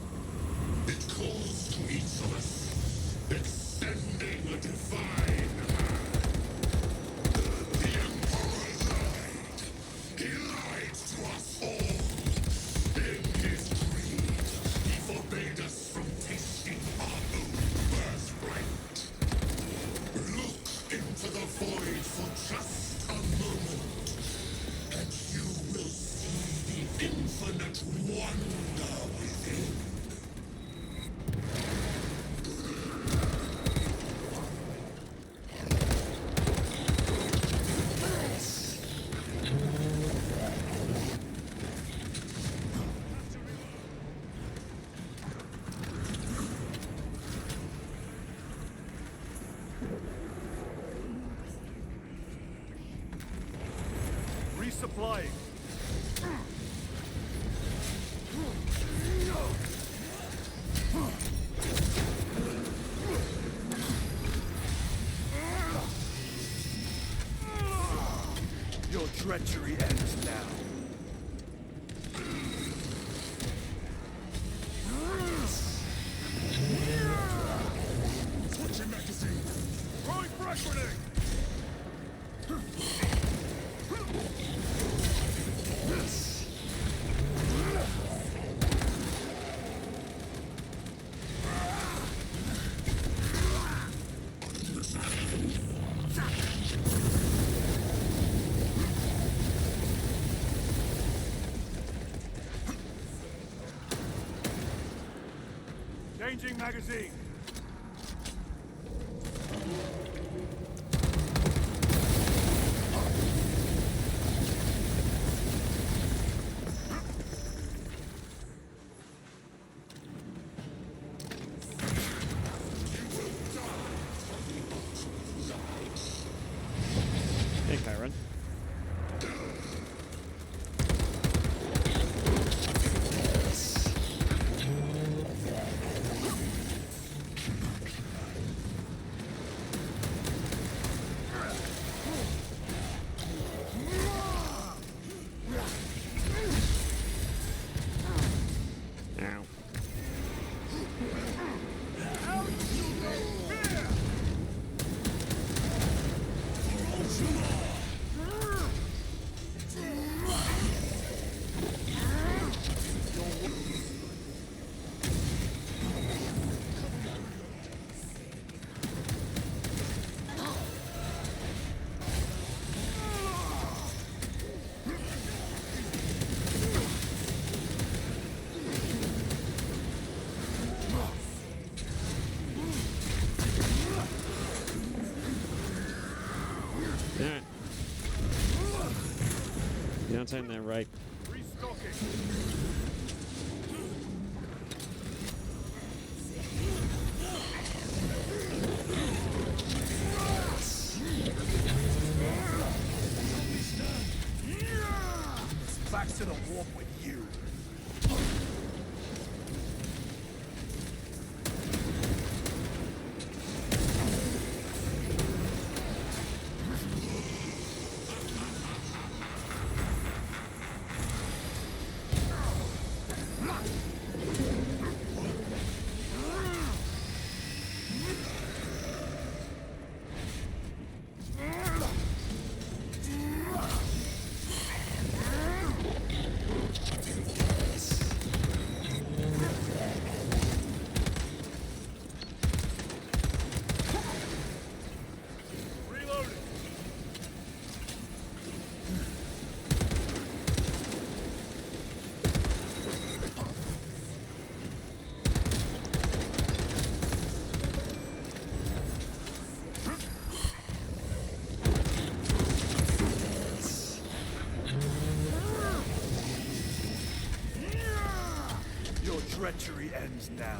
Speaker 4: It calls to each of us, extending a divine hand. The Emperor lied. He lied to us all. In his greed, he forbade us from tasting our own birthright. Look into the void for just a moment, and you will see the infinite wonder within.
Speaker 11: Resupplying. Your treachery ends now.
Speaker 4: Switching magazine.
Speaker 11: Throwing frag grenade! Changing magazine.
Speaker 1: Hey, Chiron. Ow. Alright. You don't time that right.
Speaker 11: Restocking. Back to the warp with you. treachery ends now.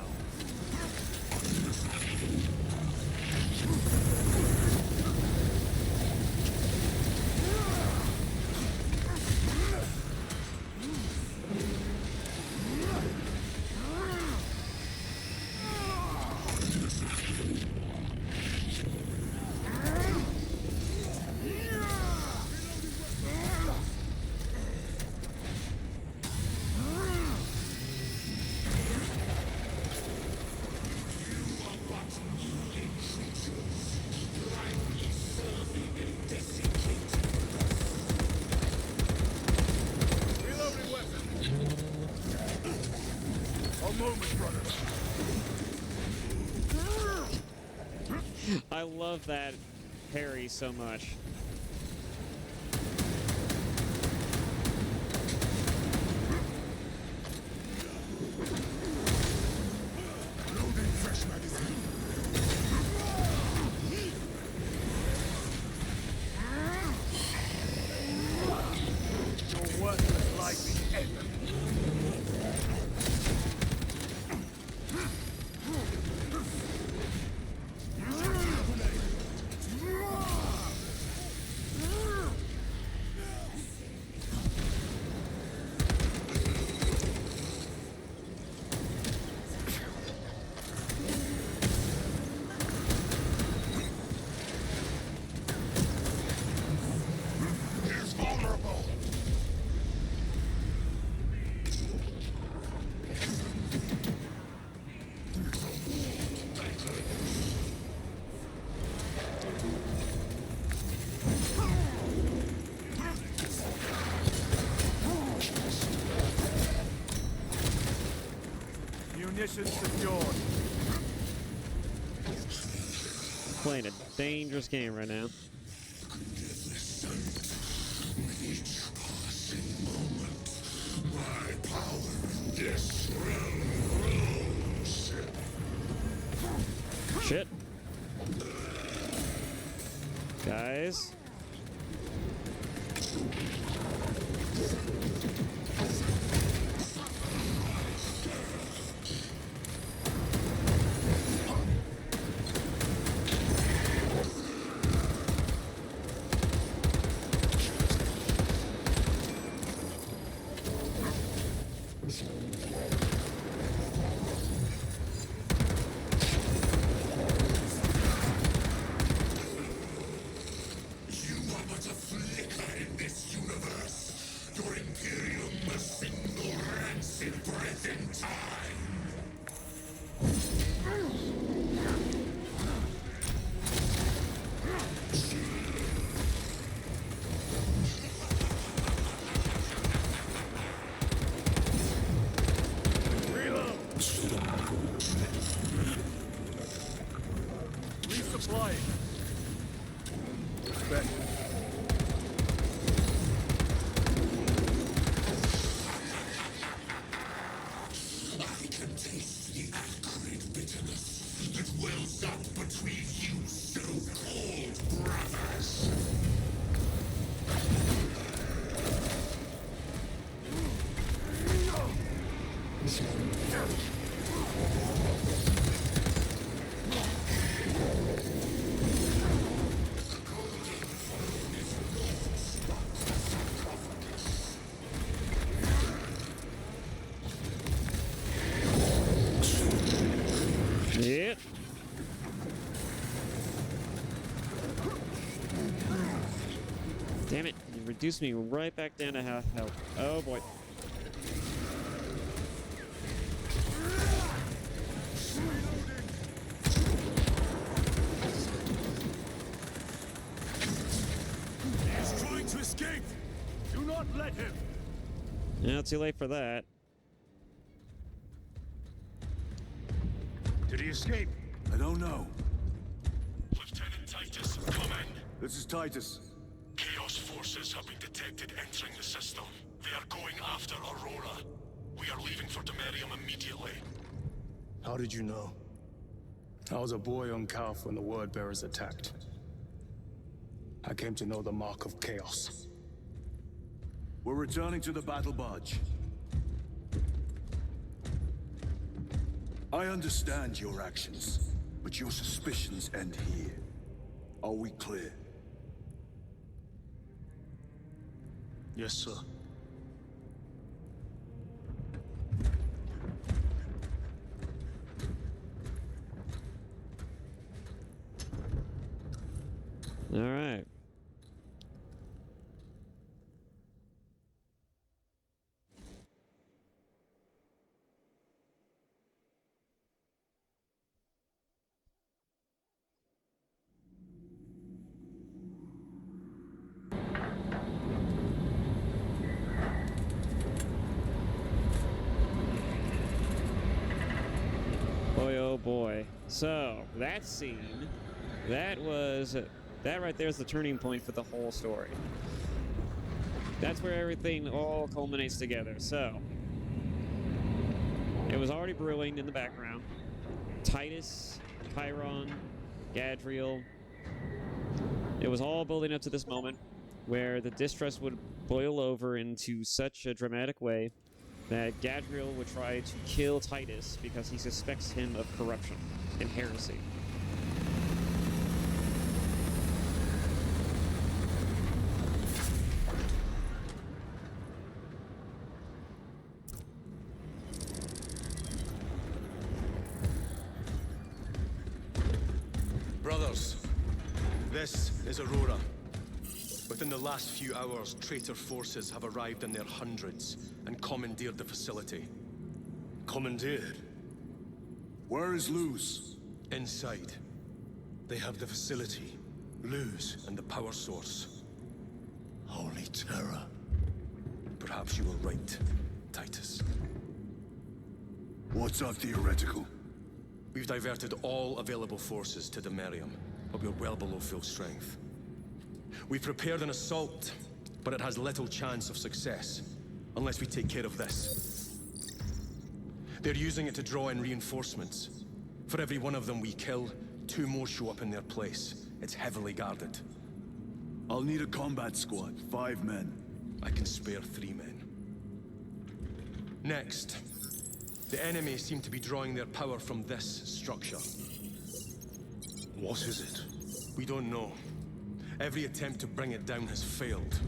Speaker 1: I love that parry so much.
Speaker 2: Loading fresh magazine.
Speaker 11: Your worthless life is ended.
Speaker 2: He's vulnerable.
Speaker 11: Munitions secured.
Speaker 1: Playing a dangerous game right now.
Speaker 2: Each passing moment, my power in this realm grows.
Speaker 1: Shit. Guys.
Speaker 2: You are but a flicker in this universe. Your Imperium a single rancid breath in time.
Speaker 11: Resupplying. Respect.
Speaker 2: I can taste the acrid bitterness that wells up between you so-called brothers.
Speaker 1: Yep. Damn it, you reduced me right back down to half health. Oh boy.
Speaker 11: He is trying to escape. Do not let him.
Speaker 1: Now too late for that.
Speaker 11: Did he escape?
Speaker 15: I don't know.
Speaker 5: Lieutenant Titus, come in.
Speaker 15: This is Titus.
Speaker 5: Chaos forces have been detected entering the system. They are going after Aurora. We are leaving for Demerium immediately.
Speaker 9: How did you know? I was a boy on Calf when the Word Bearers attacked. I came to know the mark of chaos.
Speaker 15: We're returning to the battle barge. I understand your actions, but your suspicions end here. Are we clear?
Speaker 5: Yes, sir.
Speaker 1: All right. Boy, oh boy. So, that scene, that right there is the turning point for the whole story. That's where everything all culminates together. So, it was already brewing in the background. Titus, Chiron, Gadriel. It was all building up to this moment where the distrust would boil over into such a dramatic way that Gadriel would try to kill Titus because he suspects him of corruption and heresy.
Speaker 9: Brothers, this is Aurora. Within the last few hours, traitor forces have arrived in their hundreds and commandeered the facility.
Speaker 5: Commandeered?
Speaker 15: Where is Luz?
Speaker 9: Inside. They have the facility, Luz, and the power source.
Speaker 15: Holy terror.
Speaker 9: Perhaps you were right, Titus.
Speaker 15: What's our theoretical?
Speaker 9: We've diverted all available forces to Demerium, but we're well below full strength. We've prepared an assault, but it has little chance of success, unless we take care of this. They're using it to draw in reinforcements. For every one of them we kill, 2 more show up in their place. It's heavily guarded.
Speaker 15: I'll need a combat squad, 5 men.
Speaker 9: I can spare 3 men. Next, the enemy seem to be drawing their power from this structure.
Speaker 5: What is it?
Speaker 9: We don't know. Every attempt to bring it down has failed.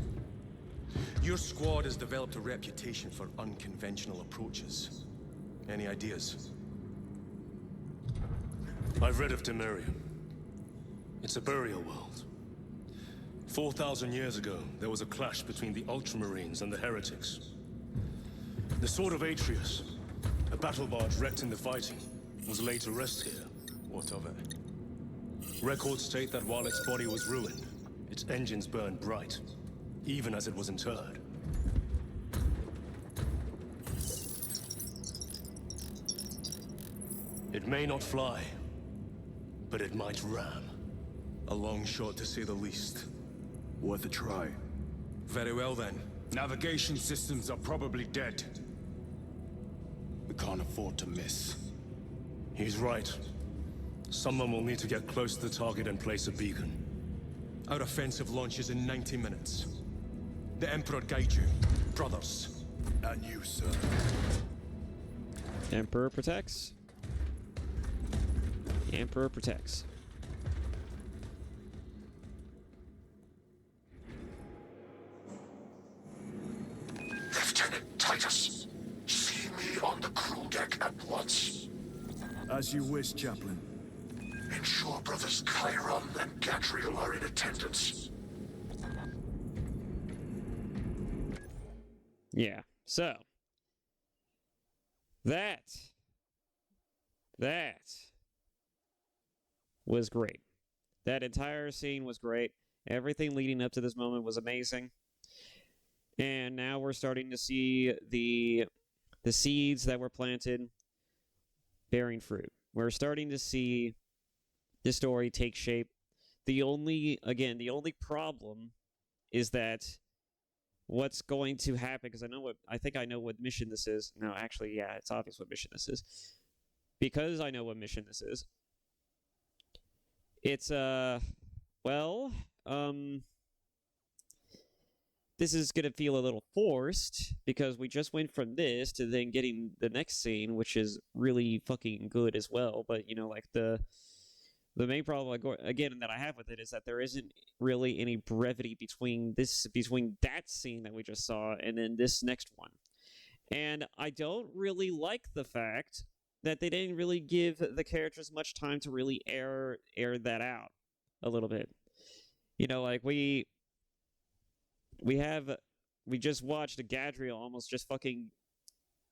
Speaker 9: Your squad has developed a reputation for unconventional approaches. Any ideas?
Speaker 5: I've read of Demerium. It's a burial world. 4,000 years ago, there was a clash between the Ultramarines and the Heretics. The Sword of Atreus, a battle barge wrecked in the fighting, was laid to rest here.
Speaker 9: What of it?
Speaker 5: Records state that while its body was ruined, its engines burned bright, even as it was interred. It may not fly, but it might ram.
Speaker 9: A long shot to say the least.
Speaker 15: Worth a try.
Speaker 9: Very well then.
Speaker 4: Navigation systems are probably dead. We can't afford to miss.
Speaker 5: He's right. Someone will need to get close to the target and place a beacon.
Speaker 9: Our offensive launches in 90 minutes. The Emperor guide you, brothers.
Speaker 15: And you, sir.
Speaker 1: Emperor protects. Emperor protects.
Speaker 6: Lieutenant Titus, see me on the crew deck at once.
Speaker 11: As you wish, Chaplain.
Speaker 6: Ensure brothers Chiron and Gadriel are in attendance.
Speaker 1: Yeah, so that was great. That entire scene was great. Everything leading up to this moment was amazing. And now we're starting to see the seeds that were planted bearing fruit. We're starting to see the story take shape. The only problem is that what's going to happen, because I think I know what mission this is. No, actually, yeah, it's obvious what mission this is. Because I know what mission this is. It's, this is going to feel a little forced because we just went from this to then getting the next scene, which is really fucking good as well. But, you know, like the main problem, again, that I have with it is that there isn't really any brevity between that scene that we just saw and then this next one. And I don't really like the fact that they didn't really give the characters much time to really air that out a little bit. You know, like we just watched a Gadriel almost just fucking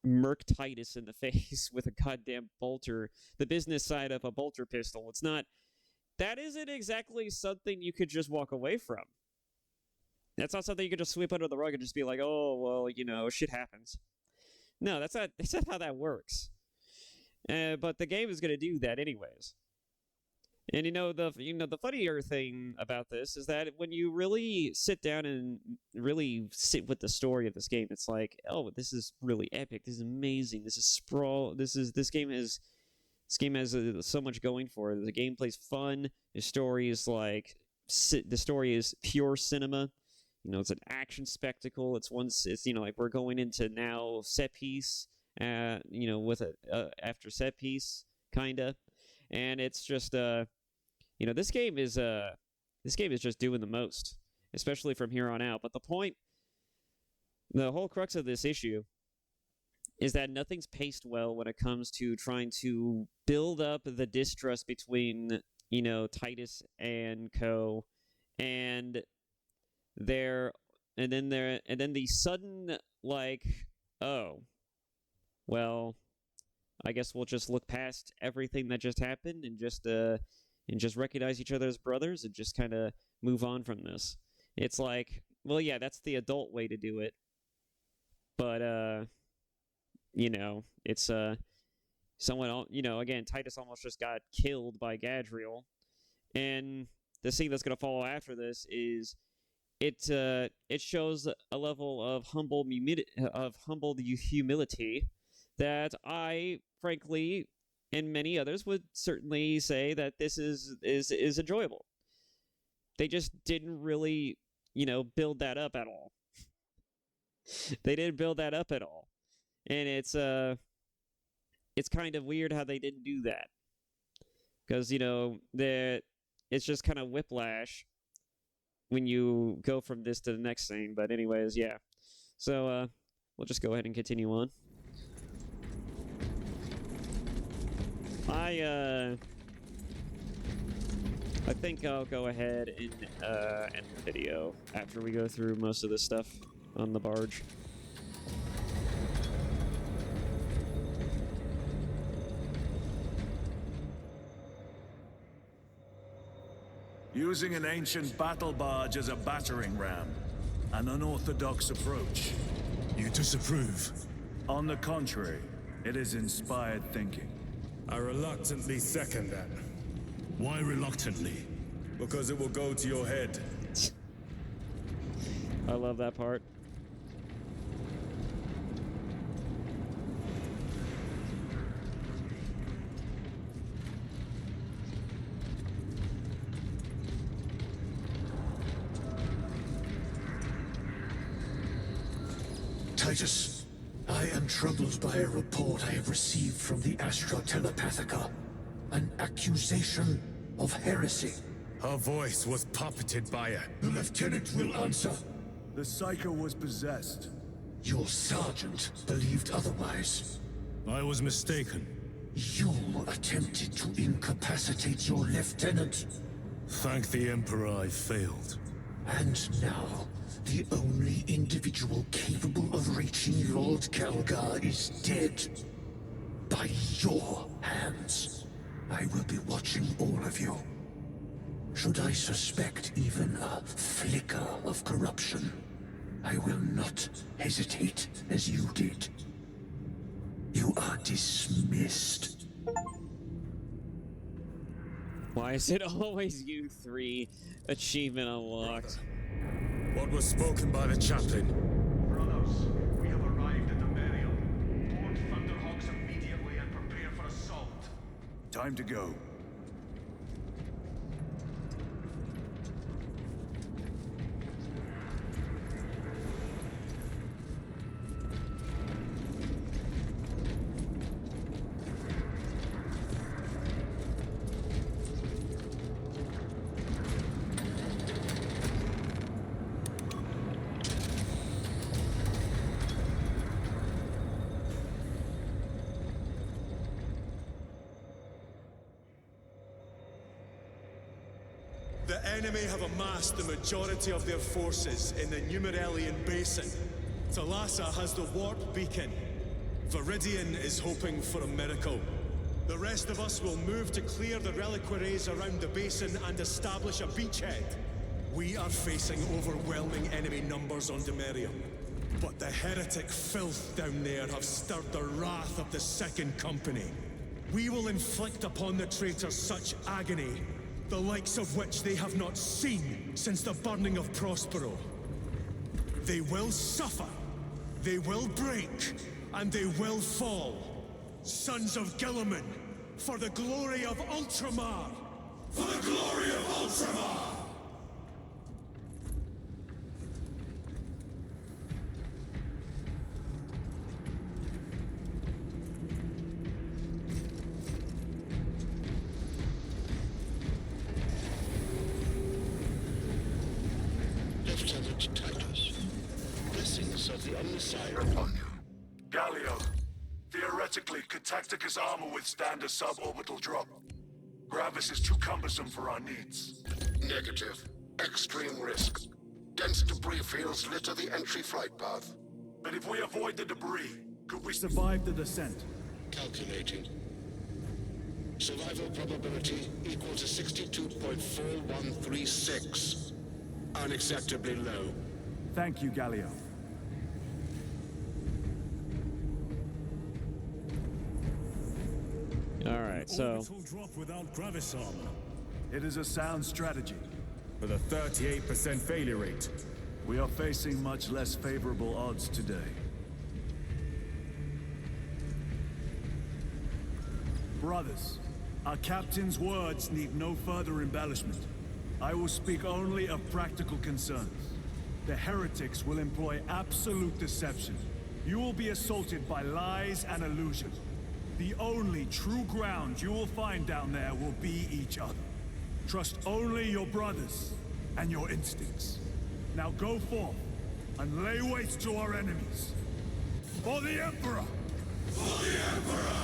Speaker 1: murk Titus in the face with a goddamn bolter, the business side of a bolter pistol. That isn't exactly something you could just walk away from. That's not something you could just sweep under the rug and just be like, oh, well, you know, shit happens. No, that's not how that works. But the game is going to do that anyways. And the funnier thing about this is that when you really sit down and really sit with the story of this game, it's like, oh, this is really epic. This is amazing. This is sprawl. This game has so much going for it. The gameplay's fun. The story is pure cinema. You know, it's an action spectacle. It's like we're going into now set piece. With after set piece kinda, and it's just this game is just doing the most, especially from here on out. But the whole crux of this issue is that nothing's paced well when it comes to trying to build up the distrust between, you know, Titus and co, and then the sudden, like, oh, well, I guess we'll just look past everything that just happened and just recognize each other as brothers and just kind of move on from this. It's like, well, yeah, that's the adult way to do it. But, it's someone, again, Titus almost just got killed by Gadriel. And the scene that's going to follow after this is it shows a level of humbled humility that I, frankly, and many others would certainly say that this is enjoyable. They just didn't really, build that up at all. They didn't build that up at all. And it's kind of weird how they didn't do that. Because, it's just kind of whiplash when you go from this to the next scene. But anyways, yeah. So, we'll just go ahead and continue on. I think I'll go ahead and end the video after we go through most of this stuff on the barge.
Speaker 11: Using an ancient battle barge as a battering ram. An unorthodox approach.
Speaker 4: You disapprove?
Speaker 11: On the contrary, it is inspired thinking.
Speaker 4: I reluctantly second that. Why reluctantly? Because it will go to your head.
Speaker 1: I love that part.
Speaker 13: Titus, I am troubled by a report I have received from the Astra Telepathica. An accusation of heresy.
Speaker 4: Her voice was puppeted by her.
Speaker 13: The lieutenant will answer.
Speaker 11: The Psycho was possessed.
Speaker 13: Your sergeant believed otherwise.
Speaker 4: I was mistaken.
Speaker 13: You attempted to incapacitate your lieutenant.
Speaker 4: Thank the Emperor I failed.
Speaker 13: And now, the only individual capable of reaching Lord Kelgar is dead. By your hands. I will be watching all of you. Should I suspect even a flicker of corruption, I will not hesitate as you did. You are dismissed.
Speaker 1: Why is it always you three? Achievement unlocked.
Speaker 4: What was spoken by the chaplain?
Speaker 5: Brothers, we have arrived at the burial. Board Thunderhawks immediately and prepare for assault.
Speaker 11: Time to go.
Speaker 5: The enemy have amassed the majority of their forces in the Numeralian Basin. Thalassa has the warp beacon. Viridian is hoping for a miracle. The rest of us will move to clear the reliquaries around the basin and establish a beachhead. We are facing overwhelming enemy numbers on Demerium. But the heretic filth down there have stirred the wrath of the Second Company. We will inflict upon the traitors such agony, the likes of which they have not seen since the burning of Prospero. They will suffer, they will break, and they will fall. Sons of Guilliman, for the glory of Ultramar! For the glory of Ultramar!
Speaker 13: Lieutenant Titus, blessings of the Omnissiah
Speaker 15: upon you. Galio, theoretically, could Tacticus armor withstand a suborbital drop? Gravis is too cumbersome for our needs.
Speaker 13: Negative. Extreme risk. Dense debris fields litter the entry flight path.
Speaker 15: But if we avoid the debris, could we
Speaker 11: survive the descent?
Speaker 13: Calculating. Survival probability equal to 62.4136. Unacceptably low.
Speaker 11: Thank you, Galio.
Speaker 1: All right, so
Speaker 11: Orbital drop without Gravis armor. It is a sound strategy. With a 38% failure rate, we are facing much less favorable odds today. Brothers, our captain's words need no further embellishment. I will speak only of practical concerns. The heretics will employ absolute deception. You will be assaulted by lies and illusion. The only true ground you will find down there will be each other. Trust only your brothers and your instincts. Now go forth and lay waste to our enemies. For the Emperor! For the Emperor!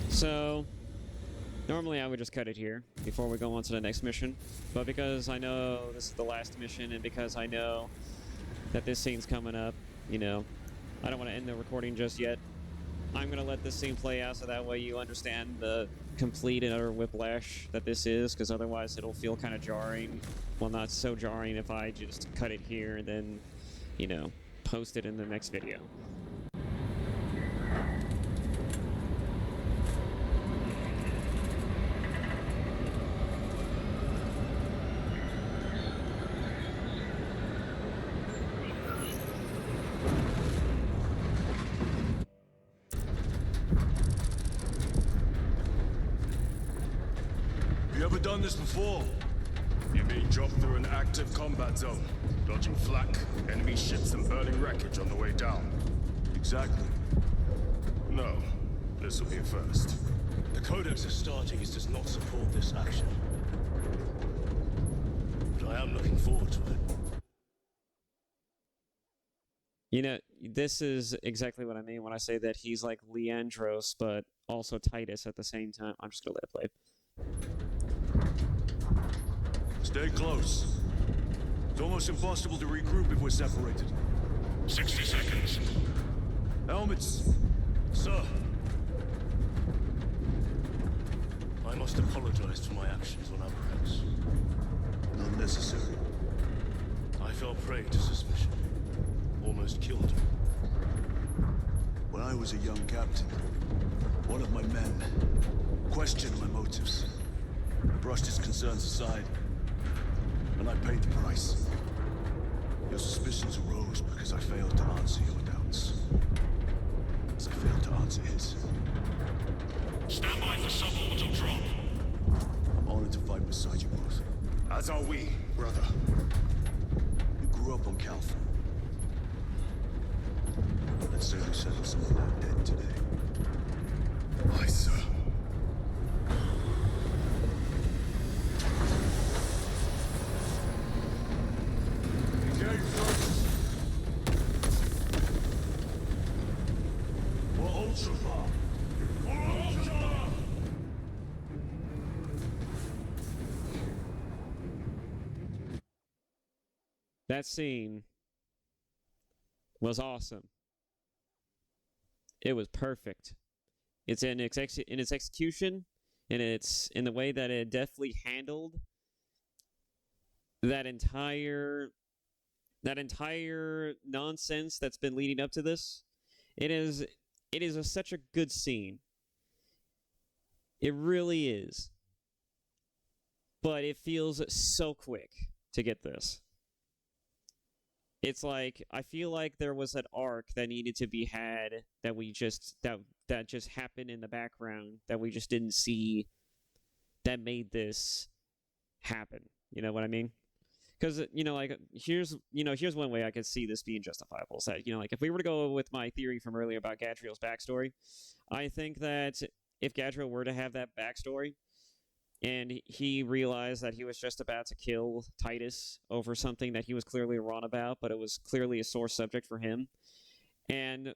Speaker 1: So, normally I would just cut it here before we go on to the next mission, but because I know this is the last mission and because I know that this scene's coming up, you know, I don't want to end the recording just yet. I'm going to let this scene play out so that way you understand the complete and utter whiplash that this is, because otherwise it'll feel kind of jarring. Well, not so jarring if I just cut it here and then, you know, post it in the next video.
Speaker 5: You ever done this before? You mean drop through an active combat zone, dodging flak, enemy ships and burning wreckage on the way down? Exactly. No, this will be a first.
Speaker 9: The Codex Astartes does not support this action. But I am looking forward to it.
Speaker 1: You know, this is exactly what I mean when I say that he's like Leandros, but also Titus at the same time. I'm just gonna let it play.
Speaker 5: Stay close. It's almost impossible to regroup if we're separated.
Speaker 13: 60 seconds.
Speaker 5: Helmets! Sir!
Speaker 9: I must apologize for my actions on Abrax.
Speaker 15: Not necessary.
Speaker 9: I fell prey to suspicion. Almost killed her.
Speaker 15: When I was a young captain, one of my men questioned my motives. I brushed his concerns aside, and I paid the price. Your suspicions arose because I failed to answer your doubts. As I failed to answer his.
Speaker 13: Stand by for suborbital drop.
Speaker 15: I'm honored to fight beside you both.
Speaker 5: As are we, brother.
Speaker 15: You grew up on Calpha. Let's certainly settle some of that debt today.
Speaker 5: Aye, sir.
Speaker 1: That scene was awesome. It was perfect. It's in its execution, and it's in the way that it deftly handled that entire nonsense that's been leading up to this. It is such a good scene. It really is. But it feels so quick to get this. It's like, I feel like there was an arc that needed to be had that we just that just happened in the background that we just didn't see, that made this happen. You know what I mean? Because, here's one way I could see this being justifiable. So, like, if we were to go with my theory from earlier about Gadriel's backstory, I think that if Gadriel were to have that backstory, and he realized that he was just about to kill Titus over something that he was clearly wrong about, but it was clearly a sore subject for him. And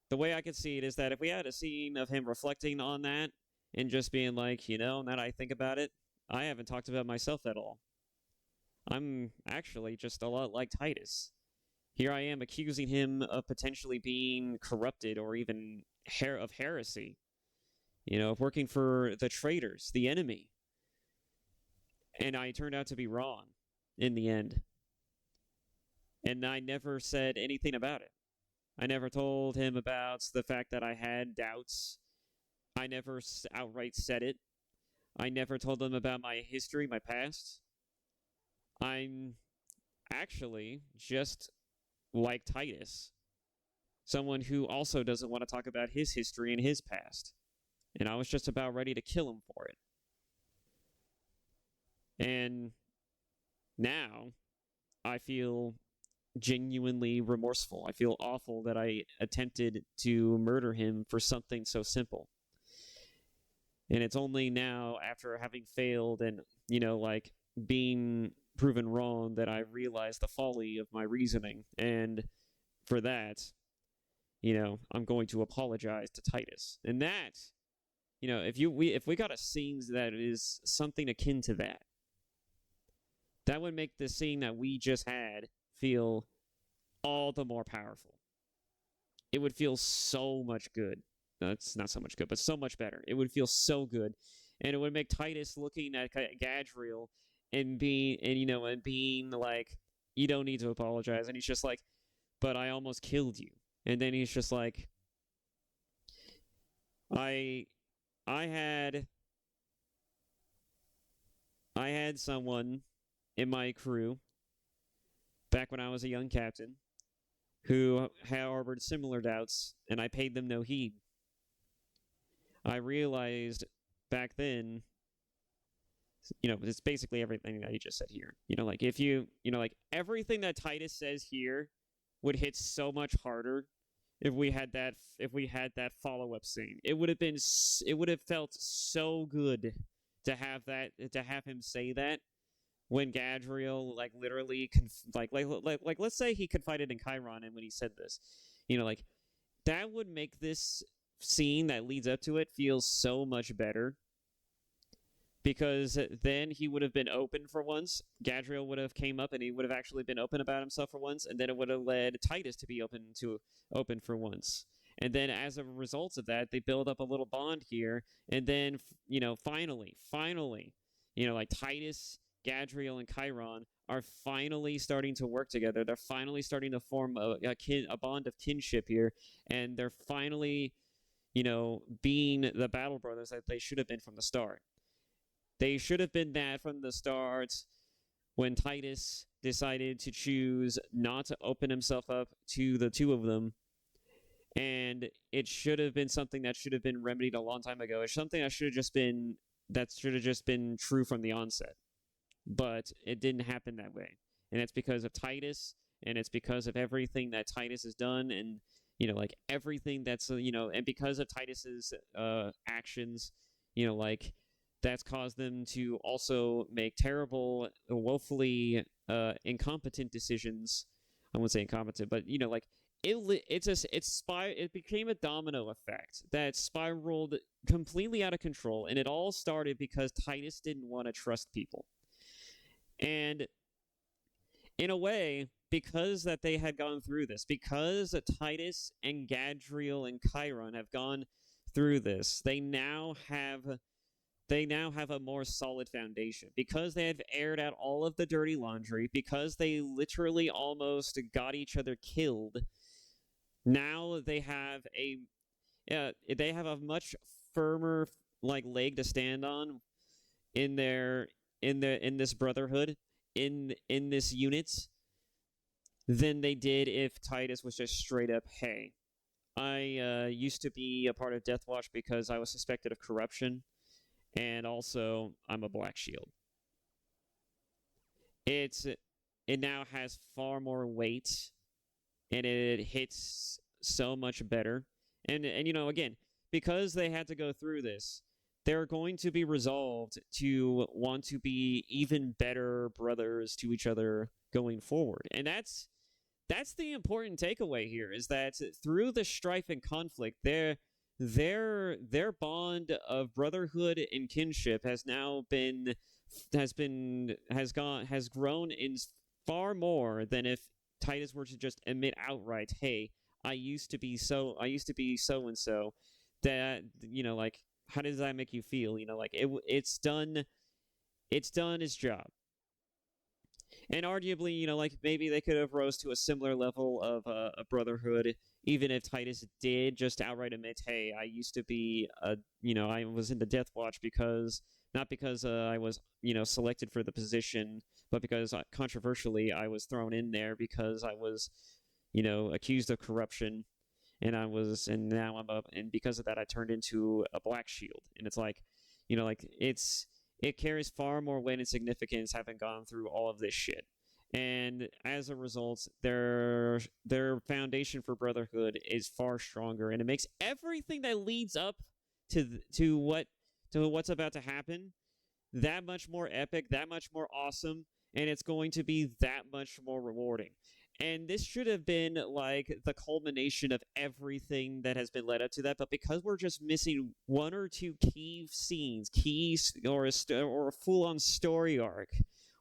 Speaker 1: the way I could see it is that if we had a scene of him reflecting on that and just being like, now that I think about it, I haven't talked about myself at all. I'm actually just a lot like Titus. Here I am accusing him of potentially being corrupted or even of heresy. Of working for the traitors, the enemy. And I turned out to be wrong in the end. And I never said anything about it. I never told him about the fact that I had doubts. I never outright said it. I never told him about my history, my past. I'm actually just like Titus. Someone who also doesn't want to talk about his history and his past. And I was just about ready to kill him for it. And now I feel genuinely remorseful. I feel awful that I attempted to murder him for something so simple. And it's only now, after having failed and, being proven wrong, that I realize the folly of my reasoning. And for that, I'm going to apologize to Titus. And that... if we got a scene that is something akin to that, that would make the scene that we just had feel all the more powerful. It would feel so much good. No, it's not so much good, but so much better. It would feel so good, and it would make Titus looking at Gadriel and being like, "You don't need to apologize," and he's just like, "But I almost killed you," and then he's just like, I had someone in my crew back when I was a young captain who harbored similar doubts, and I paid them no heed. I realized back then, it's basically everything that you just said here. Everything that Titus says here would hit so much harder if we had that follow-up scene. It would have felt so good to have him say that when Gadriel literally let's say he confided in Chiron, and when he said this, that would make this scene that leads up to it feel so much better, because then he would have been open for once. Gadriel would have came up and he would have actually been open about himself for once, and then it would have led Titus to be open for once. And then as a result of that, they build up a little bond here, and then finally, Titus, Gadriel, and Chiron are finally starting to work together. They're finally starting to form a bond of kinship here, and they're finally, being the battle brothers that they should have been from the start. They should have been that from the start when Titus decided to choose not to open himself up to the two of them. And it should have been something that should have been remedied a long time ago. It's something that should have just been true from the onset. But it didn't happen that way. And it's because of Titus, and it's because of everything that Titus has done, and everything that's and because of Titus's actions, that's caused them to also make terrible, woefully incompetent decisions. I won't say incompetent, but it became a domino effect that spiraled completely out of control, and it all started because Titus didn't want to trust people. And in a way, because that they had gone through this, because Titus and Gadriel and Chiron have gone through this, they now have a more solid foundation, because they have aired out all of the dirty laundry, because they literally almost got each other killed. Now they have a much firmer leg to stand on in this brotherhood, in this unit, than they did if Titus was just straight up, hey, I used to be a part of Death Watch because I was suspected of corruption, and also I'm a Black Shield. It now has far more weight, and it hits so much better. And again, because they had to go through this, they're going to be resolved to want to be even better brothers to each other going forward. And that's the important takeaway here, is that through the strife and conflict, their bond of brotherhood and kinship has grown in far more than if Titus were to just admit outright, hey, I used to be so and so. That, how does that make you feel? It's done its job. And arguably, maybe they could have rose to a similar level of a brotherhood, even if Titus did just outright admit, hey, I used to be, I was in the Death Watch not because I was, selected for the position, but because controversially I was thrown in there because I was, accused of corruption, and now I'm up, and because of that I turned into a Black Shield. And it's it carries far more weight and significance having gone through all of this shit. And as a result, their foundation for brotherhood is far stronger, and it makes everything that leads up to what's about to happen that much more epic, that much more awesome, and it's going to be that much more rewarding. And this should have been the culmination of everything that has been led up to that, but because we're just missing one or two key scenes, or a full-on story arc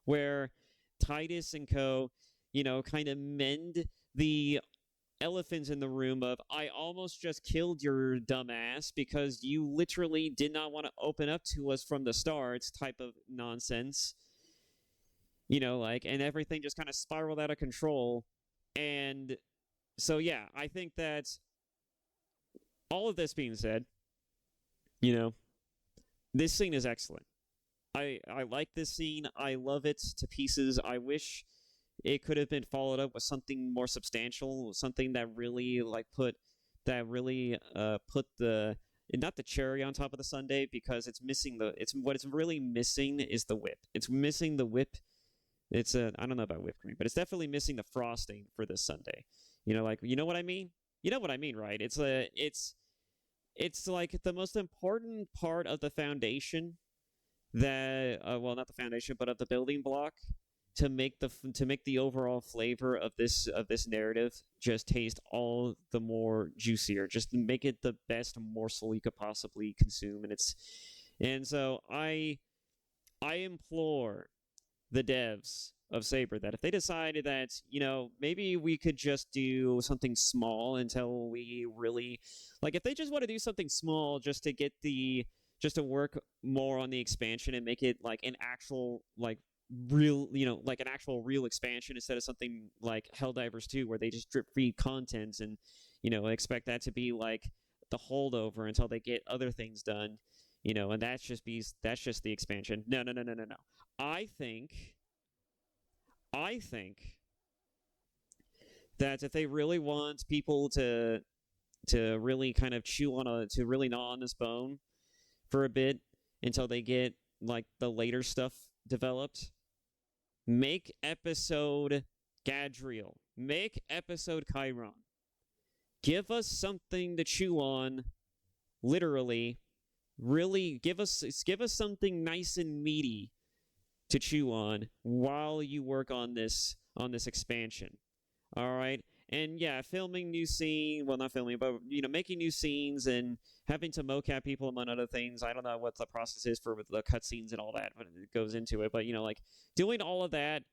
Speaker 1: where Titus and co, kind of mend the elephants in the room of, I almost just killed your dumb ass because you literally did not want to open up to us from the start type of nonsense. And everything just kind of spiraled out of control. And so, yeah, I think that all of this being said, this scene is excellent. I like this scene. I love it to pieces. I wish it could have been followed up with something more substantial, something that really put the, not the cherry on top of the sundae, because it's missing what it's really missing is the whip. It's missing the whip. I don't know about whipped cream, but it's definitely missing the frosting for this sundae. You know what I mean? You know what I mean, right? It's like the most important part of the foundation that, well, not the foundation, but of the building block to make the overall flavor of this narrative just taste all the more juicier, just make it the best morsel you could possibly consume. And so I implore the devs of Saber that if they decided that, maybe we could just do something small until we really, if they just want to do something small just to work more on the expansion and make it an actual real, an actual real expansion instead of something like Helldivers 2 where they just drip feed content and, expect that to be the holdover until they get other things done, and that's just the expansion. No. I think that if they really want people to really kind of to really gnaw on this bone for a bit until they get the later stuff developed, make episode Gadriel, make episode Chiron. Give us something to chew on, literally. Really give us something nice and meaty to chew on while you work on this expansion. All right? And yeah, filming new scenes, well, not filming, but making new scenes and having to mocap people among other things. I don't know what the process is for the cutscenes and all that, but it goes into it. But doing all of that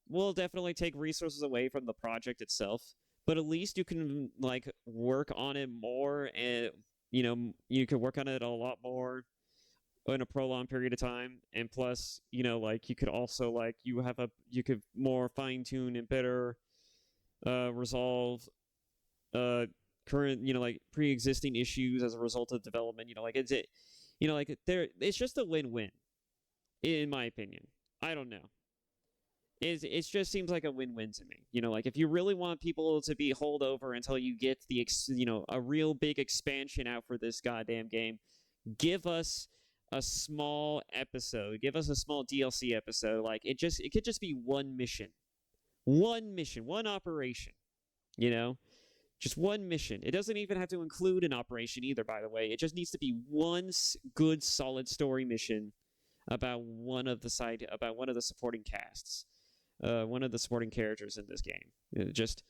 Speaker 1: will definitely take resources away from the project itself, but at least you can like work on it more, and you know you can work on it a lot more in a prolonged period of time. And plus, you know, like you could also like you could more fine tune and better resolve current, you know, like pre-existing issues as a result of development. You know, like it's just a win-win, in my opinion. I don't know. It just seems like a win-win to me. You know, like if you really want people to be holdover until you get a real big expansion out for this goddamn game, give us a small episode, give us a small DLC episode. Like it could just be one mission, one operation. You know, just one mission. It doesn't even have to include an operation either, by the way. It just needs to be one good, solid story mission about one of the supporting casts, one of the supporting characters in this game. Just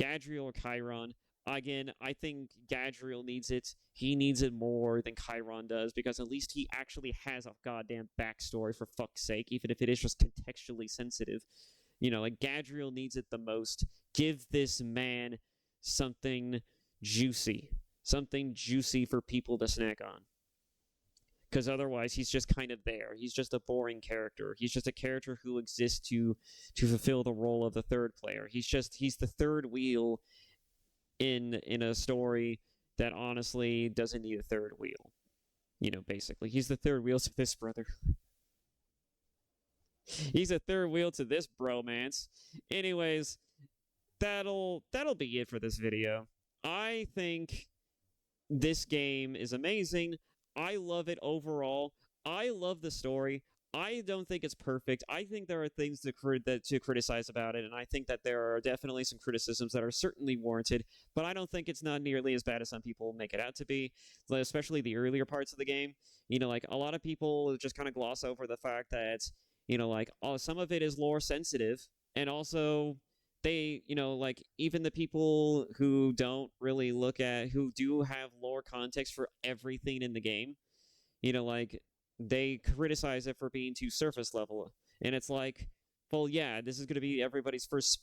Speaker 1: Gadriel or Chiron. Again, I think Gadriel needs it. He needs it more than Chiron does, because at least he actually has a goddamn backstory, for fuck's sake, even if it is just contextually sensitive. You know, like Gadriel needs it the most. Give this man something juicy for people to snack on. Because otherwise, he's just kind of there. He's just a boring character. He's just a character who exists to fulfill the role of the third player. He's the third wheel in a story that honestly doesn't need a third wheel. You know, basically, he's the third wheel to this brother. He's a third wheel to this bromance. Anyways, that'll be it for this video. I think this game is amazing. I love it overall. I love the story. I don't think it's perfect. I think there are things to criticize about it, and I think that there are definitely some criticisms that are certainly warranted, but I don't think it's not nearly as bad as some people make it out to be, especially the earlier parts of the game. You know, like, a lot of people just kind of gloss over the fact that, you know, like, some of it is lore sensitive, and also they, you know, like, even the people who don't really who do have lore context for everything in the game, you know, like, they criticize it for being too surface level. And it's like, well, yeah, this is going to be everybody's first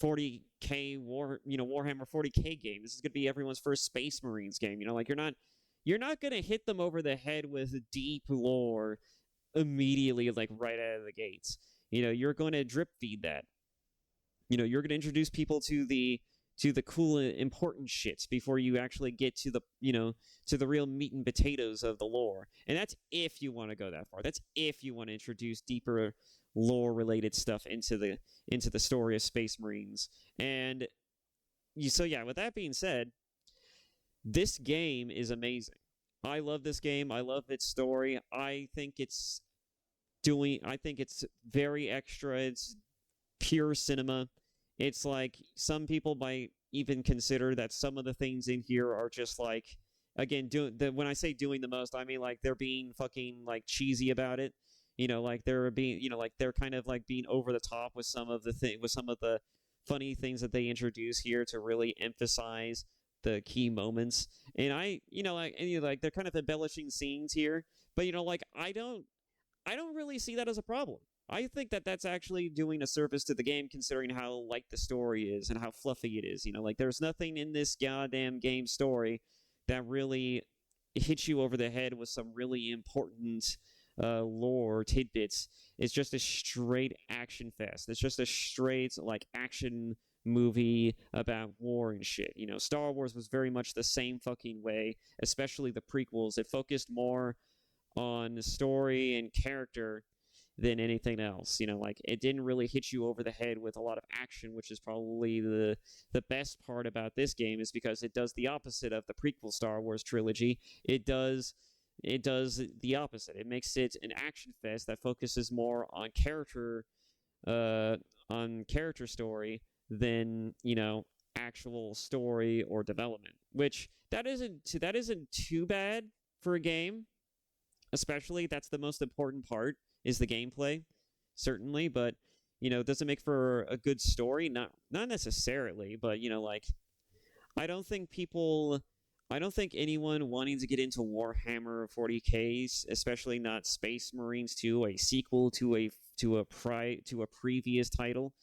Speaker 1: 40K Warhammer 40K game. This is going to be everyone's first Space Marines game. You know, like, you're not going to hit them over the head with deep lore immediately, like, right out of the gates. You know, you're going to drip feed that. You know, you're going to introduce people to the cool, important shits before you actually get to the, you know, to the real meat and potatoes of the lore. And that's if you want to go that far. That's if you want to introduce deeper lore-related stuff into the story of Space Marines. And so yeah, with that being said, this game is amazing. I love this game. I love its story. I think it's very extra. It's pure cinema. It's like, some people might even consider that some of the things in here are just like, again, when I say doing the most, I mean, like, they're being fucking, like, cheesy about it. You know, like, they're being, you know, like, they're kind of like being over the top with some of the funny things that they introduce here to really emphasize the key moments. And they're kind of embellishing scenes here, but, you know, like, I don't really see that as a problem. I think that that's actually doing a service to the game, considering how light the story is and how fluffy it is. You know, like, there's nothing in this goddamn game story that really hits you over the head with some really important lore tidbits. It's just a straight action fest. It's just a straight, like, action movie about war and shit. You know, Star Wars was very much the same fucking way, especially the prequels. It focused more on story and character than anything else. You know, like, it didn't really hit you over the head with a lot of action, which is probably the best part about this game, is because it does the opposite of the prequel Star Wars trilogy. It does the opposite. It makes it an action fest that focuses more on character story than, you know, actual story or development, which that isn't too bad for a game. Especially, that's the most important part, is the gameplay, certainly, but, you know, does it make for a good story? Not necessarily, but, you know, like, I don't think anyone wanting to get into Warhammer 40K, especially not Space Marines 2, a sequel to a previous title,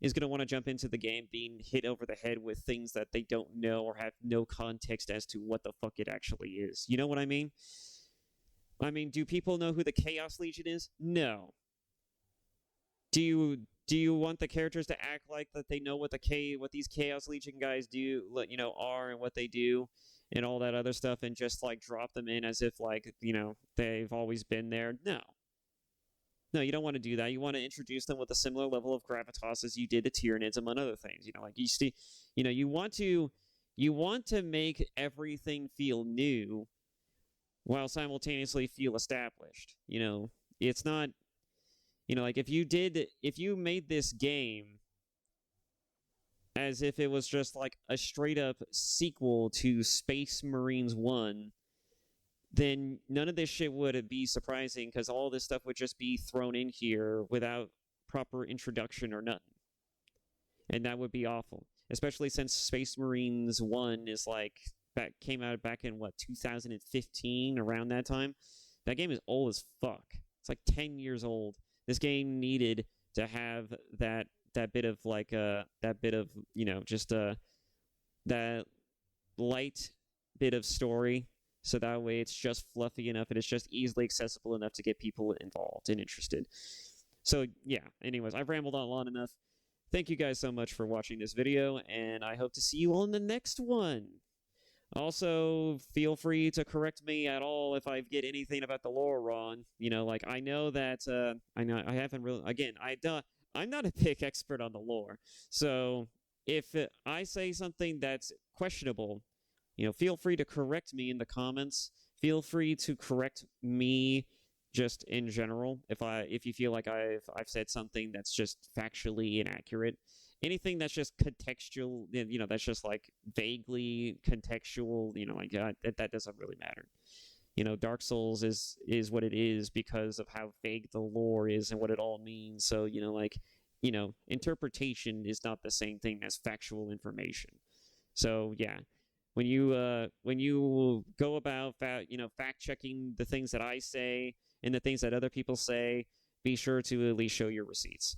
Speaker 1: is going to want to jump into the game being hit over the head with things that they don't know or have no context as to what the fuck it actually is. You know what I mean? I mean, do people know who the Chaos Legion is? No. Do you want the characters to act like that they know what these Chaos Legion guys do, you know, are and what they do and all that other stuff, and just like drop them in as if like, you know, they've always been there? No. No, you don't want to do that. You want to introduce them with a similar level of gravitas as you did the Tyranids, among other things. You know, like you see, you know, you want to make everything feel new while simultaneously feel established. You know, it's not, you know, like if you made this game as if it was just like a straight up sequel to Space Marines 1, then none of this shit would be surprising, because all this stuff would just be thrown in here without proper introduction or nothing. And that would be awful. Especially since Space Marines 1 is like, came out back in, what, 2015, around that time? That game is old as fuck. It's like 10 years old. This game needed to have that bit of, like, that bit of, you know, just that light bit of story, so that way it's just fluffy enough and it's just easily accessible enough to get people involved and interested. So, yeah, anyways, I've rambled on long enough. Thank you guys so much for watching this video, and I hope to see you on the next one. Also, feel free to correct me at all if I get anything about the lore wrong. You know, like, I know that, I know I haven't really, again, I'm not a big expert on the lore, so if I say something that's questionable, you know, feel free to correct me in the comments. Feel free to correct me just in general if you feel like I've said something that's just factually inaccurate. Anything that's just contextual, you know, that's just like vaguely contextual, you know, like that doesn't really matter. You know, Dark Souls is what it is because of how vague the lore is and what it all means. So, you know, like, you know, interpretation is not the same thing as factual information. So, yeah. When you go about fact checking the things that I say and the things that other people say, be sure to at least show your receipts.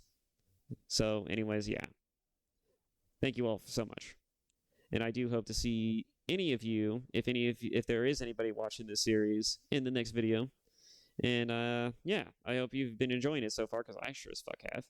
Speaker 1: So, anyways, yeah. Thank you all so much, and I do hope to see any of you, if there is anybody watching this series, in the next video. And yeah, I hope you've been enjoying it so far, because I sure as fuck have.